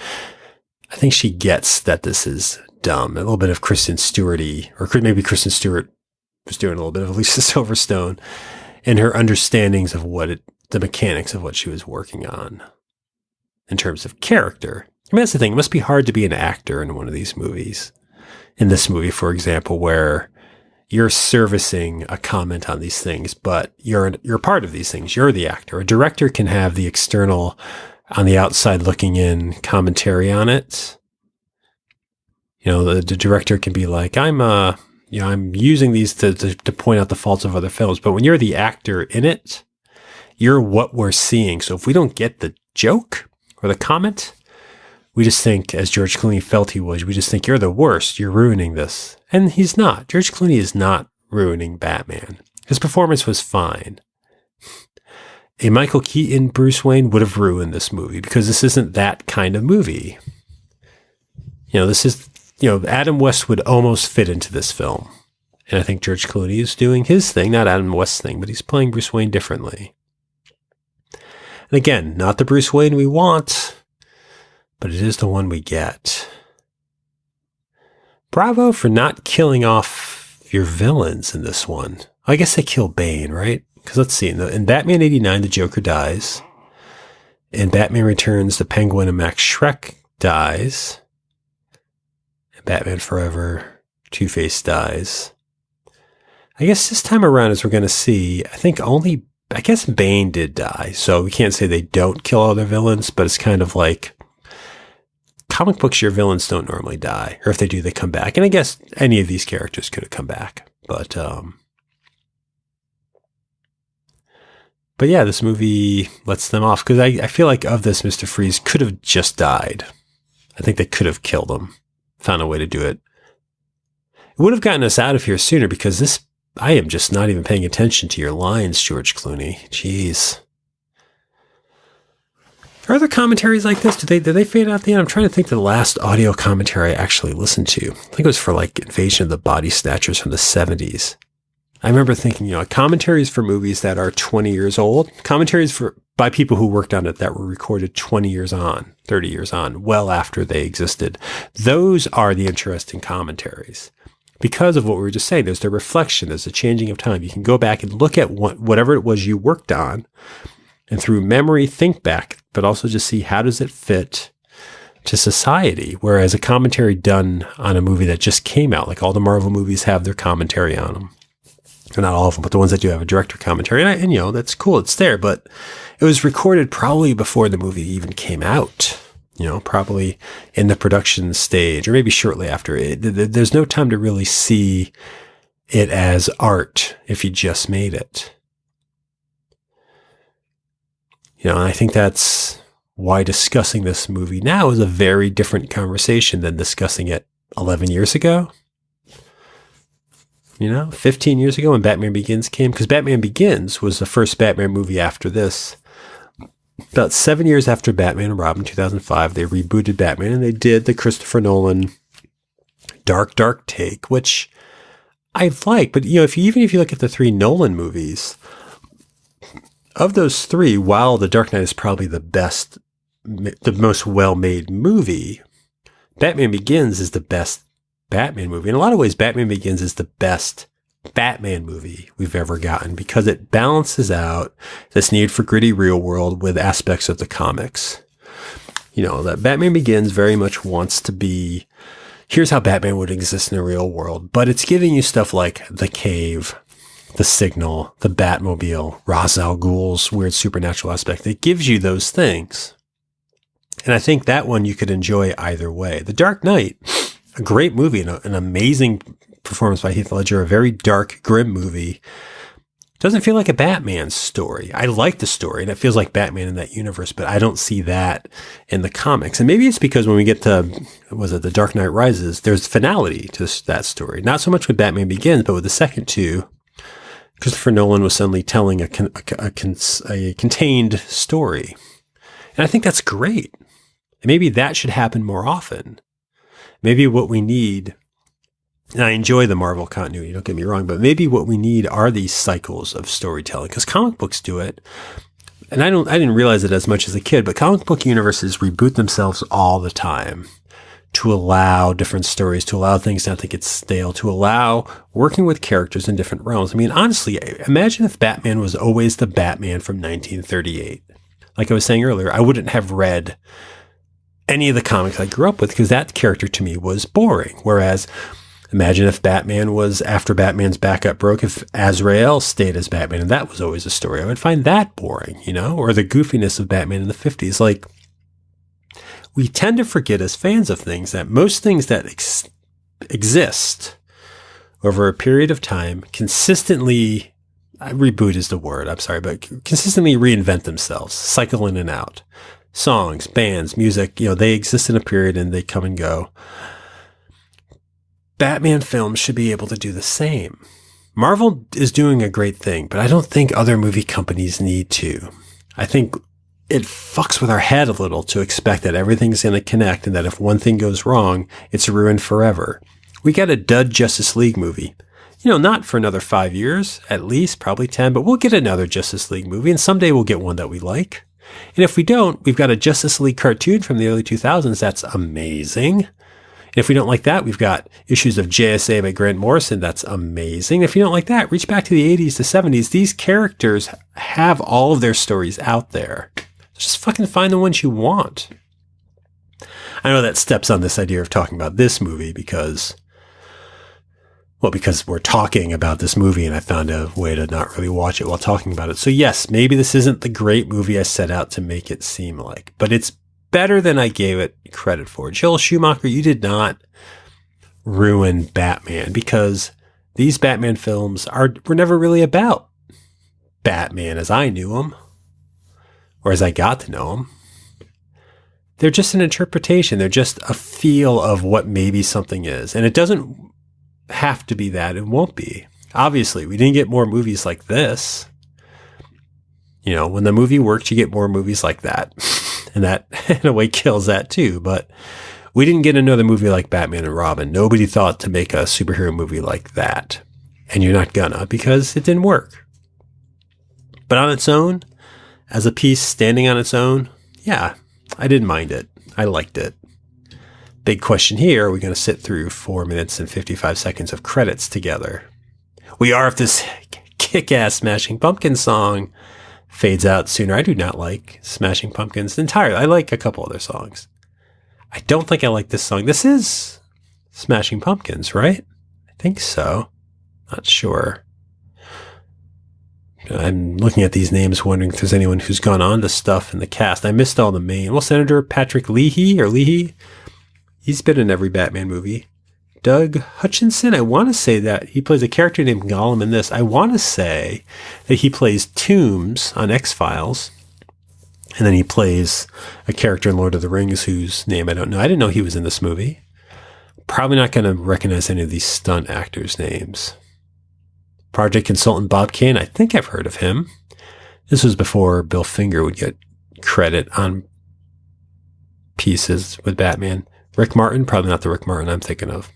I think she gets that this is dumb. A little bit of Kristen Stewart-y, or maybe Kristen Stewart was doing a little bit of Alicia Silverstone in her understandings of the mechanics of what she was working on in terms of character. I mean, that's the thing. It must be hard to be an actor in one of these movies. In this movie, for example, where you're servicing a comment on these things, but you're part of these things. You're the actor. A director can have the external, on the outside looking in, commentary on it. The director can be like, I'm using these to point out the faults of other films. But when you're the actor in it, you're what we're seeing. So if we don't get the joke or the comment, we just think, as George Clooney felt he was, we just think you're the worst. You're ruining this. And he's not. George Clooney is not ruining Batman. His performance was fine. A Michael Keaton Bruce Wayne would have ruined this movie because this isn't that kind of movie. This is, Adam West would almost fit into this film. And I think George Clooney is doing his thing, not Adam West's thing, but he's playing Bruce Wayne differently. And again, not the Bruce Wayne we want, but it is the one we get. Bravo for not killing off your villains in this one. I guess they kill Bane, right? Because let's see, in Batman 89, the Joker dies. In Batman Returns, the Penguin and Max Schreck dies. In Batman Forever, Two-Face dies. I guess this time around, as we're going to see, I guess Bane did die. So we can't say they don't kill all their villains, but it's kind of like comic books, your villains don't normally die, or if they do, they come back. And I guess any of these characters could have come back, but yeah, this movie lets them off, because I feel like of this, Mr. Freeze could have just died. I think they could have killed him, found a way to do it. It would have gotten us out of here sooner, because I am just not even paying attention to your lines, George Clooney. Jeez. Are there commentaries like this? Did they fade out at the end? I'm trying to think of the last audio commentary I actually listened to. I think it was for like Invasion of the Body Snatchers from the 70s. I remember thinking, commentaries for movies that are 20 years old, commentaries by people who worked on it that were recorded 20 years on, 30 years on, well after they existed. Those are the interesting commentaries. Because of what we were just saying, there's the reflection, there's the changing of time. You can go back and look at whatever it was you worked on, and through memory, think back, but also just see how does it fit to society. Whereas a commentary done on a movie that just came out, like all the Marvel movies have their commentary on them. Or not all of them, but the ones that do have a director commentary. And that's cool, it's there, but it was recorded probably before the movie even came out. Probably in the production stage, or maybe shortly after it. There's no time to really see it as art if you just made it. And I think that's why discussing this movie now is a very different conversation than discussing it 11 years ago. 15 years ago when Batman Begins came, because Batman Begins was the first Batman movie after this. About 7 years after Batman and Robin, 2005, they rebooted Batman, and they did the Christopher Nolan dark take, which I like. But even if you look at the three Nolan movies, of those three, while The Dark Knight is probably the most well-made movie, Batman Begins is the best Batman movie. In a lot of ways, Batman Begins is the best Batman movie we've ever gotten, because it balances out this need for gritty real world with aspects of the comics. That Batman Begins very much wants to be, here's how Batman would exist in a real world, but it's giving you stuff like the Cave, the Signal, the Batmobile, Ra's al Ghul's weird supernatural aspect. It gives you those things. And I think that one you could enjoy either way. The Dark Knight, a great movie, and an amazing performance by Heath Ledger, a very dark, grim movie. Doesn't feel like a Batman story. I like the story, and it feels like Batman in that universe, but I don't see that in the comics. And maybe it's because when we get to, The Dark Knight Rises, there's finality to that story. Not so much with Batman Begins, but with the second two, Christopher Nolan was suddenly telling a contained story. And I think that's great. And maybe that should happen more often. Maybe what we need, and I enjoy the Marvel continuity, don't get me wrong, but maybe what we need are these cycles of storytelling, because comic books do it. And I didn't realize it as much as a kid, but comic book universes reboot themselves all the time to allow different stories, to allow things not to get stale, to allow working with characters in different realms. I mean, honestly, imagine if Batman was always the Batman from 1938. Like I was saying earlier, I wouldn't have read any of the comics I grew up with, because that character to me was boring. Whereas imagine if Batman was, after Batman's backup broke, if Azrael stayed as Batman, and that was always a story. I would find that boring, or the goofiness of Batman in the 50s. Like, we tend to forget as fans of things that most things that exist over a period of time consistently, reboot is the word, I'm sorry, but consistently reinvent themselves, cycle in and out. Songs, bands, music, they exist in a period and they come and go. Batman films should be able to do the same. Marvel is doing a great thing, but I don't think other movie companies need to. I think it fucks with our head a little to expect that everything's going to connect, and that if one thing goes wrong, it's ruined forever. We got a dud Justice League movie. Not for another 5 years, at least, probably 10, but we'll get another Justice League movie, and someday we'll get one that we like. And if we don't, we've got a Justice League cartoon from the early 2000s that's amazing. And if we don't like that, we've got issues of JSA by Grant Morrison that's amazing. If you don't like that, reach back to the 80s to 70s. These characters have all of their stories out there. Just fucking find the ones you want. I know that steps on this idea of talking about this movie because we're talking about this movie, and I found a way to not really watch it while talking about it. So yes, maybe this isn't the great movie I set out to make it seem like, but it's better than I gave it credit for. Joel Schumacher, you did not ruin Batman, because these Batman films were never really about Batman as I knew him, or as I got to know him. They're just an interpretation. They're just a feel of what maybe something is. And it doesn't have to be that. It won't be. Obviously, we didn't get more movies like this. You know, when the movie worked, you get more movies like that. And that, in a way, kills that too. But we didn't get another movie like Batman and Robin. Nobody thought to make a superhero movie like that. And you're not gonna, because it didn't work. But on its own, as a piece standing on its own, yeah, I didn't mind it. I liked it. Big question here, are we going to sit through 4 minutes and 55 seconds of credits together? We are if this kick-ass Smashing Pumpkins song fades out sooner. I do not like Smashing Pumpkins entirely. I like a couple other songs. I don't think I like this song. This is Smashing Pumpkins, right? I think so. Not sure. I'm looking at these names, wondering if there's anyone who's gone on to stuff in the cast. I missed all the main. Well, Senator Patrick Leahy, he's been in every Batman movie. Doug Hutchinson, I want to say that he plays a character named Gollum in this. I want to say that he plays Toombs on X-Files. And then he plays a character in Lord of the Rings whose name I don't know. I didn't know he was in this movie. Probably not going to recognize any of these stunt actors' names. Project consultant Bob Kane, I think I've heard of him. This was before Bill Finger would get credit on pieces with Batman. Rick Martin, probably not the Rick Martin I'm thinking of.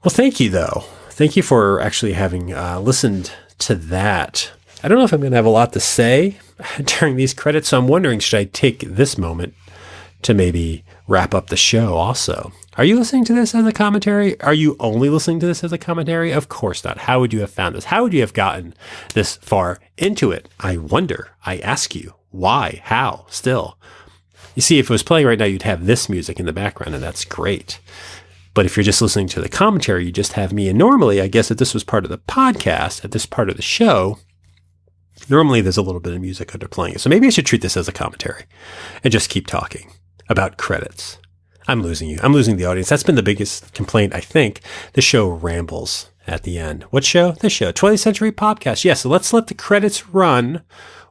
Well, thank you, though. Thank you for actually having listened to that. I don't know if I'm going to have a lot to say during these credits, so I'm wondering, should I take this moment to maybe wrap up the show also? Are you listening to this as a commentary? Are you only listening to this as a commentary? Of course not. How would you have found this? How would you have gotten this far into it? I wonder. I ask you. Why? How? Still. You see, if it was playing right now, you'd have this music in the background, and that's great. But if you're just listening to the commentary, you just have me. And normally, I guess if this was part of the podcast, at this part of the show, normally there's a little bit of music under playing it. So maybe I should treat this as a commentary and just keep talking about credits. I'm losing you. I'm losing the audience. That's been the biggest complaint, I think. The show rambles at the end. What show? This show. 20th Century Podcast. Yeah, so let's let the credits run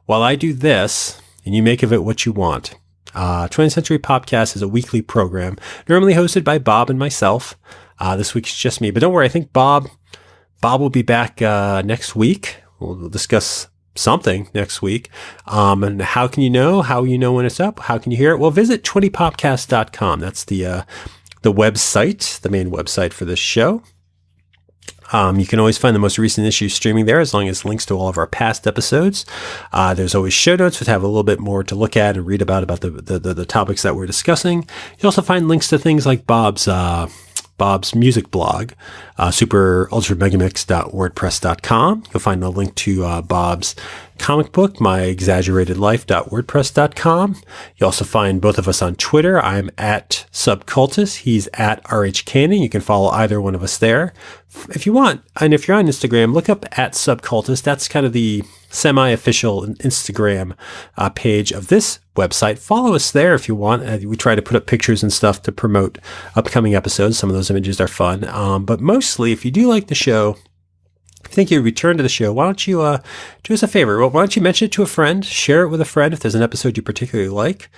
while I do this, and you make of it what you want. 20th Century Podcast is a weekly program, normally hosted by Bob and myself. This week's just me. But don't worry, I think Bob will be back next week. We'll discuss something next week. And how can you know? How you know when it's up? How can you hear it? Well, visit 20popcast.com. That's the website, the main website for this show. You can always find the most recent issues streaming there, as long as links to all of our past episodes. There's always show notes which have a little bit more to look at and read about the topics that we're discussing. You also find links to things like Bob's music blog, superultramegamix.wordpress.com. You'll find a link to Bob's comic book, myexaggeratedlife.wordpress.com. You also find both of us on Twitter. I'm at Subcultus. He's at RH Canning. You can follow either one of us there if you want. And if you're on Instagram, look up at Subcultus. That's kind of the semi-official Instagram page of this website. Follow us there if you want. We try to put up pictures and stuff to promote upcoming episodes. Some of those images are fun. But mostly, if you do like the show, if you think you'd return to the show, why don't you do us a favor? Well, why don't you mention it to a friend, share it with a friend if there's an episode you particularly like.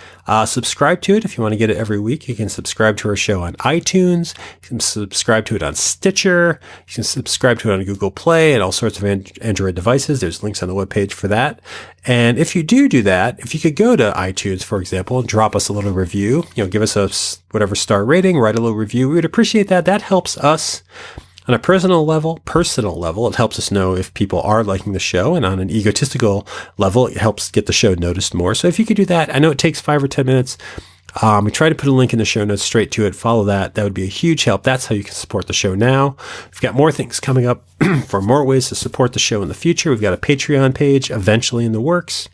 Subscribe to it if you want to get it every week. You can subscribe to our show on iTunes. You can subscribe to it on Stitcher. You can subscribe to it on Google Play and all sorts of Android devices. There's links on the webpage for that. And if you do that, if you could go to iTunes, for example, and drop us a little review, give us a whatever star rating, write a little review. We would appreciate that. That helps us. On a personal level, it helps us know if people are liking the show. And on an egotistical level, it helps get the show noticed more. So if you could do that, I know it takes 5 or 10 minutes. We try to put a link in the show notes straight to it. Follow that. That would be a huge help. That's how you can support the show now. We've got more things coming up for more ways to support the show in the future. We've got a Patreon page eventually in the works.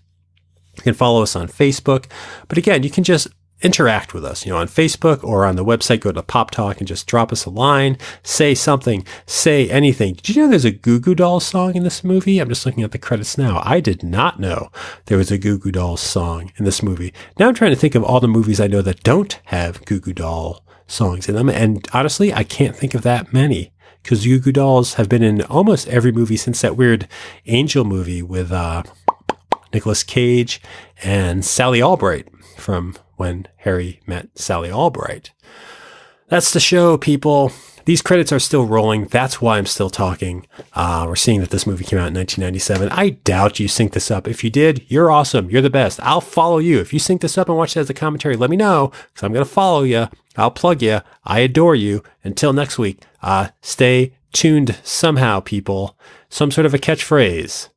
You can follow us on Facebook. But again, you can just interact with us, on Facebook or on the website. Go to Pop Talk and just drop us a line, say something, say anything. Did you know there's a Goo Goo Dolls song in this movie? I'm just looking at the credits now. I did not know there was a Goo Goo Dolls song in this movie. Now I'm trying to think of all the movies I know that don't have Goo Goo Doll songs in them. And honestly, I can't think of that many, because Goo Goo Dolls have been in almost every movie since that weird Angel movie with Nicolas Cage and Sally Albright from When Harry Met Sally Albright. That's the show, people. These credits are still rolling. That's why I'm still talking. We're seeing that this movie came out in 1997. I doubt you synced this up. If you did, you're awesome. You're the best. I'll follow you. If you sync this up and watch it as a commentary, let me know, because I'm going to follow you. I'll plug you. I adore you. Until next week, stay tuned somehow, people. Some sort of a catchphrase.